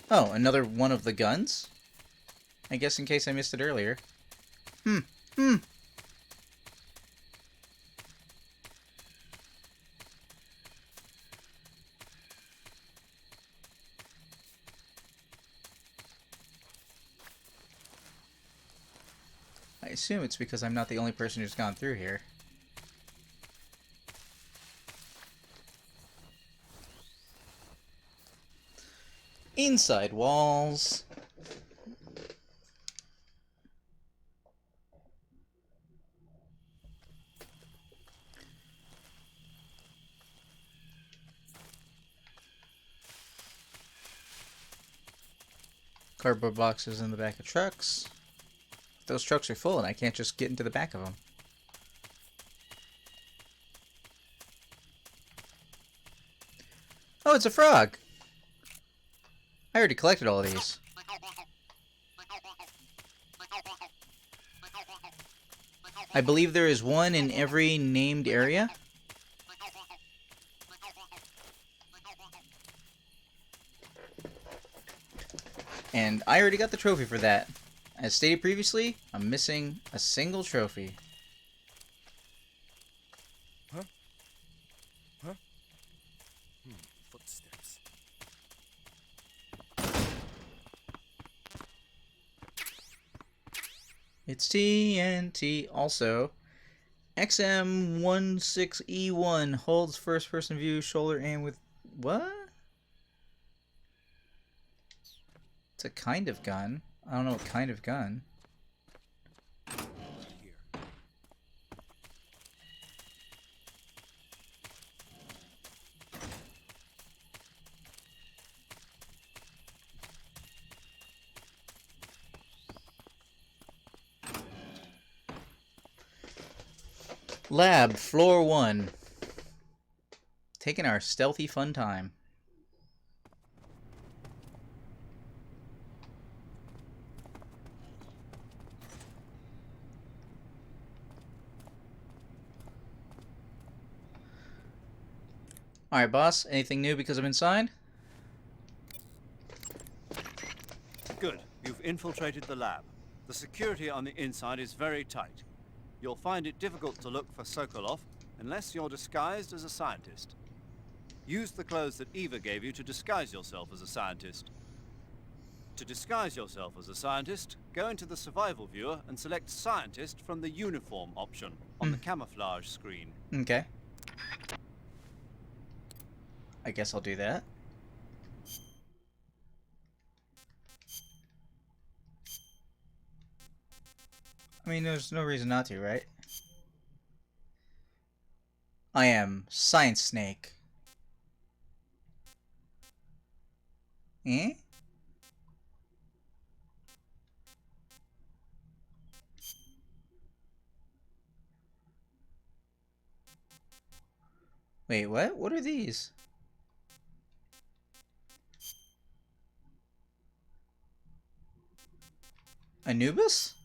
Oh, another one of the guns? I guess in case I missed it earlier. I assume it's because I'm not the only person who's gone through here. Inside walls. Cardboard boxes in the back of trucks. Those trucks are full and I can't just get into the back of them. Oh, it's a frog! I already collected all of these. I believe there is one in every named area. And I already got the trophy for that. As stated previously, I'm missing a single trophy.
Huh? Huh? Footsteps.
It's TNT. Also, XM16E1 holds first-person view, shoulder aim with... What? It's a kind of gun. I don't know what kind of gun. Lab, floor 1. Taking our stealthy fun time. Alright, boss. Anything new because I'm inside?
Good. You've infiltrated the lab. The security on the inside is very tight. You'll find it difficult to look for Sokolov unless you're disguised as a scientist. Use the clothes that Eva gave you to disguise yourself as a scientist. To disguise yourself as a scientist, go into the survival viewer and select scientist from the uniform option on the camouflage screen.
Okay. I guess I'll do that. I mean, there's no reason not to, right? I am Science Snake. Eh? Wait, what? What are these? Anubis?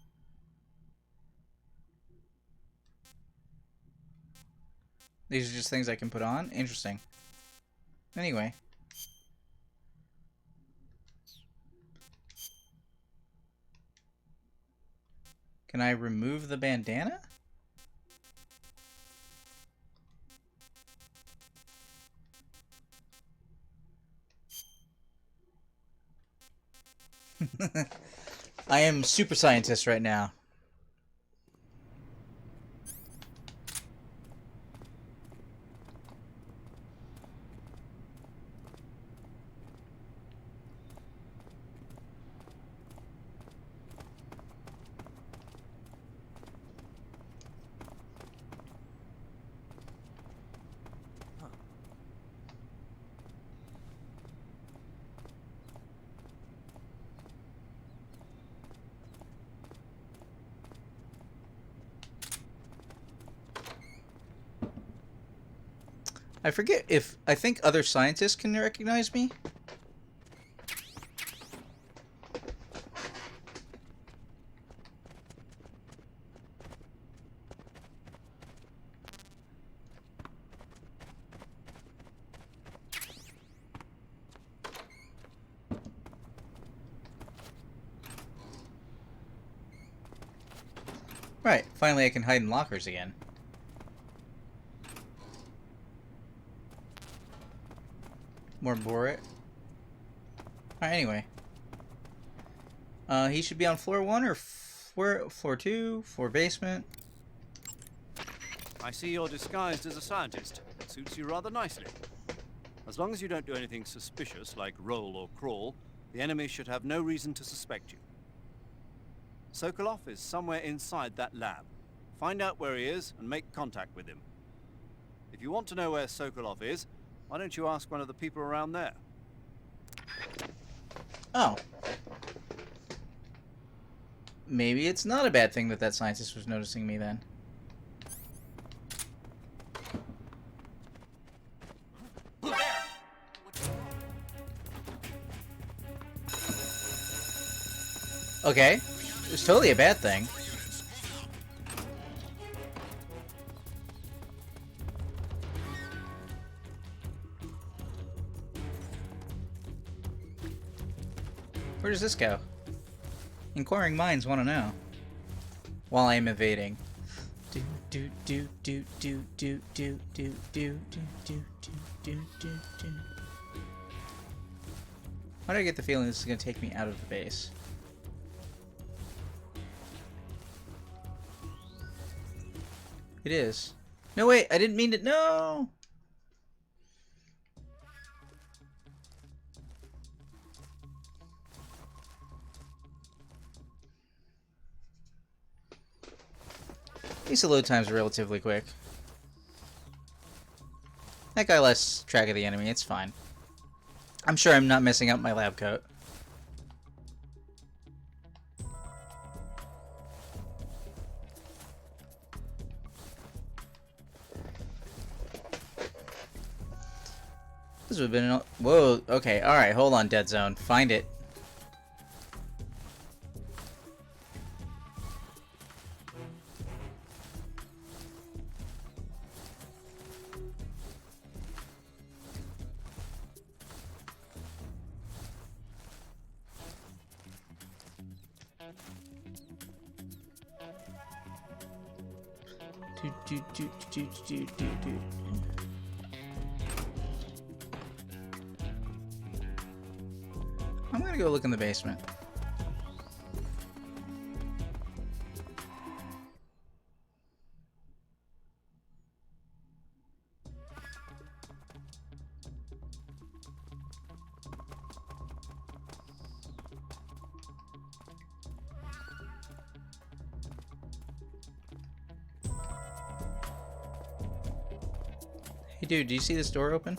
These are just things I can put on? Interesting. Anyway. Can I remove the bandana? I am super scientist right now. I forget if I think other scientists can recognize me. Right, finally I can hide in lockers again. More Borat. Alright, anyway. He should be on floor 1 or floor 2, floor basement.
I see you're disguised as a scientist. It suits you rather nicely. As long as you don't do anything suspicious, like roll or crawl, the enemy should have no reason to suspect you. Sokolov is somewhere inside that lab. Find out where he is and make contact with him. If you want to know where Sokolov is, why don't you ask one of the people around there?
Oh. Maybe it's not a bad thing that that scientist was noticing me then. Okay. It's totally a bad thing. Where does this go? Inquiring minds want to know. While I am evading. Do do do do do do do do do do do do do do. Why do I get the feeling this is going to take me out of the base? It is. No, wait, I didn't mean to. No! At least the load times are relatively quick. That guy lost track of the enemy, it's fine. I'm sure I'm not messing up my lab coat. This would have been... Whoa, okay, alright, hold on, Dead Zone. Find it. gonna go look in the basement. Hey dude, do you see this door open?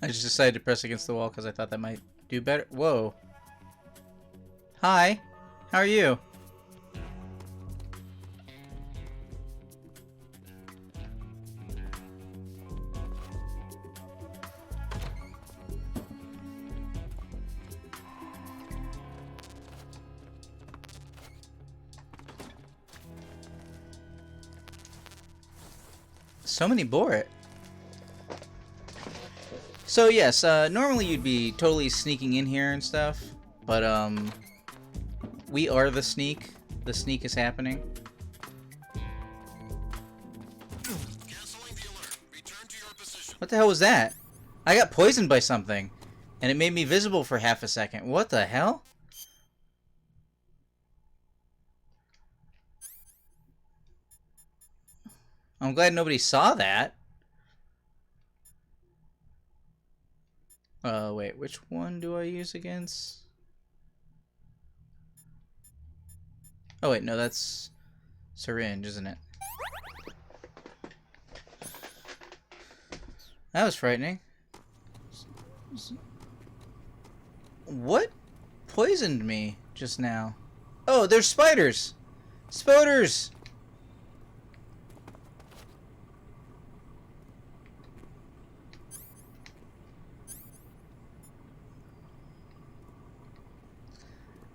I just decided to press against the wall because I thought that might do better. Whoa. Hi. How are you? So many Borat. So yes, normally you'd be totally sneaking in here and stuff, but we are the sneak. The sneak is happening.
Canceling the alert. Return to your position.
What the hell was that? I got poisoned by something, and it made me visible for half a second. What the hell? I'm glad nobody saw that. Wait, which one do I use against? Oh wait, no, that's syringe, isn't it? That was frightening. What poisoned me just now? Oh, there's spiders! Spoders!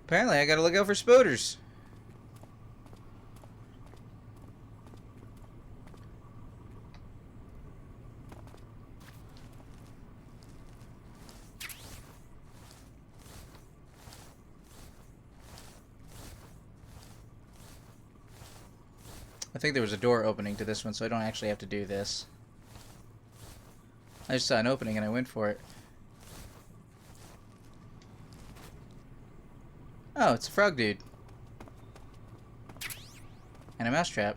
Apparently, I gotta look out for spoders. I think there was a door opening to this one, so I don't actually have to do this. I just saw an opening and I went for it. Oh, it's a frog dude. And a mousetrap.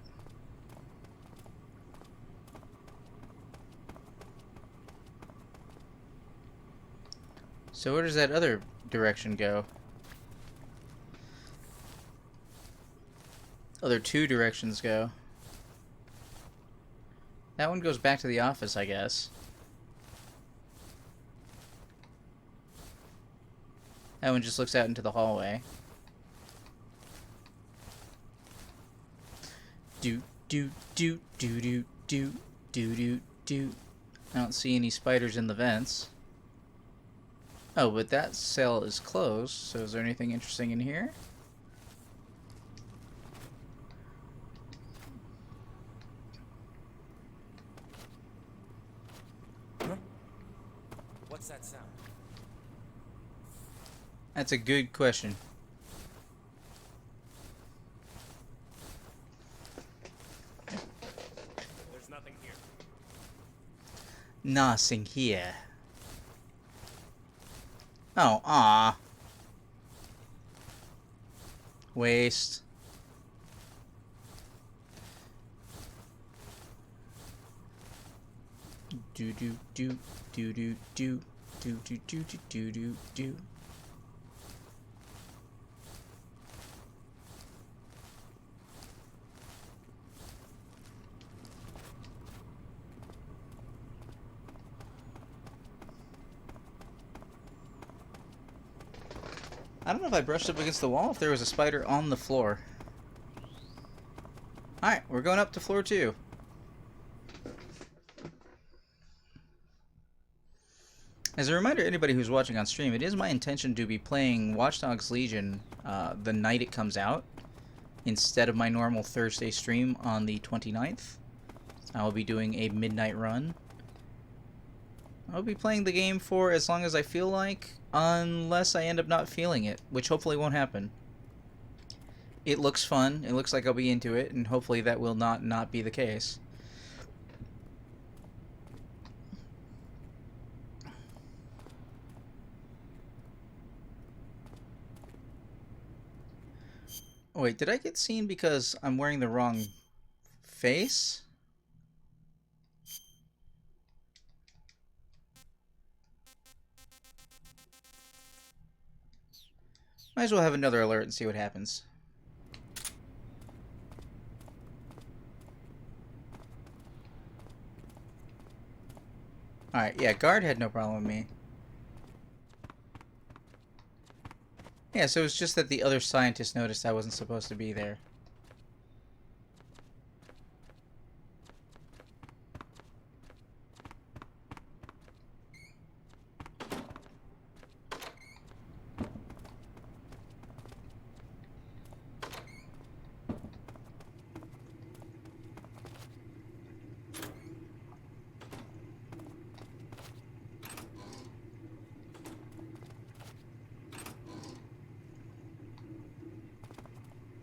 So where does that other direction go? Other two directions go. That one goes back to the office, I guess. That one just looks out into the hallway. Do do do do do do do do do. I don't see any spiders in the vents. Oh, but that cell is closed, so is there anything interesting in here?
What's that sound?
That's a good question.
There's nothing here.
Nothing here. Oh, ah. Waste. Do do do do do do do do do do do do. I don't know if I brushed up against the wall, if there was a spider on the floor. Alright, we're going up to floor 2. As a reminder to anybody who's watching on stream, it is my intention to be playing Watch Dogs Legion the night it comes out. instead of my normal Thursday stream on the 29th. I will be doing a midnight run. I'll be playing the game for as long as I feel like, unless I end up not feeling it, which hopefully won't happen. It looks fun, it looks like I'll be into it, and hopefully that will not be the case. Wait, did I get seen because I'm wearing the wrong face? Might as well have another alert and see what happens. Alright, yeah, guard had no problem with me. Yeah, so it was just that the other scientist noticed I wasn't supposed to be there.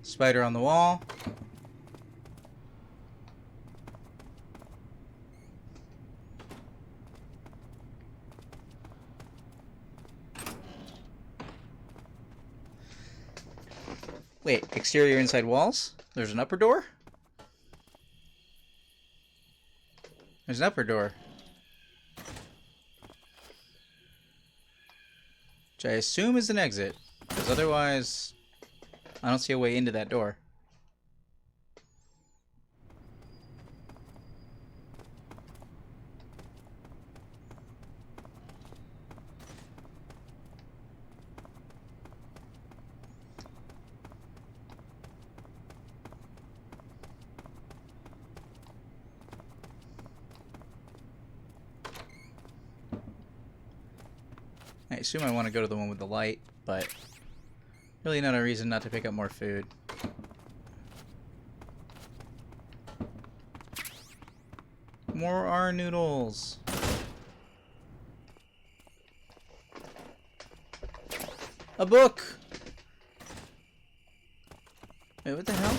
Spider on the wall. Wait, exterior inside walls? There's an upper door? There's an upper door. Which I assume is an exit, because otherwise I don't see a way into that door. I assume I want to go to the one with the light, but really not a reason not to pick up more food. More R noodles. A book! Wait, what the hell?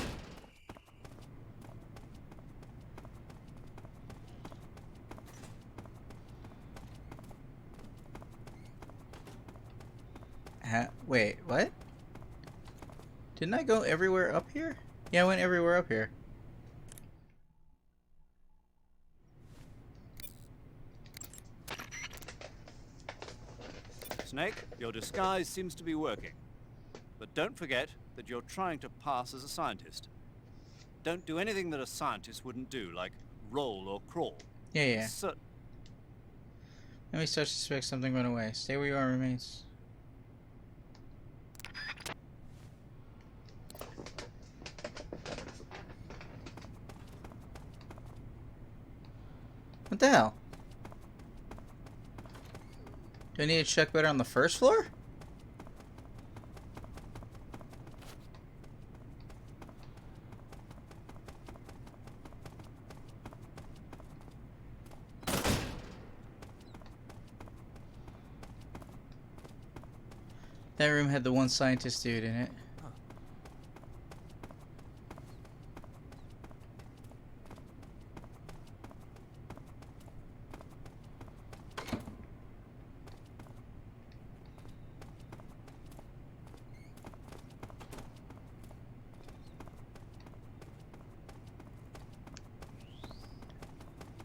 Wait, what? Didn't I go everywhere up here? Yeah, I went everywhere up here.
Snake, your disguise seems to be working. But don't forget that you're trying to pass as a scientist. Don't do anything that a scientist wouldn't do, like roll or crawl.
Yeah. Let me start to suspect something run away. Stay where you are, remains. What the hell? Do I need to check better on the first floor? That room had the one scientist dude in it.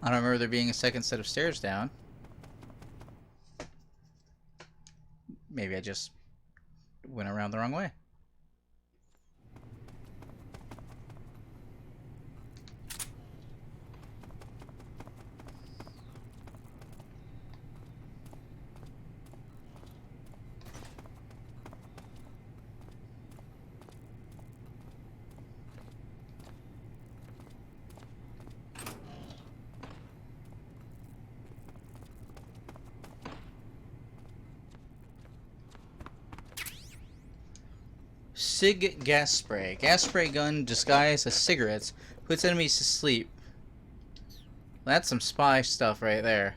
I don't remember there being a second set of stairs down. Maybe I just went around the wrong way. Sig gas spray. Gas spray gun disguised as cigarettes puts enemies to sleep. That's some spy stuff right there.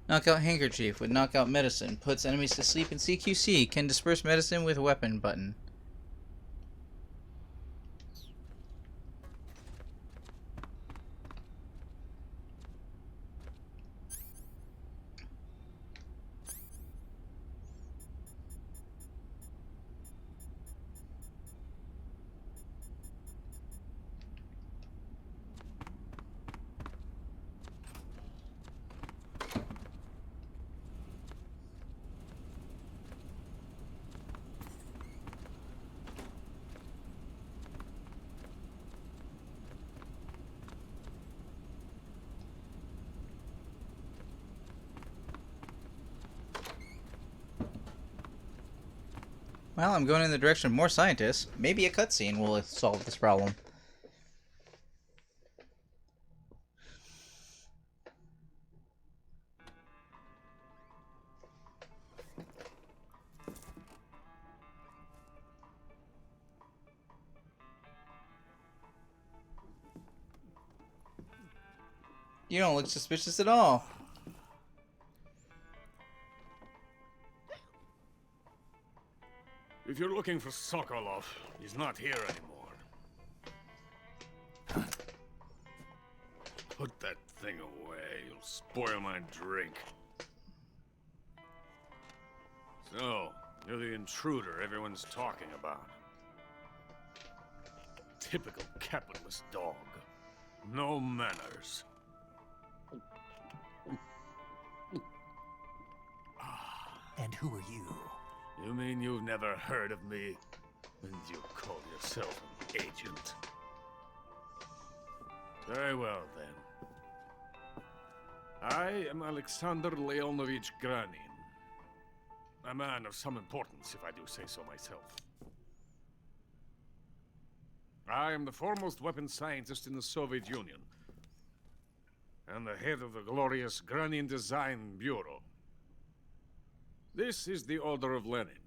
Knockout handkerchief with knockout medicine. Puts enemies to sleep in CQC. Can disperse medicine with weapon button. Well, I'm going in the direction of more scientists. Maybe a cutscene will solve this problem. You don't look suspicious at all.
If you're looking for Sokolov, he's not here anymore. Put that thing away. You'll spoil my drink. So, you're the intruder everyone's talking about. Typical capitalist dog. No manners.
And who are you?
You mean you've never heard of me? And you call yourself an agent? Very well, then. I am Alexander Leonovich Granin. A man of some importance, if I do say so myself. I am the foremost weapons scientist in the Soviet Union, and the head of the glorious Granin Design Bureau. This is the Order of Lenin.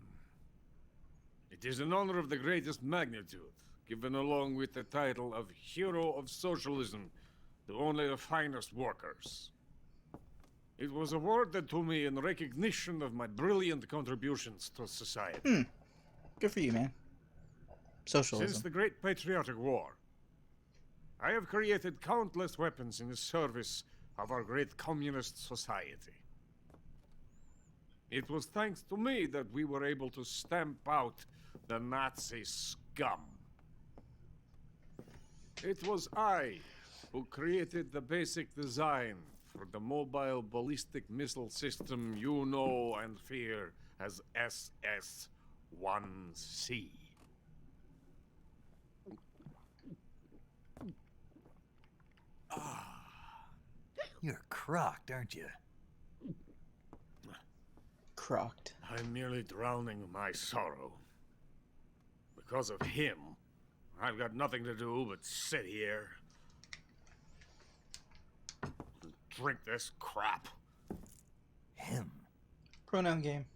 It is an honor of the greatest magnitude, given along with the title of Hero of Socialism to only the finest workers. It was awarded to me in recognition of my brilliant contributions to society.
Good for you, man. Socialism.
Since the Great Patriotic War, I have created countless weapons in the service of our great communist society. It was thanks to me that we were able to stamp out the Nazi scum. It was I who created the basic design for the mobile ballistic missile system you know and fear as SS-1C.
You're crocked, aren't you?
Crocked.
I'm merely drowning my sorrow. Because of him, I've got nothing to do but sit here and drink this crap.
Him?
Pronoun game.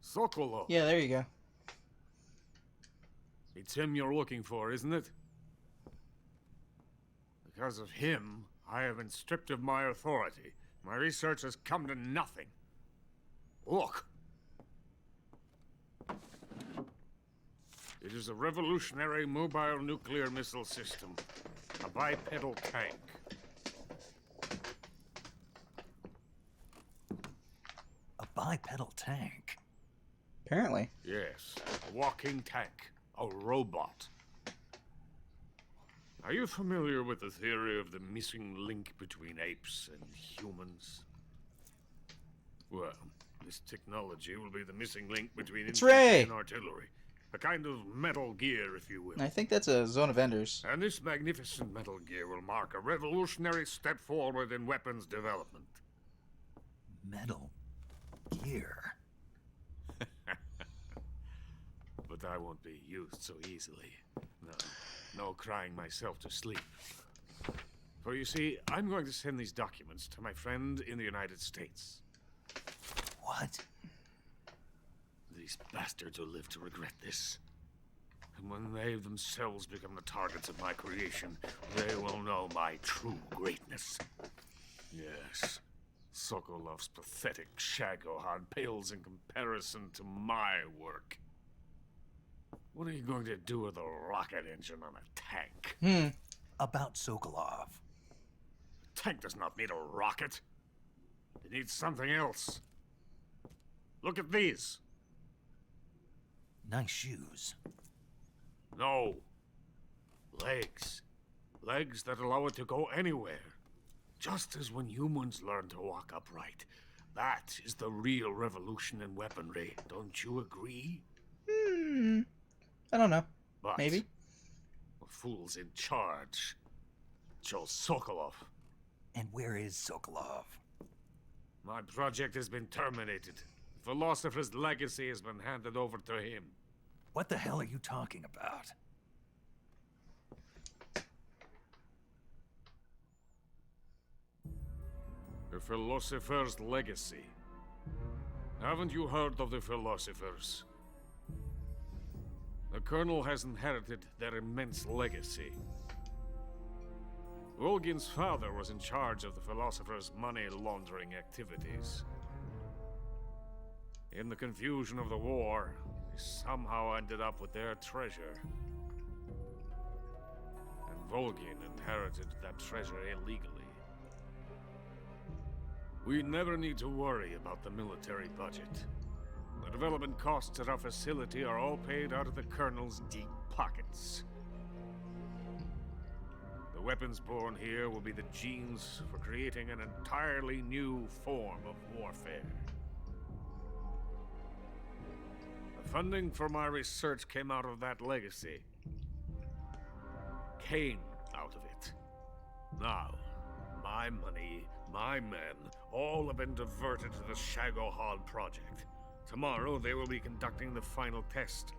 Sokolov.
Yeah, there you go.
It's him you're looking for, isn't it? Because of him, I have been stripped of my authority. My research has come to nothing. Look. It is a revolutionary mobile nuclear missile system. A bipedal tank.
A bipedal tank?
Apparently.
Yes, a walking tank. A robot. Are you familiar with the theory of the missing link between apes and humans? Well, this technology will be the missing link between
It's
infantry
Ray!
and artillery. A kind of Metal Gear, if you will.
I think that's a Zone of Enders.
And this magnificent Metal Gear will mark a revolutionary step forward in weapons development.
Metal Gear?
but I won't be used so easily. No crying myself to sleep. For you see, I'm going to send these documents to my friend in the United States.
What?
These bastards will live to regret this. And when they themselves become the targets of my creation, they will know my true greatness. Yes, Sokolov's pathetic Shagohod pales in comparison to my work. What are you going to do with a rocket engine on a tank?
About Sokolov.
A tank does not need a rocket. It needs something else. Look at these.
Nice shoes.
No. Legs. Legs that allow it to go anywhere. Just as when humans learn to walk upright. That is the real revolution in weaponry. Don't you agree?
I don't know.
But
Maybe.
the fool's in charge. Joe Sokolov.
And where is Sokolov?
My project has been terminated. The philosopher's legacy has been handed over to him.
What the hell are you talking about?
The philosopher's legacy. Haven't you heard of the philosophers? The Colonel has inherited their immense legacy. Volgin's father was in charge of the philosophers' money laundering activities. In the confusion of the war, he somehow ended up with their treasure. And Volgin inherited that treasure illegally. We never need to worry about the military budget. The development costs at our facility are all paid out of the Colonel's deep pockets. The weapons born here will be the genes for creating an entirely new form of warfare. The funding for my research came out of that legacy. Came out of it. Now, my money, my men, all have been diverted to the Shagohod project. Tomorrow, they will be conducting the final test,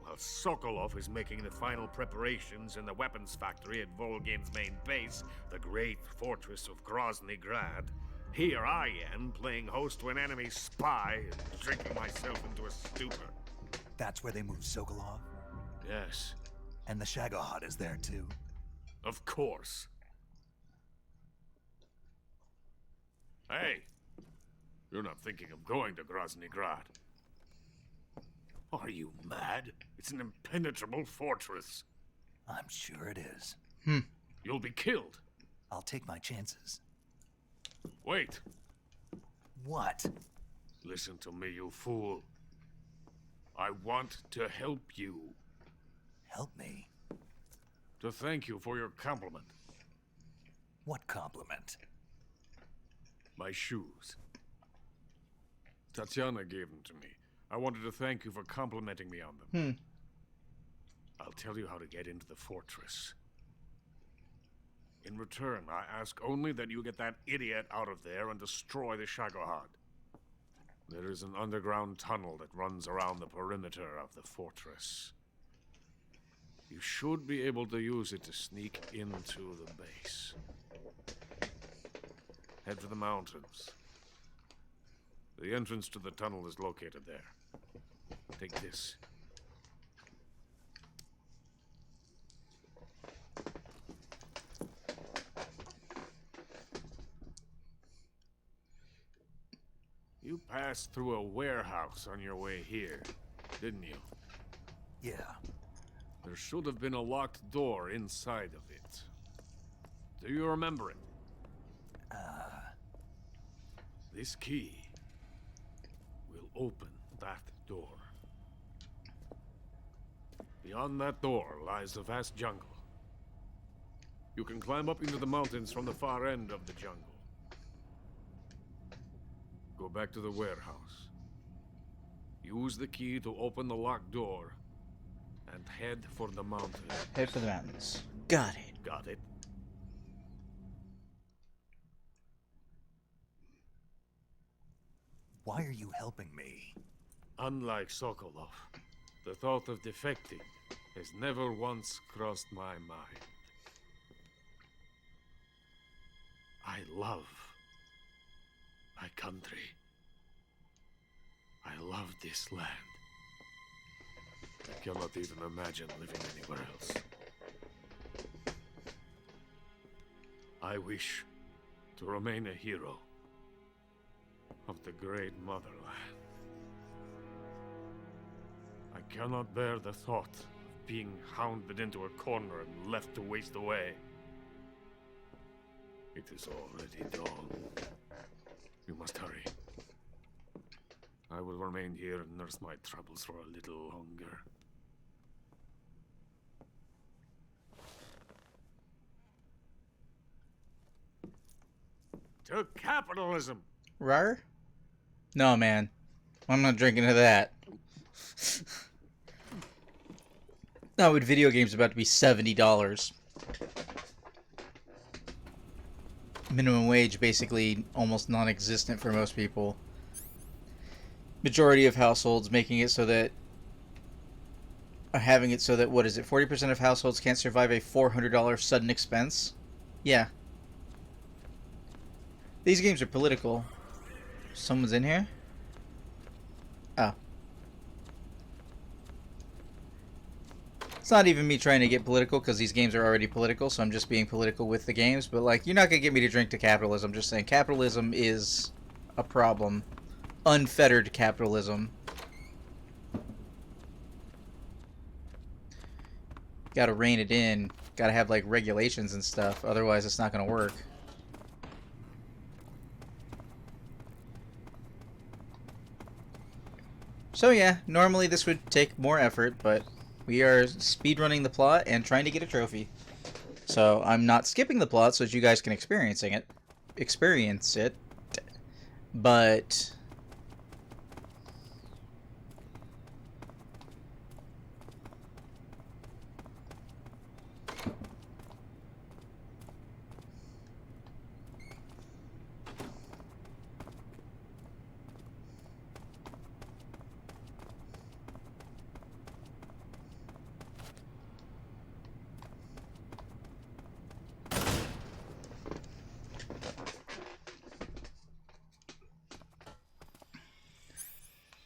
while Sokolov is making the final preparations in the weapons factory at Volgin's main base, the great fortress of Grozny Grad. Here I am, playing host to an enemy spy, and drinking myself into a stupor.
That's where they moved Sokolov?
Yes,
And the Shagohod is there too?
of course. Hey! You're not thinking of going to Grozny Grad. Are you mad? It's an impenetrable fortress.
I'm sure it is.
You'll be killed.
I'll take my chances.
Wait.
What?
Listen to me, you fool. I want to help you.
Help me?
To thank you for your compliment.
What compliment?
My shoes. Tatiana gave them to me. I wanted to thank you for complimenting me on them. I'll tell you how to get into the fortress. In return, I ask only that you get that idiot out of there and destroy the Shagohod. There is an underground tunnel that runs around the perimeter of the fortress. You should be able to use it to sneak into the base. Head for the mountains. The entrance to the tunnel is located there. Take this. You passed through a warehouse on your way here, didn't you?
Yeah.
There should have been a locked door inside of it. Do you remember it? This key will open that door. Beyond that door lies a vast jungle. You can climb up into the mountains from the far end of the jungle. Go back to the warehouse. Use the key to open the locked door and head for the mountain.
Head for the mountains. Got it.
Got it?
Why are you helping me?
Unlike Sokolov, the thought of defecting has never once crossed my mind. I love my country. I love this land. I cannot even imagine living anywhere else. I wish to remain a hero of the great motherland. I cannot bear the thought of being hounded into a corner and left to waste away. It is already dawn. We must hurry. I will remain here and nurse my troubles for a little longer. To capitalism!
Rar? No, man. I'm not drinking to that. Not with video games about to be $70. Minimum wage basically almost non-existent for most people. Majority of households making it so that having it so that, what is it, 40% of households can't survive a $400 sudden expense? Yeah. These games are political. Someone's in here? Oh. It's not even me trying to get political, because these games are already political, so I'm just being political with the games. But, like, you're not going to get me to drink to capitalism. I'm just saying capitalism is a problem. Unfettered capitalism. Gotta rein it in. Gotta have, like, regulations and stuff. Otherwise, it's not going to work. So yeah, normally this would take more effort, but we are speedrunning the plot and trying to get a trophy. So I'm not skipping the plot so that you guys can experience it. But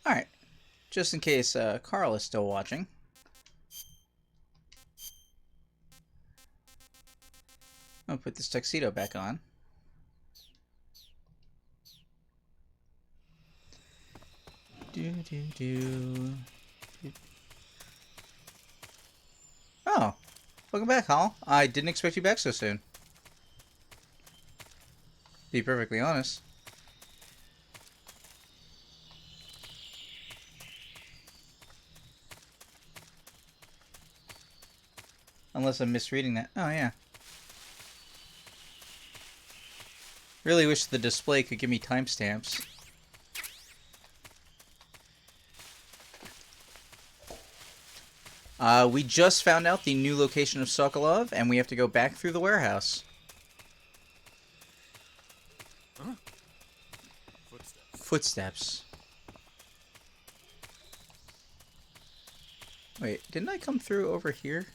alright, just in case Carl is still watching. I'll put this tuxedo back on. Oh, welcome back, Hal. I didn't expect you back so soon. Be perfectly honest. Unless I'm misreading that. Oh, yeah. Really wish the display could give me timestamps. We just found out the new location of Sokolov, and we have to go back through the warehouse.
Huh?
Footsteps. Wait, didn't I come through over here?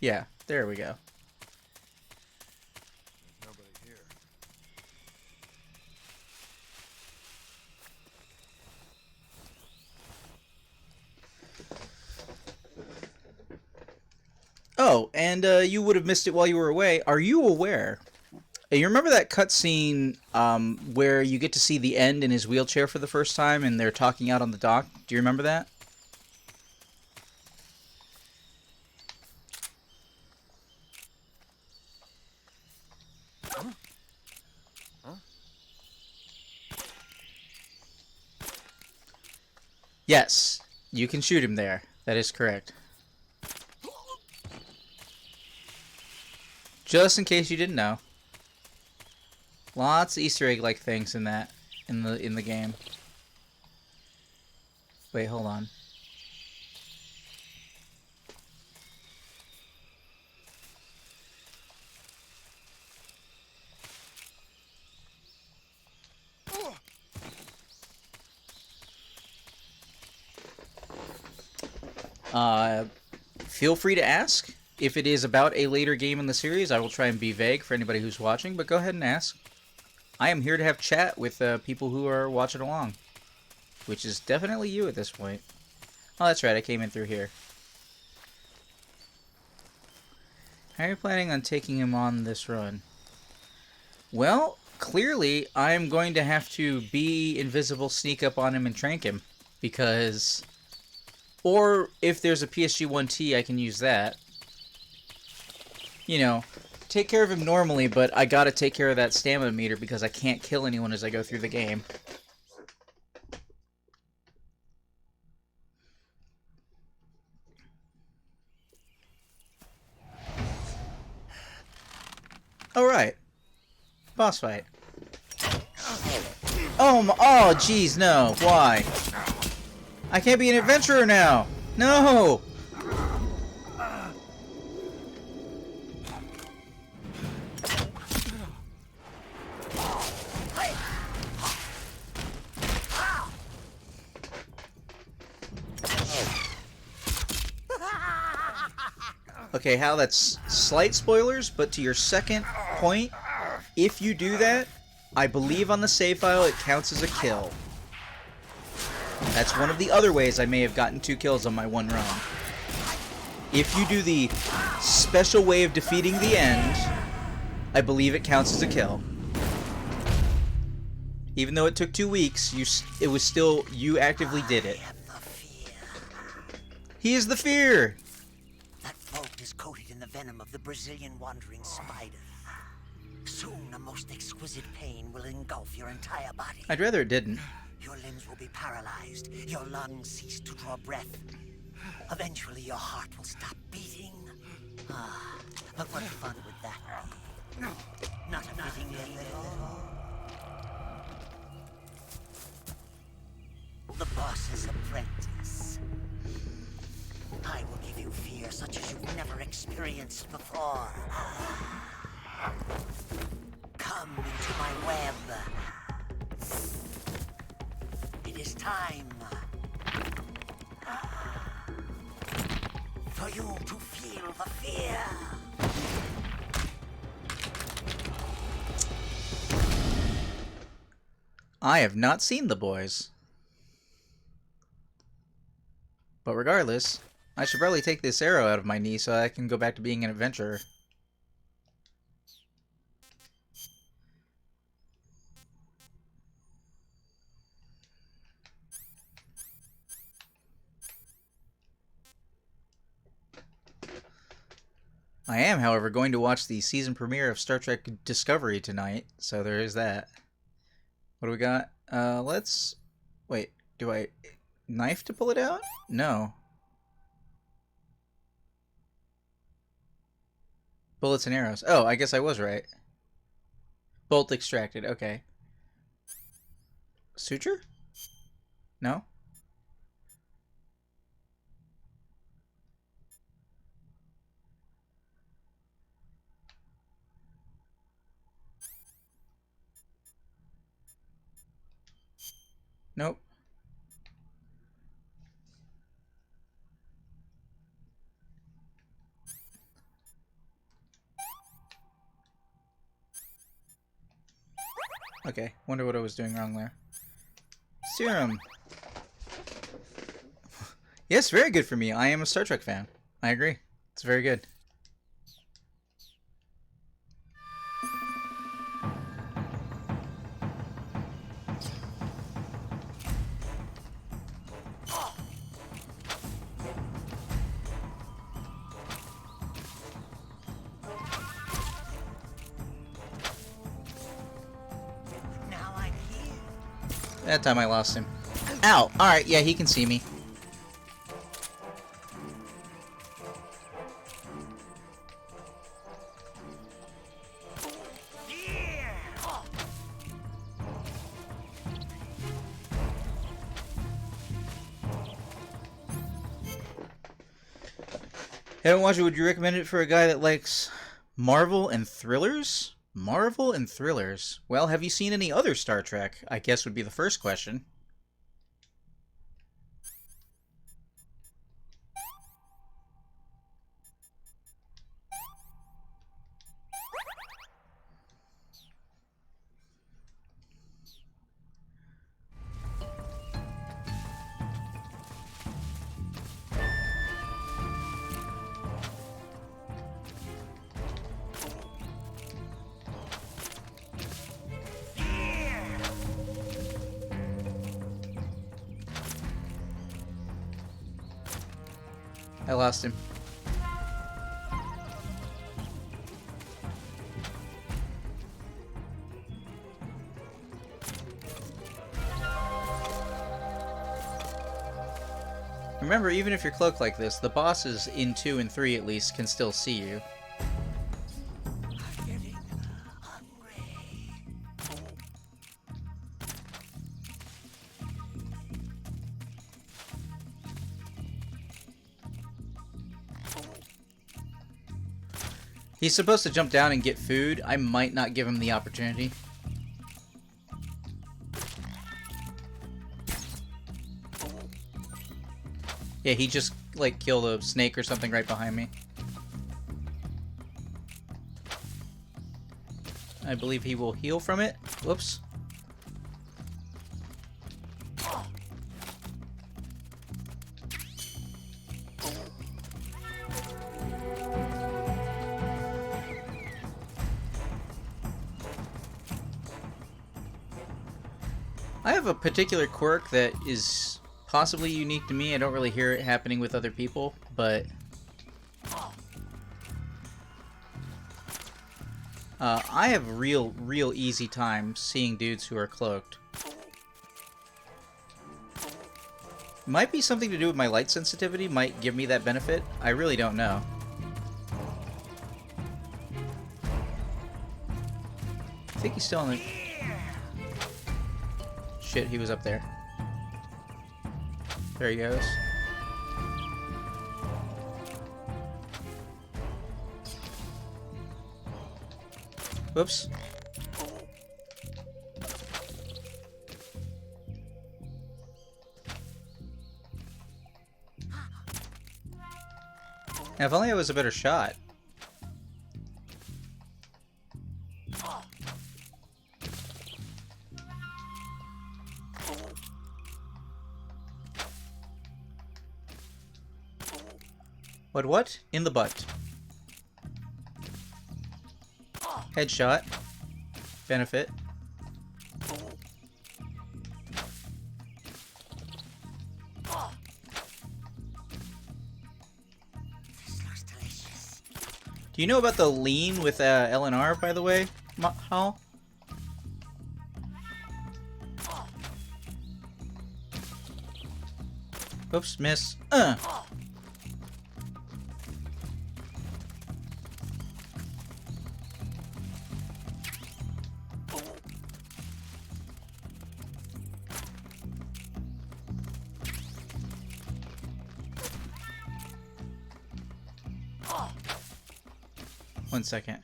Yeah, there we go.
There's nobody here.
Oh, and you would have missed it while you were away. Are you aware? You remember that cutscene where you get to see the End in his wheelchair for the first time and they're talking out on the dock? Do you remember that? Yes, you can shoot him there. That is correct. Just in case you didn't know. Lots of Easter egg-like things in that in the game. Wait, hold on. Feel free to ask. If it is about a later game in the series, I will try and be vague for anybody who's watching, but go ahead and ask. I am here to have chat with people who are watching along, which is definitely you at this point. Oh, that's right, I came in through here. How are you planning on taking him on this run? Well, clearly, I'm going to have to be invisible, sneak up on him, and trank him, because... Or, if there's a PSG-1T, I can use that. You know, take care of him normally, but I gotta take care of that stamina meter because I can't kill anyone as I go through the game. Alright. Boss fight. Oh, jeez, no. Why? I can't be an adventurer now! No! Okay, Hal, that's slight spoilers, but to your second point, if you do that, I believe on the save file it counts as a kill. That's one of the other ways I may have gotten 2 kills on my one run. If you do the special way of defeating the end, I believe it counts as a kill. Even though it took 2 weeks, it was still, you actively did it. He is the fear!
That vault is coated in the venom of the Brazilian wandering spider. Soon a most exquisite pain will engulf your entire body.
I'd rather it didn't.
Your limbs will be paralyzed, your lungs cease to draw breath. Eventually your heart will stop beating. Ah, but what fun with that? Not admitting it. The boss's apprentice. I will give you fear such as you've never experienced before. Come into my web. It is time for you to feel the fear.
I have not seen The Boys. But regardless, I should probably take this arrow out of my knee so I can go back to being an adventurer. I am, however, going to watch the season premiere of Star Trek Discovery tonight, so there is that. What do we got? Let's... Wait, do I... Knife to pull it out? No. Bullets and arrows. Oh, I guess I was right. Bolt extracted, okay. Suture? No? Nope. Okay, wonder what I was doing wrong there. Serum. Yes, very good for me. I am a Star Trek fan. I agree. It's very good. That time I lost him. Ow! Alright, yeah, he can see me. Haven't watched it. Would you recommend it for a guy that likes Marvel and thrillers? Marvel and thrillers. Well, have you seen any other Star Trek? I guess would be the first question. I lost him. Remember, even if you're cloaked like this, the bosses in 2 and 3 at least can still see you.
I'm getting hungry.
He's supposed to jump down and get food. I might not give him the opportunity. Yeah, he just, like, killed a snake or something right behind me. I believe he will heal from it. Whoops. I have a particular quirk that is possibly unique to me. I don't really hear it happening with other people, but I have real easy time seeing dudes who are cloaked. Might be something to do with my light sensitivity, might give me that benefit. I really don't know. I think he's still on the... Shit, he was up there. There he goes. Whoops. Now, if only I was a better shot. What? In the butt. Headshot. Benefit.
This looks delicious.
Do you know about the lean with LNR, by the way, Hal? Oops, miss. One second.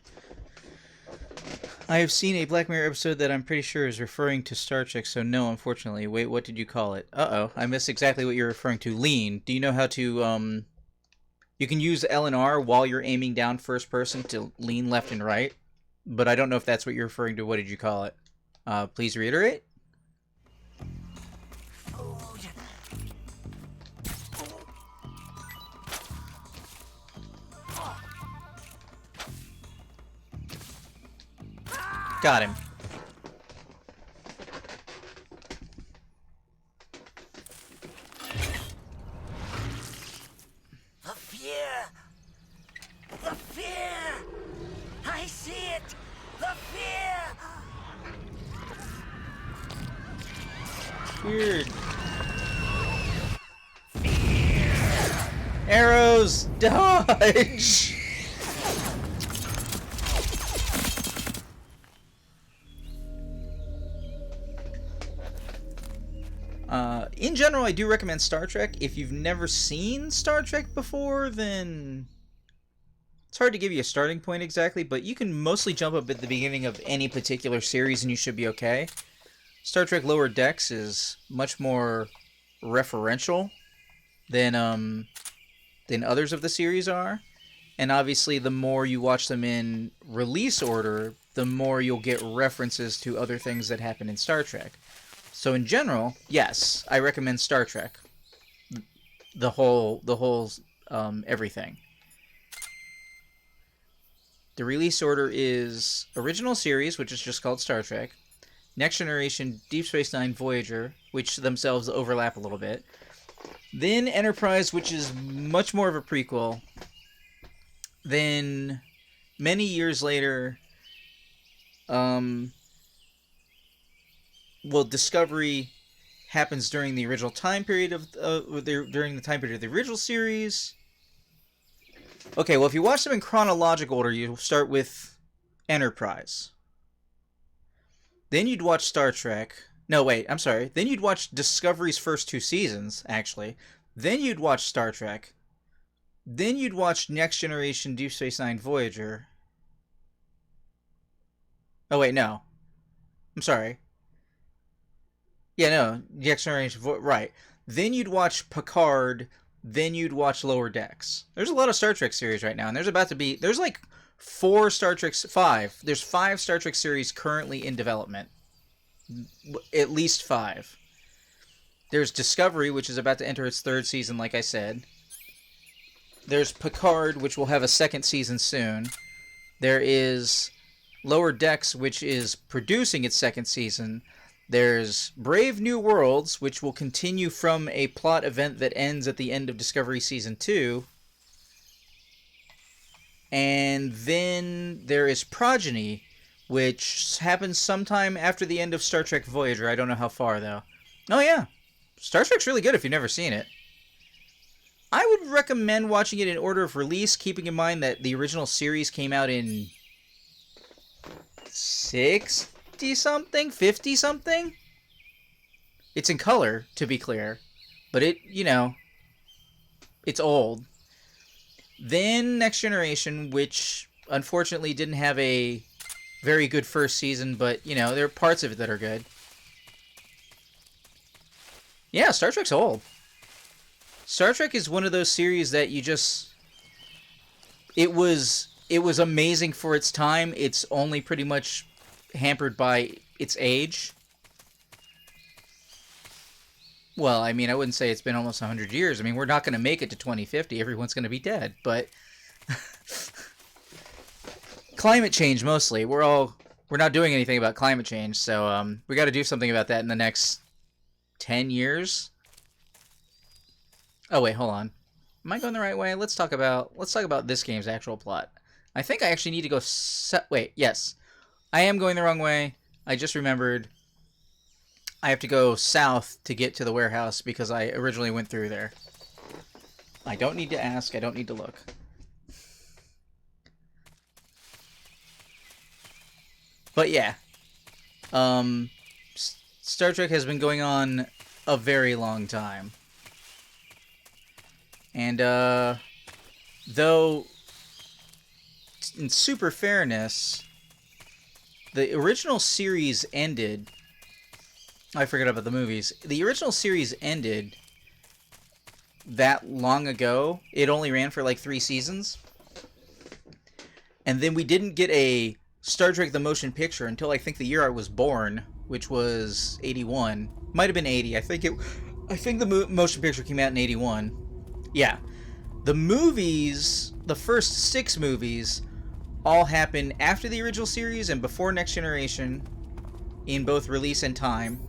I have seen a Black Mirror episode that I'm pretty sure is referring to Star Trek, so no, unfortunately. Wait, what did you call it? Uh-oh, I missed exactly what you're referring to. Lean. Do you know how to, You can use L and R while you're aiming down first person to lean left and right, but I don't know if that's what you're referring to. What did you call it? Please reiterate? Got him.
The fear! The fear! I see it! The fear!
Weird. Arrows! Dodge! In general, I do recommend Star Trek. If you've never seen Star Trek before, then it's hard to give you a starting point exactly, but you can mostly jump up at the beginning of any particular series and you should be okay. Star Trek Lower Decks is much more referential than others of the series are, and obviously the more you watch them in release order, the more you'll get references to other things that happen in Star Trek. So in general, yes, I recommend Star Trek. The whole everything. The release order is original series, which is just called Star Trek, Next Generation, Deep Space Nine, Voyager, which themselves overlap a little bit, Then Enterprise, which is much more of a prequel. Then, many years later, Discovery happens during the original time period of during the time period of the original series. Okay, well, if you watch them in chronological order, you start with Enterprise. Then you'd watch Star Trek. No, wait, I'm sorry. Then you'd watch Discovery's first 2 seasons, actually. Then you'd watch Star Trek. Then you'd watch Next Generation, Deep Space Nine, Voyager. Oh, wait, no. I'm sorry. Yeah, no. Next Generation, right. Then you'd watch Picard. Then you'd watch Lower Decks. There's a lot of Star Trek series right now, and there's like 5. There's 5 Star Trek series currently in development. At least 5. There's Discovery, which is about to enter its 3rd season, like I said. There's Picard, which will have a 2nd season soon. There is Lower Decks, which is producing its 2nd season. There's Brave New Worlds, which will continue from a plot event that ends at the end of Discovery Season 2. And then there is Progeny, which happens sometime after the end of Star Trek Voyager. I don't know how far, though. Oh, yeah. Star Trek's really good if you've never seen it. I would recommend watching it in order of release, keeping in mind that the original series came out in 60-something? 50-something? It's in color, to be clear. But it's old. Then Next Generation, which unfortunately didn't have a very good first season, but, there are parts of it that are good. Yeah, Star Trek's old. Star Trek is one of those series that you just... It was amazing for its time. It's only pretty much hampered by its age. Well, I mean, I wouldn't say it's been almost 100 years. I mean, we're not going to make it to 2050. Everyone's going to be dead, but... Climate change, mostly. We're not doing anything about climate change, so we got to do something about that in the next 10 years. Oh wait, hold on. Am I going the right way? Let's talk about this game's actual plot. I think I actually need to go wait, yes. I am going the wrong way. I just remembered I have to go south to get to the warehouse because I originally went through there. I don't need to ask, I don't need to look. But yeah. Star Trek has been going on a very long time. And, though, in super fairness, the original series ended... I forgot about the movies. The original series ended that long ago. It only ran for like 3 seasons. And then we didn't get a Star Trek the Motion Picture until I think the year I was born, which was 81. Might have been 80. I think the motion picture came out in 81. Yeah. The movies, the first 6 movies, all happen after the original series and before Next Generation, in both release and time.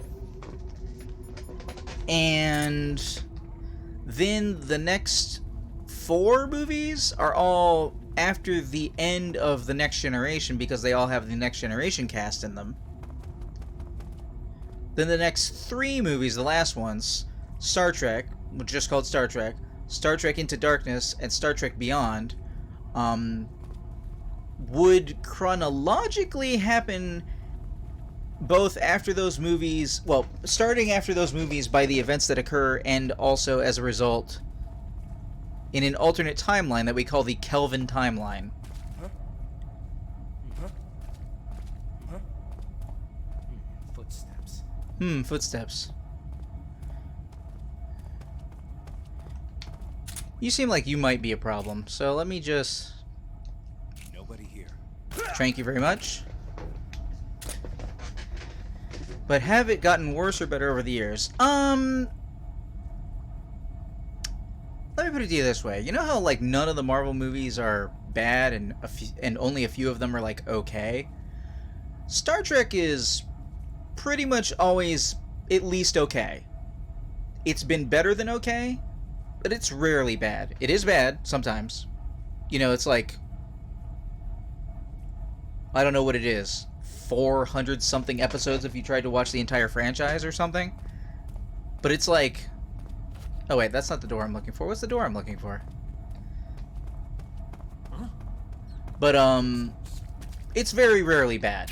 And then the next 4 movies are all after the end of the Next Generation because they all have the Next Generation cast in them. Then the next 3 movies, the last ones, Star Trek, just called Star Trek, Star Trek Into Darkness, and Star Trek Beyond, would chronologically happen both after those movies, well, starting after those movies by the events that occur, and also as a result in an alternate timeline that we call the Kelvin timeline.
Footsteps.
Footsteps. You seem like you might be a problem, so let me just...
Nobody here.
Thank you very much. But have it gotten worse or better over the years? Let me put it to you this way. You know how, like, none of the Marvel movies are bad and only a few of them are, like, okay? Star Trek is pretty much always at least okay. It's been better than okay, but it's rarely bad. It is bad sometimes. You know, it's like, I don't know what it is, 400 something episodes if you tried to watch the entire franchise or something. But it's like, oh wait, that's not the door I'm looking for. What's the door I'm looking for? But it's very rarely bad.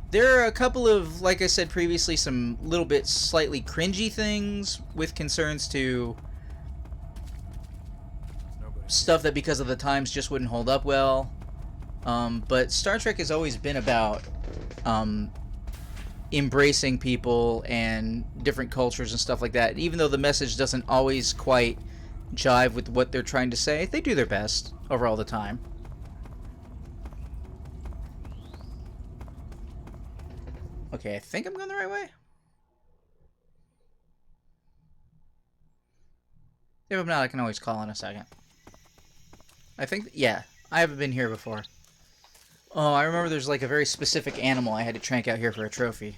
There are a couple of, like I said previously, some little bit slightly cringy things with concerns to stuff that because of the times just wouldn't hold up well. But Star Trek has always been about embracing people and different cultures and stuff like that. Even though the message doesn't always quite jive with what they're trying to say, they do their best overall the time. Okay, I think I'm going the right way. If I'm not, I can always call in a second. I think, yeah, I haven't been here before. Oh, I remember there's like a very specific animal I had to trank out here for a trophy.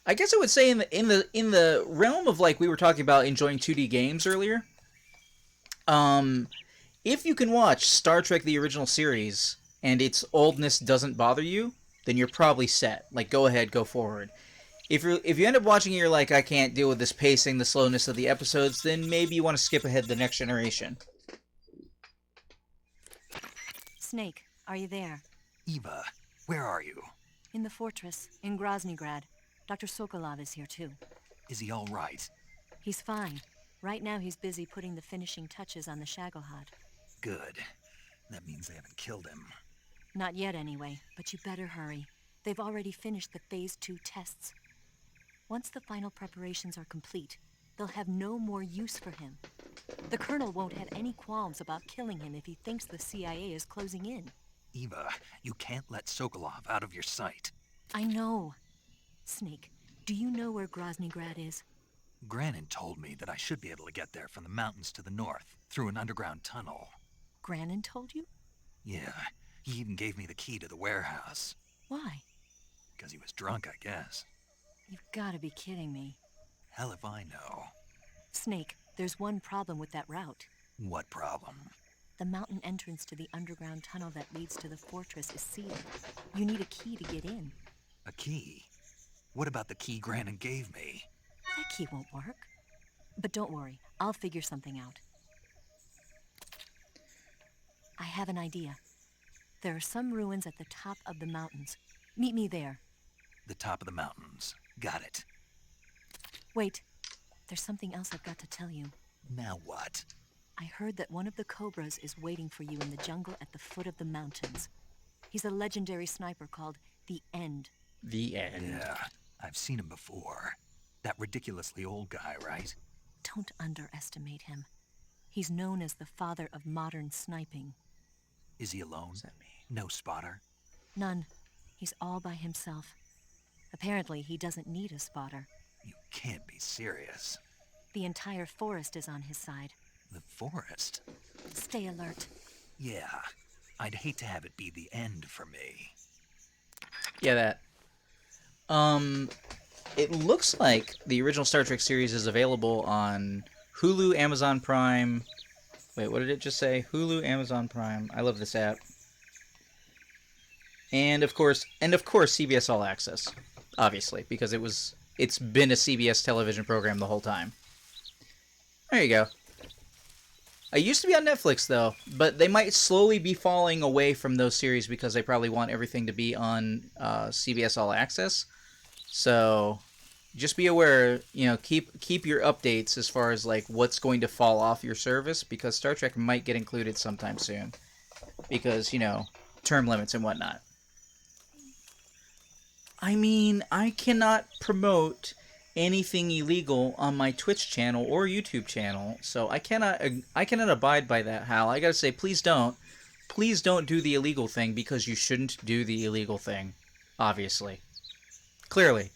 I guess I would say in the realm of, like, we were talking about enjoying 2D games earlier. If you can watch Star Trek the original series and its oldness doesn't bother you, then you're probably set. Like, go ahead, go forward. If you end up watching it, you're like, I can't deal with this pacing, the slowness of the episodes, then maybe you want to skip ahead to the next generation.
Snake, are you there?
Eva, where are you?
In the fortress, in Groznygrad. Dr. Sokolov is here too.
Is he all right?
He's fine. Right now he's busy putting the finishing touches on the Shagohod.
Good. That means they haven't killed him.
Not yet anyway, but you better hurry. They've already finished the Phase 2 tests. Once the final preparations are complete, they'll have no more use for him. The Colonel won't have any qualms about killing him if he thinks the CIA is closing in.
Eva, you can't let Sokolov out of your sight.
I know. Snake, do you know where Groznygrad is?
Granin told me that I should be able to get there from the mountains to the north, through an underground tunnel.
Granin told you?
Yeah, he even gave me the key to the warehouse.
Why?
Because he was drunk, I guess.
You've got to be kidding me.
Hell if I know.
Snake, there's one problem with that route.
What problem?
The mountain entrance to the underground tunnel that leads to the fortress is sealed. You need a key to get in.
A key? What about the key Granin gave me?
That key won't work. But don't worry, I'll figure something out. I have an idea. There are some ruins at the top of the mountains. Meet me there.
The top of the mountains. Got it.
Wait, there's something else I've got to tell you.
Now what?
I heard that one of the Cobras is waiting for you in the jungle at the foot of the mountains. He's a legendary sniper called The End.
The End.
Yeah, I've seen him before. That ridiculously old guy, right?
Don't underestimate him. He's known as the father of modern sniping.
Is he alone?
What does that mean?
No spotter?
None. He's all by himself. Apparently, he doesn't need a spotter.
You can't be serious.
The entire forest is on his side.
The forest?
Stay alert.
Yeah, I'd hate to have it be the end for me.
Yeah, that. It looks like the original Star Trek series is available on Hulu, Amazon Prime. Wait, what did it just say? Hulu, Amazon Prime. I love this app. And of course, CBS All Access, obviously, because it's been a CBS television program the whole time. There you go. I used to be on Netflix though, but they might slowly be falling away from those series because they probably want everything to be on CBS All Access. So just be aware, keep your updates as far as like what's going to fall off your service, because Star Trek might get included sometime soon because, term limits and whatnot. I mean, I cannot promote anything illegal on my Twitch channel or YouTube channel, so I cannot abide by that, Hal. I gotta say, please don't do the illegal thing, because you shouldn't do the illegal thing, obviously. Clearly.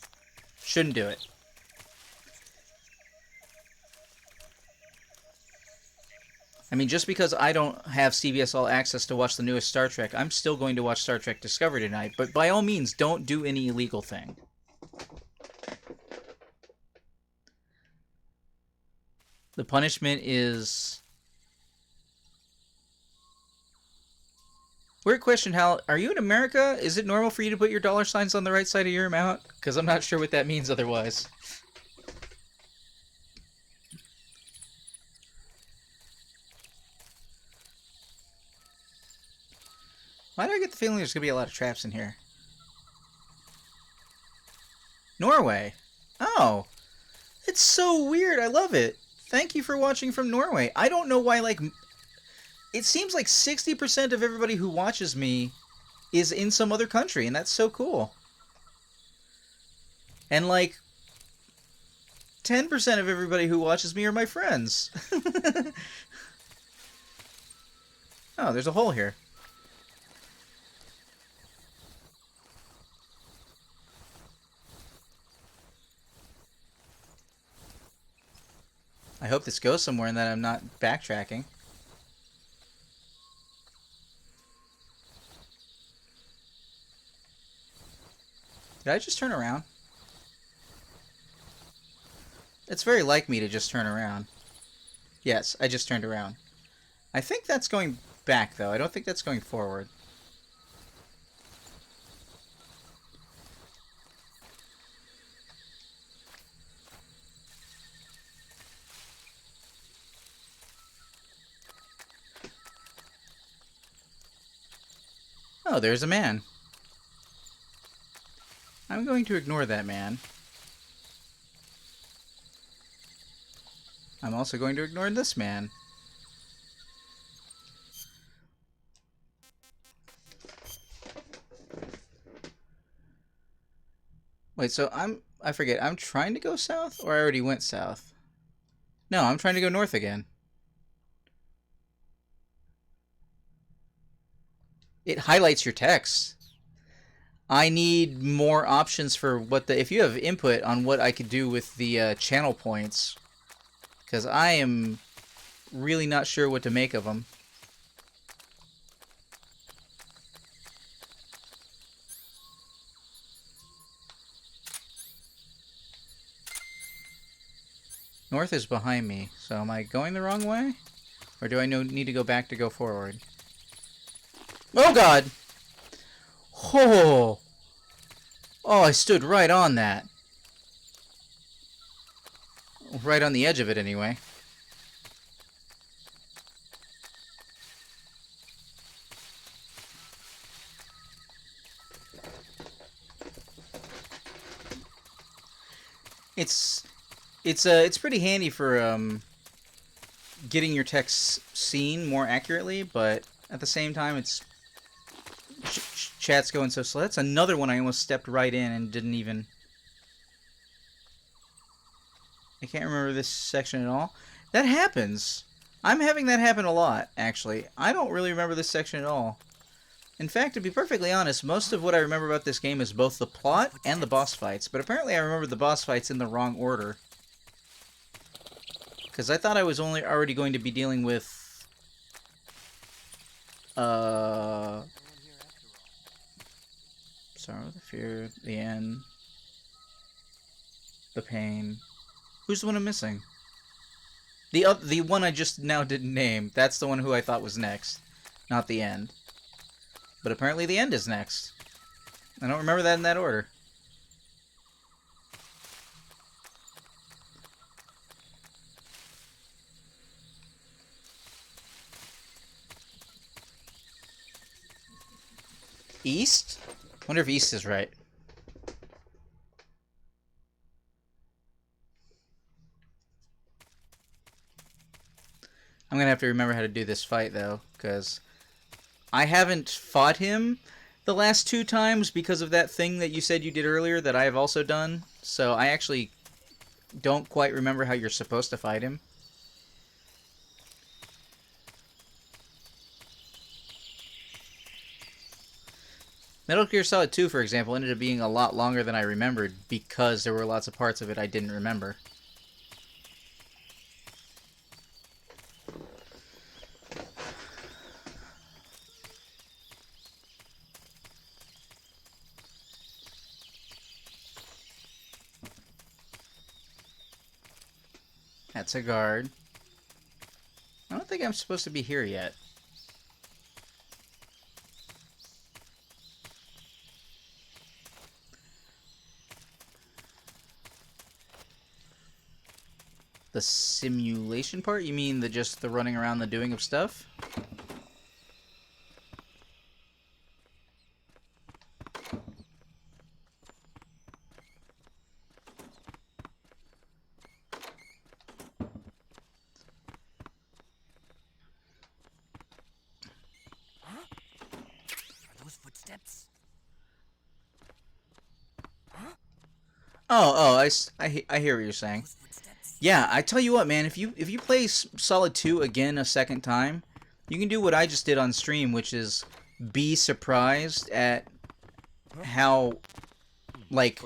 Shouldn't do it. I mean, just because I don't have CBS All Access to watch the newest Star Trek, I'm still going to watch Star Trek Discovery tonight, but by all means, don't do any illegal thing. The punishment is... Weird question, Hal. Are you in America? Is it normal for you to put your dollar signs on the right side of your amount? Because I'm not sure what that means otherwise. Why do I get the feeling there's going to be a lot of traps in here? Norway. Oh. It's so weird. I love it. Thank you for watching from Norway. I don't know why, like... It seems like 60% of everybody who watches me is in some other country, and that's so cool. And, like, 10% of everybody who watches me are my friends. Oh, there's a hole here. I hope this goes somewhere and that I'm not backtracking. Did I just turn around? It's very like me to just turn around. Yes, I just turned around. I think that's going back, though. I don't think that's going forward. Oh, there's a man. I'm going to ignore that man. I'm also going to ignore this man. Wait, so I forget, I'm trying to go south, or I already went south? No, I'm trying to go north again. It highlights your text. I need more options for what the... If you have input on what I could do with the channel points, because I am really not sure what to make of them. North is behind me, so am I going the wrong way? Or do I need to go back to go forward? Oh god! Oh! Oh, I stood right on that. Right on the edge of it, anyway. It's pretty handy for getting your text seen more accurately, but at the same time, it's chat's going so slow. That's another one I almost stepped right in and didn't even... I can't remember this section at all. That happens. I'm having that happen a lot, actually. I don't really remember this section at all. In fact, to be perfectly honest, most of what I remember about this game is both the plot and the boss fights, but apparently I remember the boss fights in the wrong order. Because I thought I was already going to be dealing with... Sorrow, the fear, the end, the pain. Who's the one I'm missing? The one I just now didn't name. That's the one who I thought was next, not the end. But apparently the end is next. I don't remember that in that order. East? Wonder if east is right. I'm gonna have to remember how to do this fight, though, because I haven't fought him the last 2 times because of that thing that you said you did earlier that I have also done. So I actually don't quite remember how you're supposed to fight him. Metal Gear Solid 2, for example, ended up being a lot longer than I remembered because there were lots of parts of it I didn't remember. That's a guard. think I'm supposed to be here yet. The simulation part? You mean just the running around, the doing of stuff?
Are those footsteps?
I hear what you're saying. Yeah, I tell you what, man, if you play Solid 2 again a second time, you can do what I just did on stream, which is be surprised at how, like,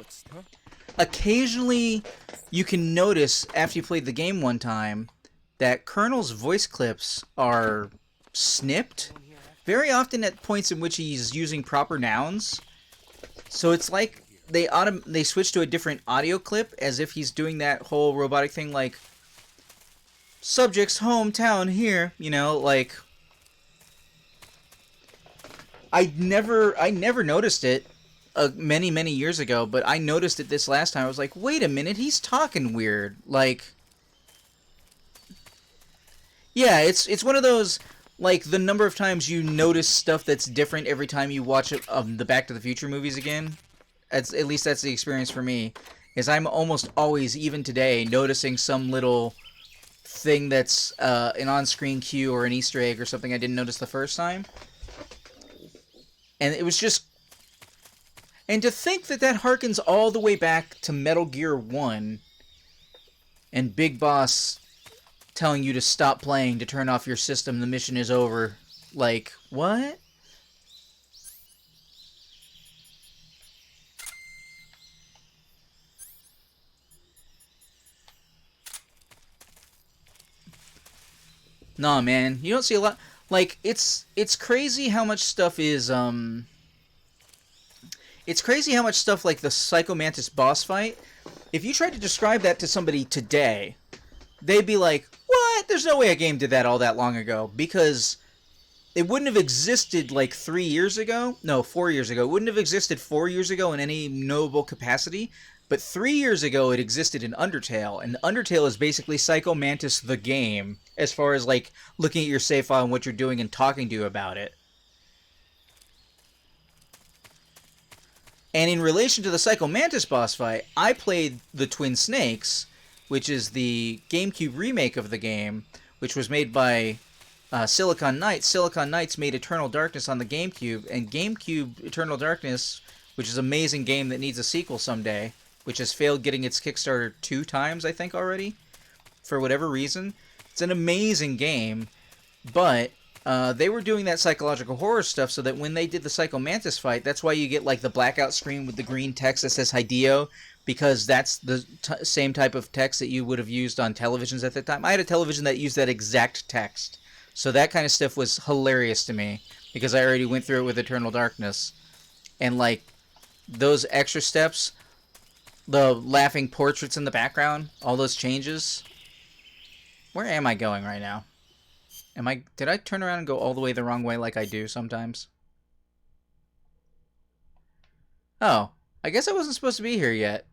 occasionally you can notice after you played the game one time that Colonel's voice clips are snipped very often at points in which he's using proper nouns. So it's like they switch to a different audio clip as if he's doing that whole robotic thing, like subject's hometown here, you know, like I never noticed it many years ago, but I noticed it this last time. I was like, wait a minute, he's talking weird. Like, yeah, it's one of those, like, the number of times you notice stuff that's different every time you watch the Back to the Future movies again. At least that's the experience for me, is I'm almost always, even today, noticing some little thing that's an on-screen cue or an Easter egg or something I didn't notice the first time. And it was just... And to think that harkens all the way back to Metal Gear 1 and Big Boss telling you to stop playing, to turn off your system, the mission is over. Like, what? Nah, man, you don't see a lot. Like, it's crazy how much stuff is, it's crazy how much stuff like the Psycho Mantis boss fight, if you tried to describe that to somebody today, they'd be like, what? There's no way a game did that all that long ago. Because it wouldn't have existed like 3 years ago. No, 4 years ago. It wouldn't have existed 4 years ago in any knowable capacity. But 3 years ago, it existed in Undertale, and Undertale is basically Psycho Mantis the game, as far as, like, looking at your save file and what you're doing and talking to you about it. And in relation to the Psycho Mantis boss fight, I played the Twin Snakes, which is the GameCube remake of the game, which was made by Silicon Knights. Silicon Knights made Eternal Darkness on the GameCube, and GameCube Eternal Darkness, which is an amazing game that needs a sequel someday, which has failed getting its Kickstarter 2 times, I think, already, for whatever reason. It's an amazing game, but they were doing that psychological horror stuff so that when they did the Psycho Mantis fight, that's why you get, like, the blackout screen with the green text that says Hideo, because that's the same type of text that you would have used on televisions at the time. I had a television that used that exact text, so that kind of stuff was hilarious to me, because I already went through it with Eternal Darkness. And, like, those extra steps... The laughing portraits in the background, all those changes. Where am I going right now? Did I turn around and go all the way the wrong way like I do sometimes? Oh, I guess I wasn't supposed to be here yet.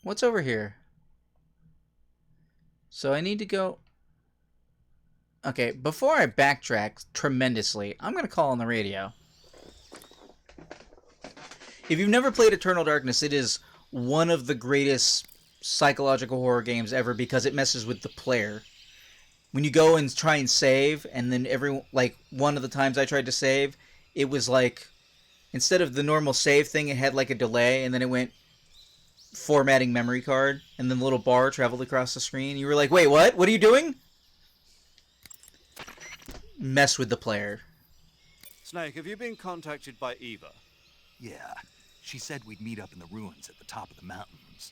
What's over here? So I need to go... Okay, before I backtrack tremendously, I'm going to call on the radio. If you've never played Eternal Darkness, it is one of the greatest psychological horror games ever because it messes with the player. When you go and try and save, and then one of the times I tried to save, it was like, instead of the normal save thing, it had like a delay, and then it went formatting memory card, and then the little bar traveled across the screen. You were like, wait, what? What are you doing? Mess with the player.
Snake, have you been contacted by Eva?
Yeah. She said we'd meet up in the ruins at the top of the mountains.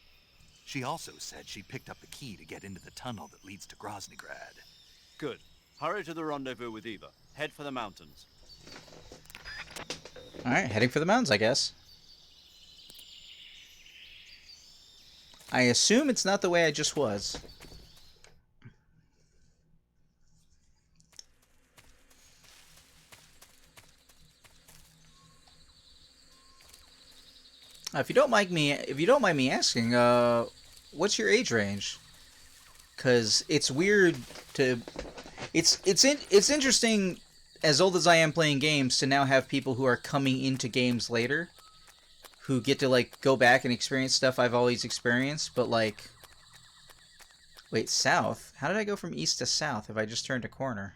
She also said she picked up the key to get into the tunnel that leads to Groznygrad.
Good. Hurry to the rendezvous with Eva. Head for the mountains.
Alright, heading for the mountains, I guess. I assume it's not the way I just was. If you don't mind me asking, what's your age range? Because it's weird to, it's interesting, as old as I am playing games, to now have people who are coming into games later, who get to like go back and experience stuff I've always experienced. But like, wait, south? How did I go from east to south if I just turned a corner?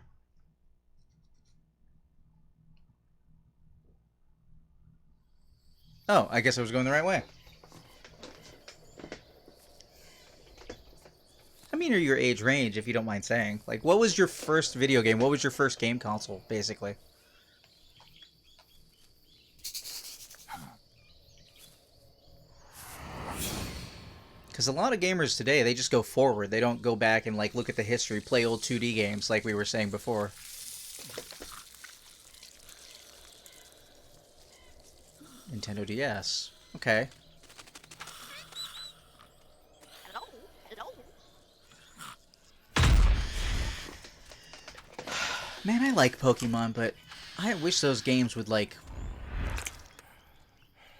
Oh, I guess I was going the right way. I mean, or your age range, if you don't mind saying. Like, what was your first video game? What was your first game console, basically? Because a lot of gamers today, they just go forward. They don't go back and, like, look at the history, play old 2D games, like we were saying before. Nintendo DS. Okay. Man, I like Pokemon, but I wish those games would, like,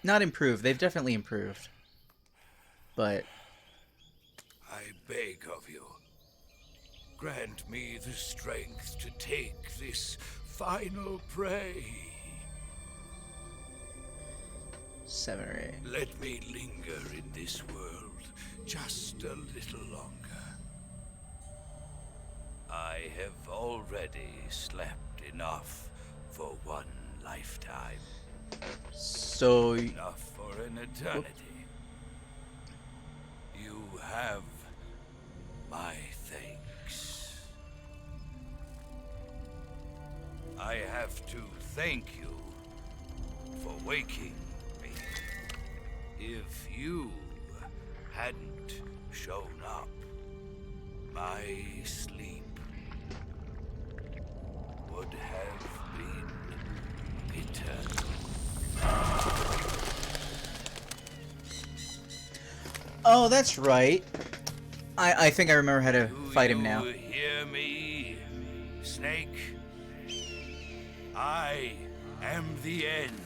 not improve. They've definitely improved. But
I beg of you, grant me the strength to take this final prey.
7 or 8.
Let me linger in this world just a little longer. I have already slept enough for one lifetime.
So
enough for an eternity. You have my thanks. I have to thank you for waking me. If you hadn't shown up, my sleep would have been eternal.
Oh, that's right. I think I remember how to fight him now.
Do you hear me, Snake? I am the end.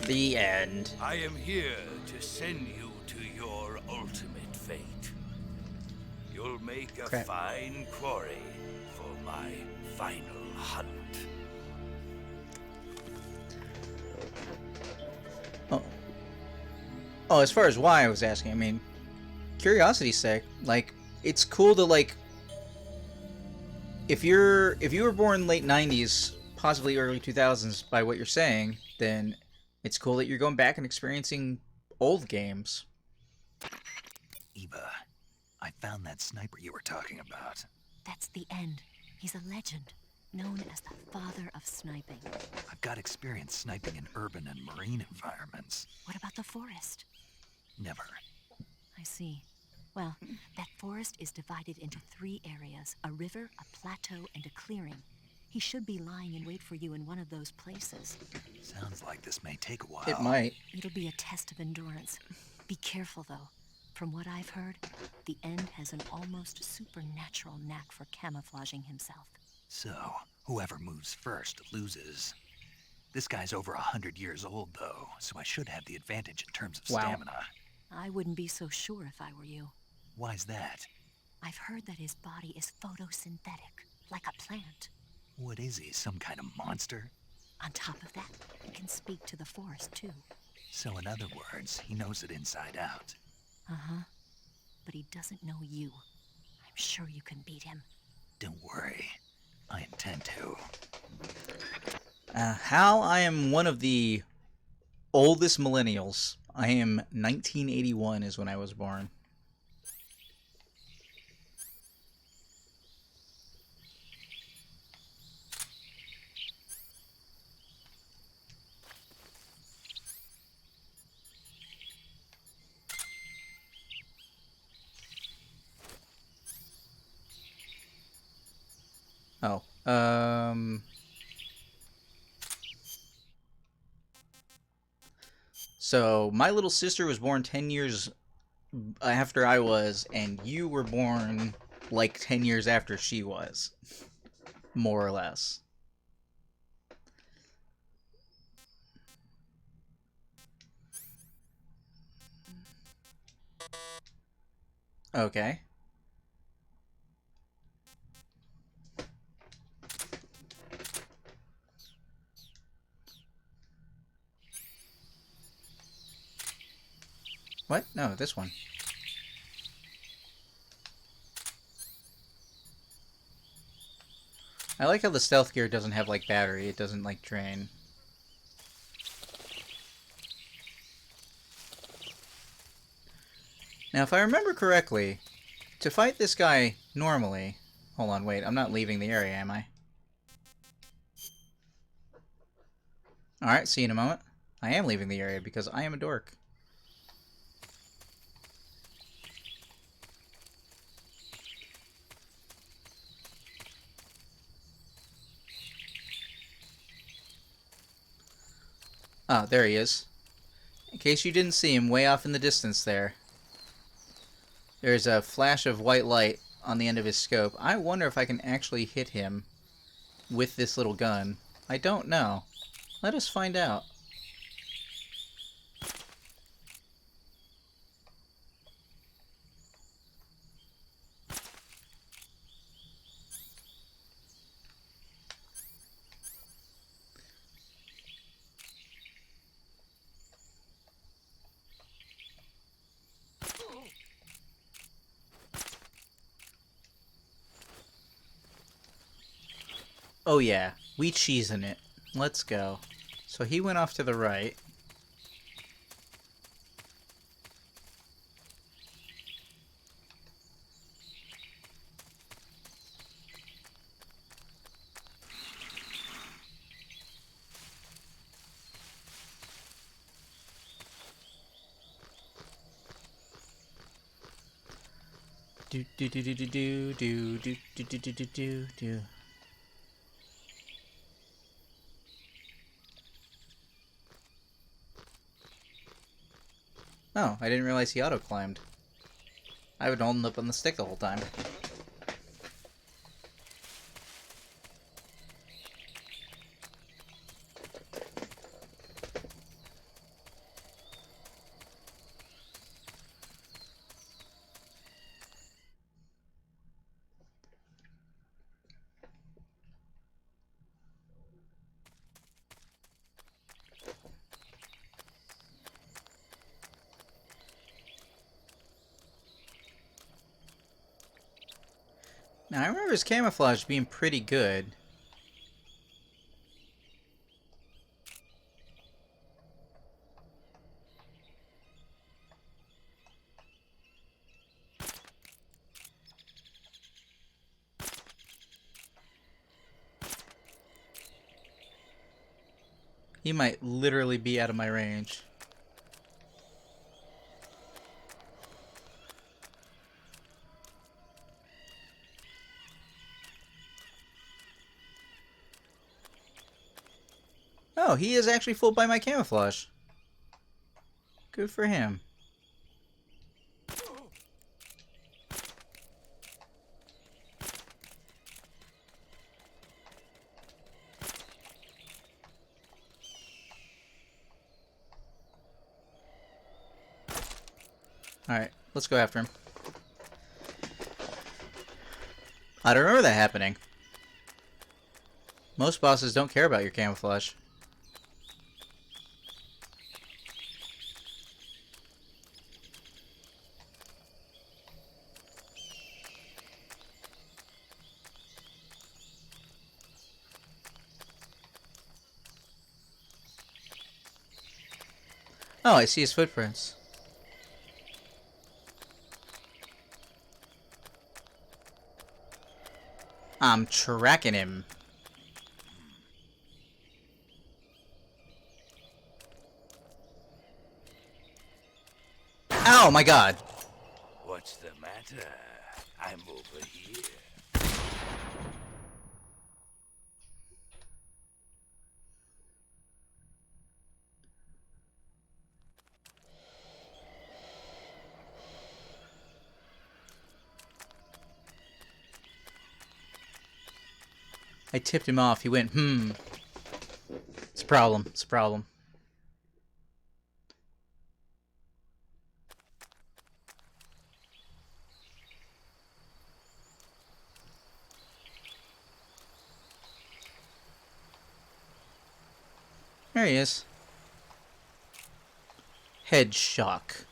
The end.
I am here to send you to your ultimate fate. You'll make a
Crap.
fine quarry for my final hunt.
Oh. Oh, as far as why I was asking, I mean, curiosity's sake. Like, it's cool to, like, if you were born late 90s, possibly early 2000s by what you're saying, then it's cool that you're going back and experiencing old games.
Eva, I found that sniper you were talking about.
That's the end. He's a legend, known as the father of sniping.
I've got experience sniping in urban and marine environments.
What about the forest?
Never.
I see. Well, that forest is divided into 3 areas, a river, a plateau, and a clearing. He should be lying in wait for you in one of those places.
Sounds like this may take a while.
It might.
It'll be a test of endurance. Be careful, though. From what I've heard, the End has an almost supernatural knack for camouflaging himself.
So, whoever moves first loses. This guy's over 100 years old, though, so I should have the advantage in terms of stamina.
I wouldn't be so sure if I were you.
Why's that?
I've heard that his body is photosynthetic, like a plant.
What is he, some kind of monster?
On top of that, he can speak to the forest, too.
So in other words, he knows it inside out.
Uh-huh. But he doesn't know you. I'm sure you can beat him.
Don't worry. I intend to.
Hal, I am one of the oldest millennials. I am 1981 is when I was born. Oh, so my little sister was born 10 years after I was, and you were born like 10 years after she was, more or less. Okay. What? No, this one. I like how the stealth gear doesn't have, like, battery. It doesn't, like, drain. Now, if I remember correctly, to fight this guy normally... Hold on, wait. I'm not leaving the area, am I? Alright, see you in a moment. I am leaving the area because I am a dork. Oh, there he is. In case you didn't see him, way off in the distance there. There's a flash of white light on the end of his scope. I wonder if I can actually hit him with this little gun. I don't know. Let us find out. Oh yeah, we cheesing it. Let's go. So he went off to the right. Do do do do do do do do do do do do do. Oh, I didn't realize he auto-climbed. I would hold up on the stick the whole time. Now, I remember his camouflage being pretty good. He might literally be out of my range. Oh, he is actually fooled by my camouflage. Good for him. Alright, let's go after him. I don't remember that happening. Most bosses don't care about your camouflage. Oh, I see his footprints. I'm tracking him. Oh my god.
What's the matter? I'm over here.
I tipped him off. He went, It's a problem. It's a problem. There he is. Head shock.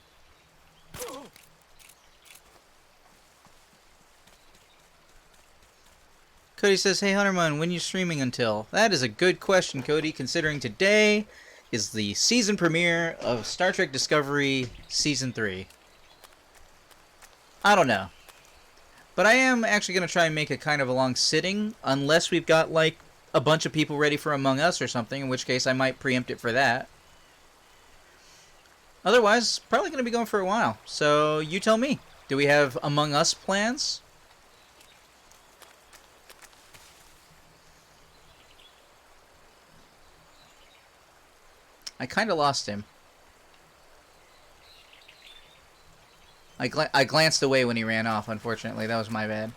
Cody says, hey Hunterman, when you streaming until? That is a good question, Cody, considering today is the season premiere of Star Trek Discovery Season 3. I don't know. But I am actually going to try and make it kind of a long sitting, unless we've got, like, a bunch of people ready for Among Us or something, in which case I might preempt it for that. Otherwise, probably going to be going for a while. So, you tell me. Do we have Among Us plans? I kind of lost him. I glanced away when he ran off, unfortunately. That was my bad.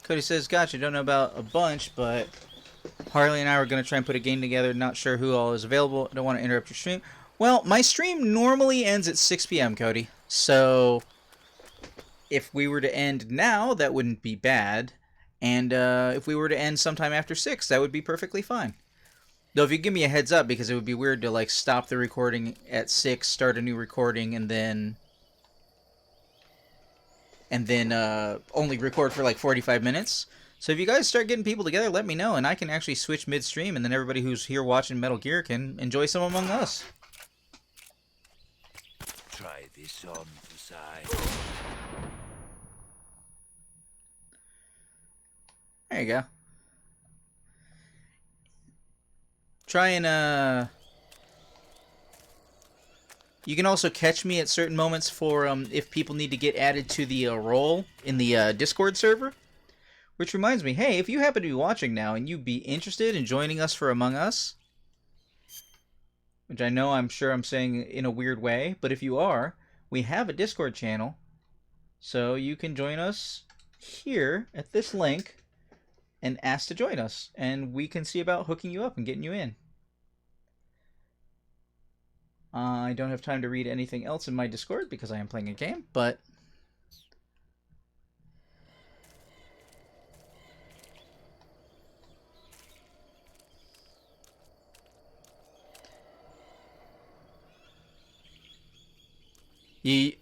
Cody says, gotcha, don't know about a bunch, but Harley and I were going to try and put a game together. Not sure who all is available. Don't want to interrupt your stream. Well, my stream normally ends at 6 p.m., Cody. So, if we were to end now, that wouldn't be bad. And if we were to end sometime after 6, that would be perfectly fine. Though if you give me a heads up, because it would be weird to, like, stop the recording at 6, start a new recording, and then only record for like 45 minutes. So if you guys start getting people together, let me know, and I can actually switch midstream, and then everybody who's here watching Metal Gear can enjoy some Among Us.
Try this on for size.
There you go. Try and, you can also catch me at certain moments for, if people need to get added to the, role in the, Discord server. Which reminds me, hey, if you happen to be watching now and you'd be interested in joining us for Among Us, which I know I'm sure I'm saying in a weird way, but if you are, we have a Discord channel, so you can join us here at this link and ask to join us, and we can see about hooking you up and getting you in. I don't have time to read anything else in my Discord because I am playing a game, but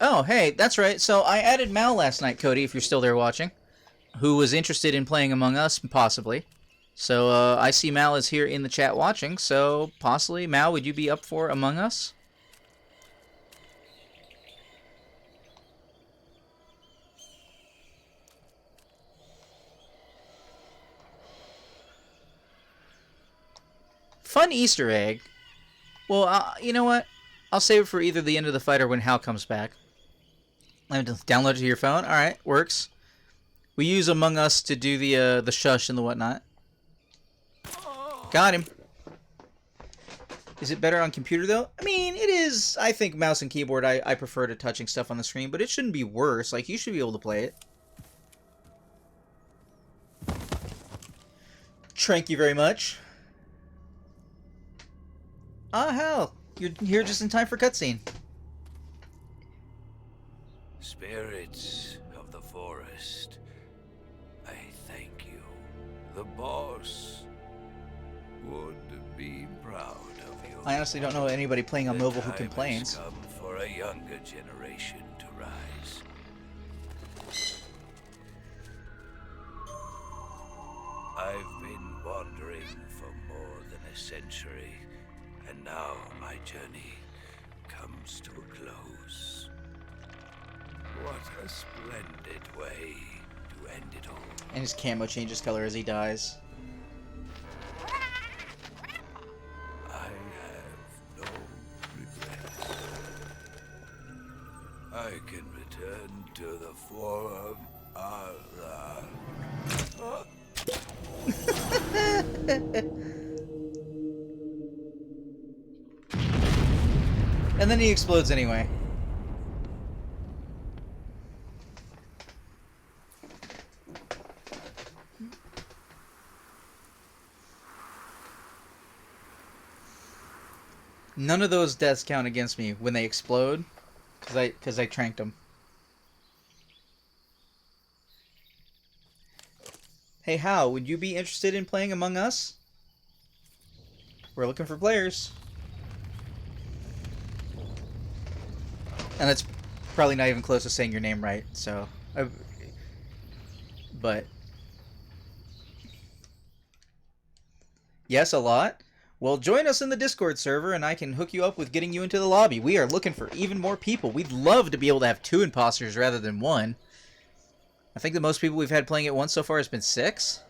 oh, hey, that's right. So I added Mal last night, Cody, if you're still there watching, who was interested in playing Among Us, possibly. So I see Mal is here in the chat watching, so possibly, Mal, would you be up for Among Us? Fun Easter egg. Well, you know what? I'll save it for either the end of the fight or when Hal comes back. Let me download it to your phone. All right, works. We use Among Us to do the shush and the whatnot. Got him. Is it better on computer though? I mean, it is. I think mouse and keyboard. I prefer to touching stuff on the screen, but it shouldn't be worse. Like, you should be able to play it. Thank you very much. Hal, you're here just in time for cutscene.
Spirits of the forest, I thank you. The boss would be proud of you.
I honestly don't know anybody playing on mobile who
The
complains.
time has come for a younger generation to rise. I've been wandering for more than a century, and now my journey comes to a close. What a splendid way to end it all.
And his camo changes color as he dies.
I have no regrets. I can return to the form Allah.
And then he explodes anyway. None of those deaths count against me when they explode, because I tranked them. Hey, Hal, would you be interested in playing Among Us? We're looking for players. And that's probably not even close to saying your name right, so... But... Yes, a lot? Well, join us in the Discord server, and I can hook you up with getting you into the lobby. We are looking for even more people. We'd love to be able to have 2 imposters rather than 1. I think the most people we've had playing it once so far has been 6.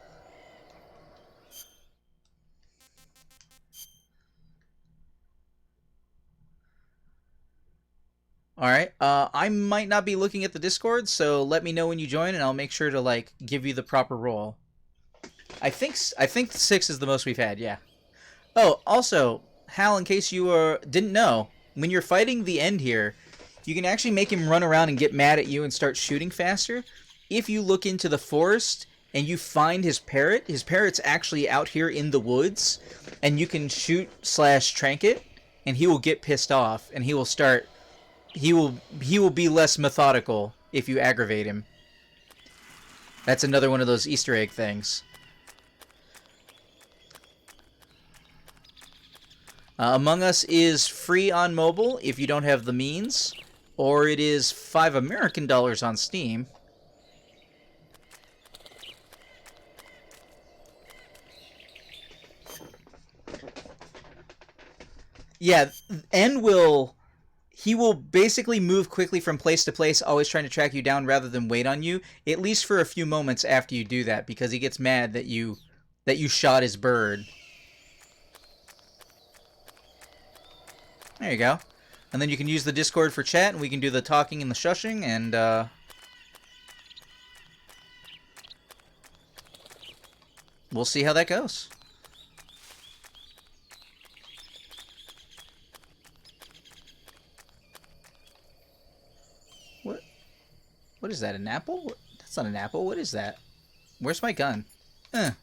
Alright, I might not be looking at the Discord, so let me know when you join, and I'll make sure to, like, give you the proper role. I think 6 is the most we've had, yeah. Oh, also, Hal, in case you didn't know, when you're fighting the end here, you can actually make him run around and get mad at you and start shooting faster. If you look into the forest and you find his parrot's actually out here in the woods, and you can shoot/trank it, and he will get pissed off, and he will start... He will be less methodical if you aggravate him. That's another one of those Easter egg things. Among Us is free on mobile if you don't have the means, or it is $5 American on Steam. Yeah, N will... He will basically move quickly from place to place, always trying to track you down rather than wait on you, at least for a few moments after you do that, because he gets mad that you shot his bird. There you go. And then you can use the Discord for chat, and we can do the talking and the shushing, and we'll see how that goes. What is that, an apple? That's not an apple. What is that? Where's my gun? What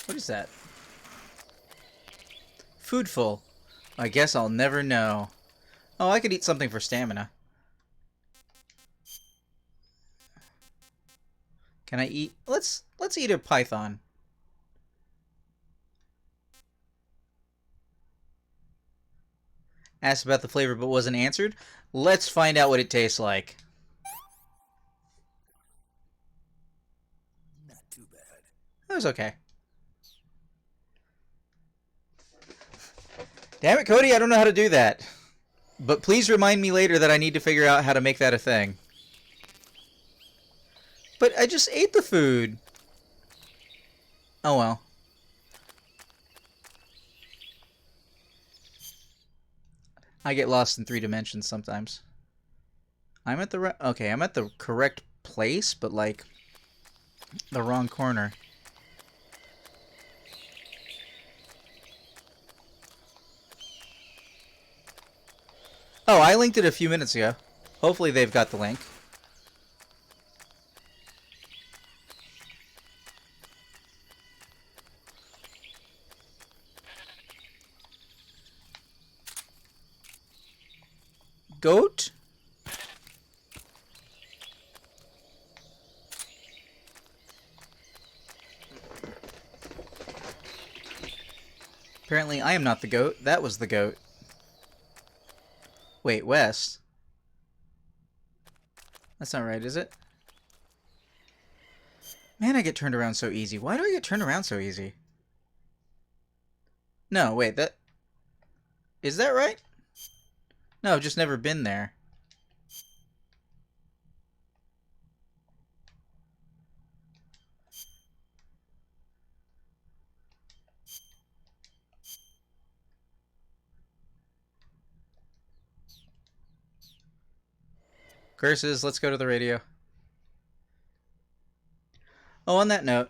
is that? Foodful. I guess I'll never know. Oh, I could eat something for stamina. Can I eat? Let's eat a python. Asked about the flavor but wasn't answered. Let's find out what it tastes like.
Not too bad.
That was okay. Damn it, Cody, I don't know how to do that. But please remind me later that I need to figure out how to make that a thing. But I just ate the food. Oh well. I get lost in 3 dimensions sometimes. I'm at the okay, I'm at the correct place, but like the wrong corner. Oh, I linked it a few minutes ago. Hopefully they've got the link. Goat? Apparently I am not the goat. That was the goat. Wait, west? That's not right, is it? Man, I get turned around so easy. Why do I get turned around so easy? No, wait, that... Is that right? No, I've just never been there. Curses, let's go to the radio. Oh, on that note,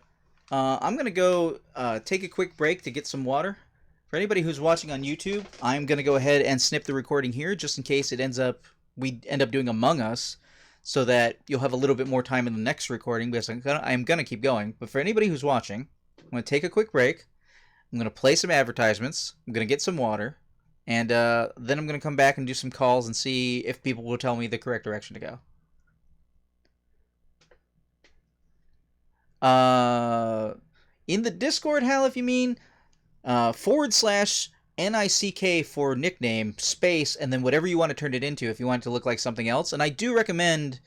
I'm going to go take a quick break to get some water. For anybody who's watching on YouTube, I'm going to go ahead and snip the recording here just in case we end up doing Among Us, so that you'll have a little bit more time in the next recording, because I'm going to keep going. But for anybody who's watching, I'm going to take a quick break. I'm going to play some advertisements. I'm going to get some water. And then I'm going to come back and do some calls and see if people will tell me the correct direction to go. In the Discord, Hal, if you mean, /NICK for nickname, space, and then whatever you want to turn it into if you want it to look like something else. And I do recommend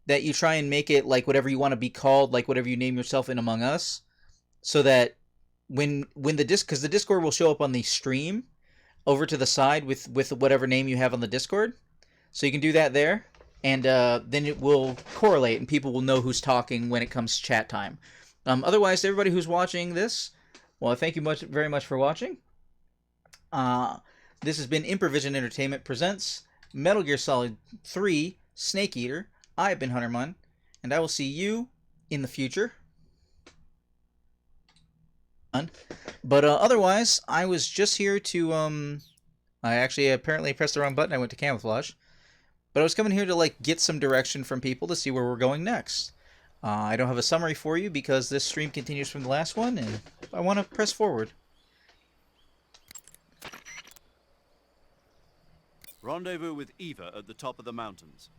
that you try and make it like whatever you want to be called, like whatever you name yourself in Among Us, so that when because the Discord will show up on the stream over to the side with whatever name you have on the Discord. So you can do that there, and then it will correlate, and people will know who's talking when it comes chat time. Otherwise, to everybody who's watching this, well, thank you very much for watching. This has been Improvision Entertainment presents Metal Gear Solid 3 Snake Eater. I've been Hunter Munn, and I will see you in the future. But otherwise, I was just here to, I actually apparently pressed the wrong button. I went to camouflage. But I was coming here to, like, get some direction from people to see where we're going next. I don't have a summary for you because this stream continues from the last one, and I want to press forward.
Rendezvous with Eva at the top of the mountains.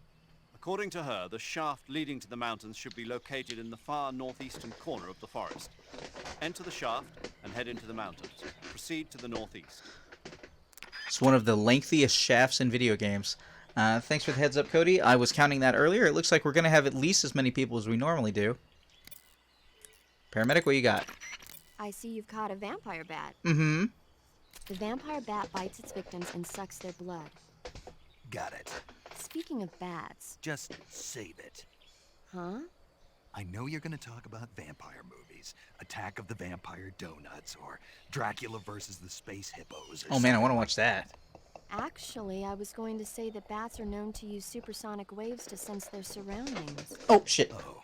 According to her, the shaft leading to the mountains should be located in the far northeastern corner of the forest. Enter the shaft and head into the mountains. Proceed to the northeast.
It's one of the lengthiest shafts in video games. Thanks for the heads up, Cody. I was counting that earlier. It looks like we're going to have at least as many people as we normally do. Paramedic, what you got?
I see you've caught a vampire bat.
Mm-hmm.
The vampire bat bites its victims and sucks their blood.
Got it.
Speaking of bats...
Just save it.
Huh?
I know you're going to talk about vampire movies. Attack of the Vampire Donuts, or Dracula versus the Space Hippos.
Oh man, I want to watch that.
Actually, I was going to say that bats are known to use supersonic waves to sense their surroundings.
Oh, shit.
Oh.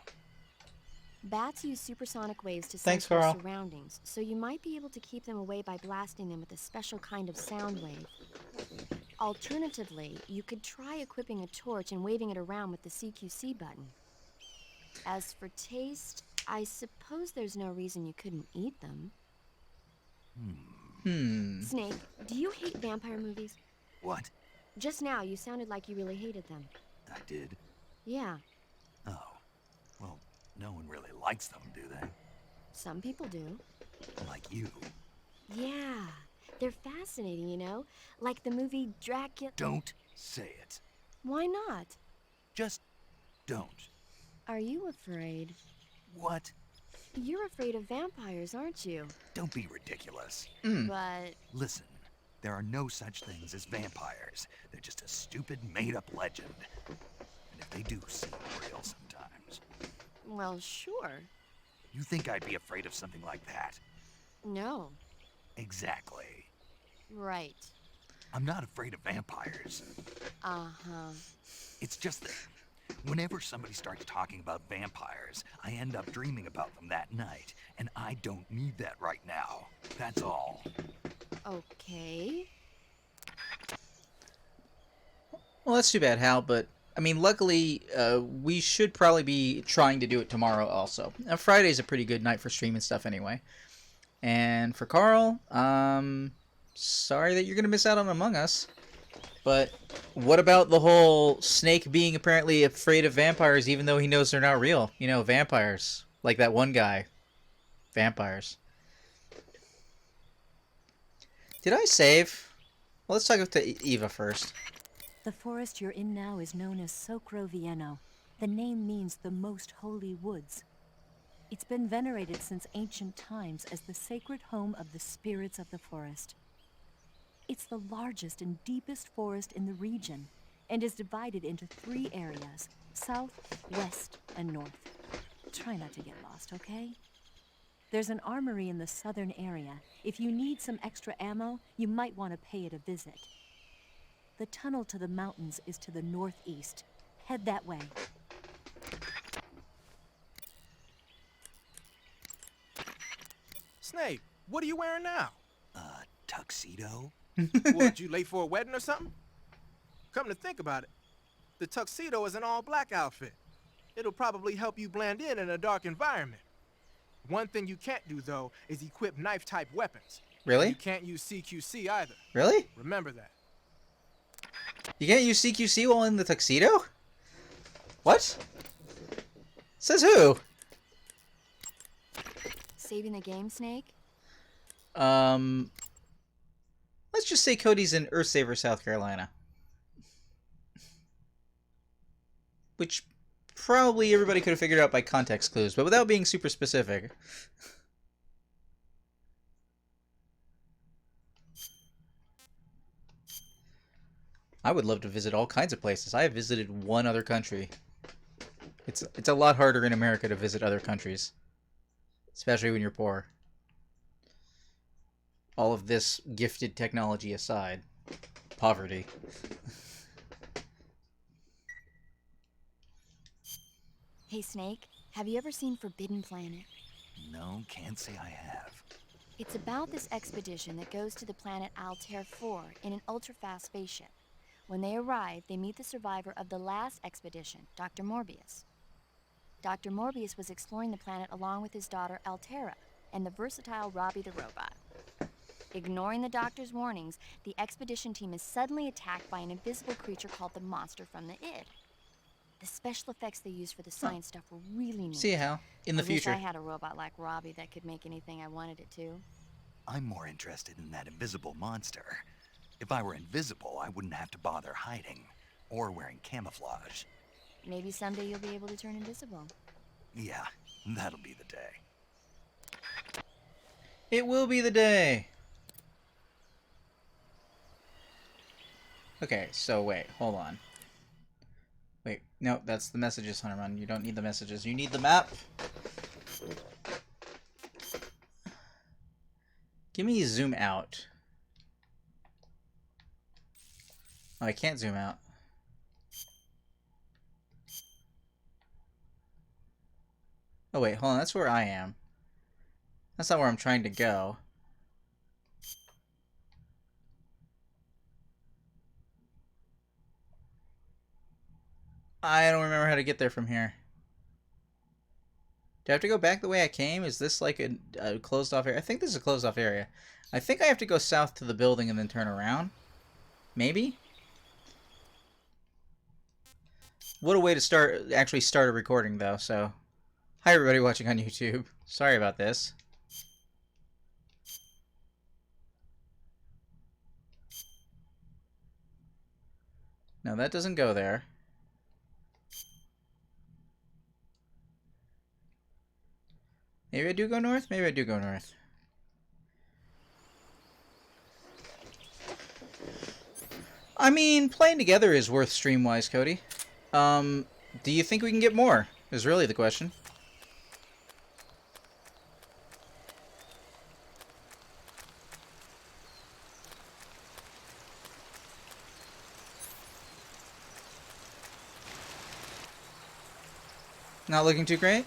Bats use supersonic waves to
Thanks,
sense their
Carl.
surroundings, so you might be able to keep them away by blasting them with a special kind of sound wave. Alternatively, you could try equipping a torch and waving it around with the CQC button. As for taste, I suppose there's no reason you couldn't eat them. Snake, do you hate vampire movies?
What?
Just now, you sounded like you really hated them.
I did?
Yeah,
Oh. Well, no one really likes them, do they?
some people do.
Like you.
Yeah, they're fascinating, you know? Like the movie Dracula...
Don't say it.
Why not?
Just don't.
Are you afraid?
What?
You're afraid of vampires, aren't you?
Don't be ridiculous.
But...
Listen, there are no such things as vampires. They're just a stupid, made-up legend. And if they do seem real sometimes.
well, sure.
You think I'd be afraid of something like that?
No.
Exactly.
Right.
I'm not afraid of vampires.
Uh-huh.
It's just that whenever somebody starts talking about vampires, I end up dreaming about them that night. And I don't need that right now. That's all.
Okay.
Well, that's too bad, Hal, but, I mean, luckily, we should probably be trying to do it tomorrow also. Now, Friday's a pretty good night for streaming stuff anyway. And for Carl, sorry that you're going to miss out on Among Us. But what about the whole Snake being apparently afraid of vampires even though he knows they're not real? You know, vampires. Like that one guy. Vampires. Did I save? Well, let's talk to Eva first.
The forest you're in now is known as Sokrovieno. The name means the most holy woods. It's been venerated since ancient times as the sacred home of the spirits of the forest. It's the largest and deepest forest in the region, and is divided into 3 areas: south, west, and north. Try not to get lost, okay? There's an armory in the southern area. If you need some extra ammo, you might want to pay it a visit. The tunnel to the mountains is to the northeast. Head that way.
Snake, what are you wearing now?
tuxedo?
What, you late for a wedding or something? Come to think about it, the tuxedo is an all-black outfit. It'll probably help you blend in a dark environment. One thing you can't do, though, is equip knife-type weapons.
Really?
You can't use CQC either.
Really?
Remember that.
You can't use CQC while in the tuxedo? What? Says who?
Saving the game, Snake?
Let's just say Cody's in Earthsaver, South Carolina. Which probably everybody could have figured out by context clues, but without being super specific. I would love to visit all kinds of places. I have visited one other country. It's a lot harder in America to visit other countries. Especially when you're poor. All of this gifted technology aside. Poverty.
Hey, Snake, have you ever seen Forbidden Planet?
No, can't say I have.
It's about this expedition that goes to the planet Altair 4 in an ultra-fast spaceship. When they arrive, they meet the survivor of the last expedition, Dr. Morbius. Dr. Morbius was exploring the planet along with his daughter Altera and the versatile Robbie the robot. Ignoring the doctor's warnings, the expedition team is suddenly attacked by an invisible creature called the Monster from the Id. The special effects they used for the science stuff were really neat.
See how? In the future.
I wish I had a robot like Robbie that could make anything I wanted it to.
I'm more interested in that invisible monster. If I were invisible, I wouldn't have to bother hiding or wearing camouflage.
Maybe someday you'll be able to turn invisible.
Yeah, that'll be the day.
It will be the day. Okay, so wait, hold on. Wait, no, that's the messages, Hunterman. You don't need the messages. You need the map. Give me zoom out. Oh, I can't zoom out. Oh wait, hold on, that's where I am. That's not where I'm trying to go. I don't remember how to get there from here. Do I have to go back the way I came? Is this like a closed off area? I think this is a closed off area. I think I have to go south to the building and then turn around. Maybe? What a way to actually start a recording though, so. Hi everybody watching on YouTube. Sorry about this. No, that doesn't go there. Maybe I do go north? Maybe I do go north. I mean, playing together is worth stream-wise, Cody. Do you think we can get more? Is really the question. Not looking too great?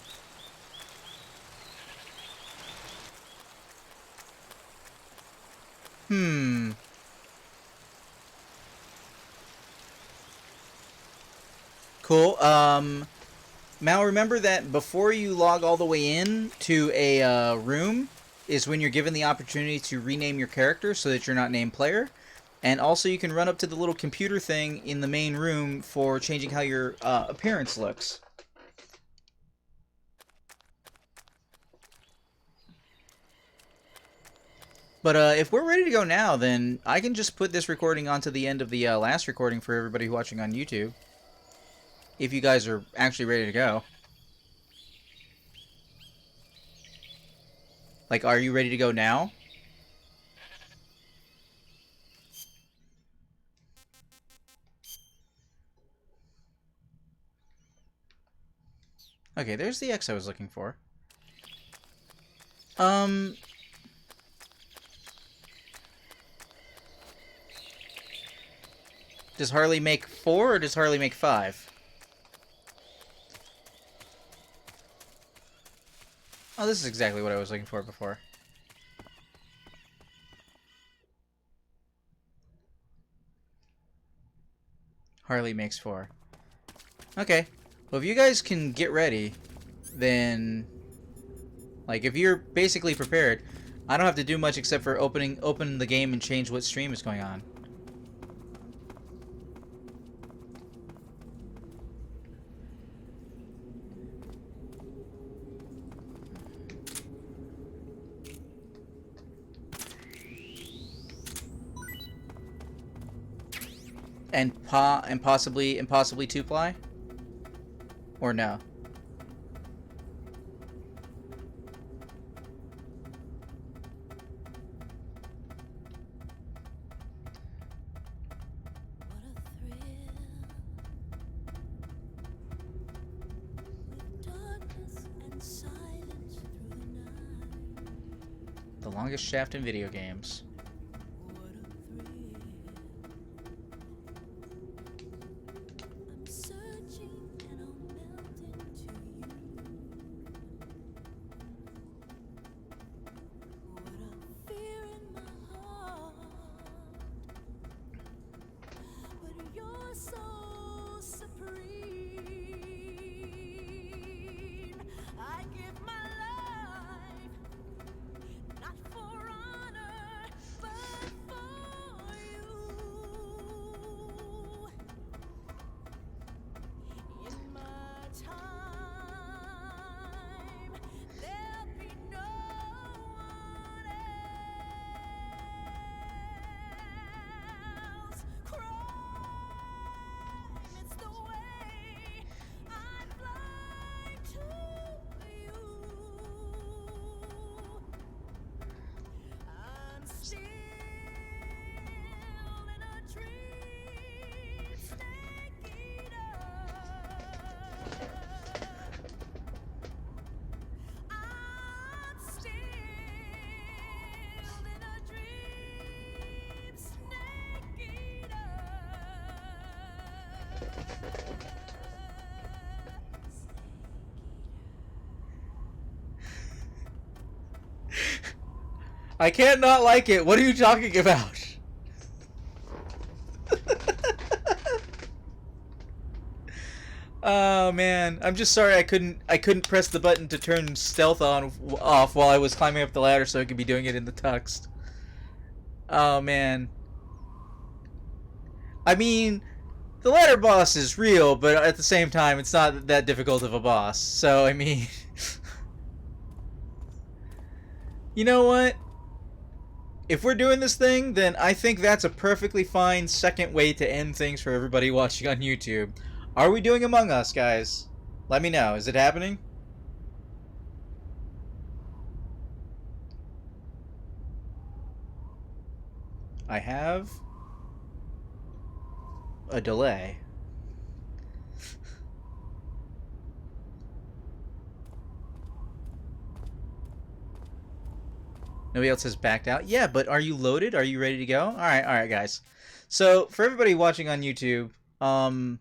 Cool. Mal, remember that before you log all the way in to a room is when you're given the opportunity to rename your character so that you're not named player. And also you can run up to the little computer thing in the main room for changing how your appearance looks. But if we're ready to go now, then I can just put this recording onto the end of the last recording for everybody watching on YouTube. If you guys are actually ready to go. Like, are you ready to go now? Okay, there's the X I was looking for. Does Harley make 4 or does Harley make 5? Oh, this is exactly what I was looking for before. Harley makes 4. Okay. Well, if you guys can get ready, then... Like, if you're basically prepared, I don't have to do much except for open the game and change what stream is going on. And possibly 2-ply? Or no? The longest shaft in video games. I can't not like it. What are you talking about? Oh man, I'm just sorry I couldn't press the button to turn stealth off while I was climbing up the ladder so I could be doing it in the tux. Oh man. I mean, the ladder boss is real, but at the same time it's not that difficult of a boss. So I mean, you know what? If we're doing this thing, then I think that's a perfectly fine second way to end things for everybody watching on YouTube. Are we doing Among Us, guys? Let me know. Is it happening? I have a delay. Nobody else has backed out. Yeah, but are you loaded? Are you ready to go? All right, guys. So for everybody watching on YouTube, well,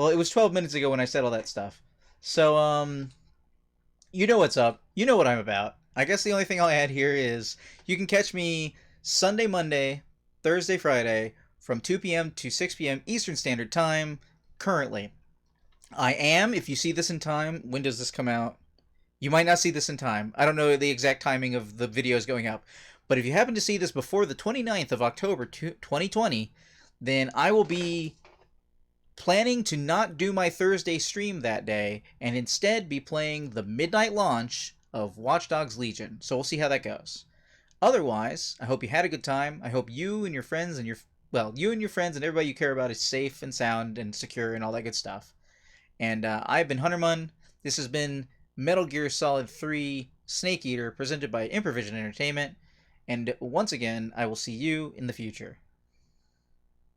it was 12 minutes ago when I said all that stuff. So you know what's up. You know what I'm about. I guess the only thing I'll add here is you can catch me Sunday, Monday, Thursday, Friday from 2 p.m. to 6 p.m. Eastern Standard Time currently. I am, if you see this in time, when does this come out? You might not see this in time. I don't know the exact timing of the videos going up. But if you happen to see this before the 29th of October 2020, then I will be planning to not do my Thursday stream that day and instead be playing the midnight launch of Watch Dogs Legion. So we'll see how that goes. Otherwise, I hope you had a good time. I hope you and your friends and you and your friends and everybody you care about is safe and sound and secure and all that good stuff. And I've been Huntermun. This has been Metal Gear Solid 3 Snake Eater, presented by Improvision Entertainment, and once again, I will see you in the future.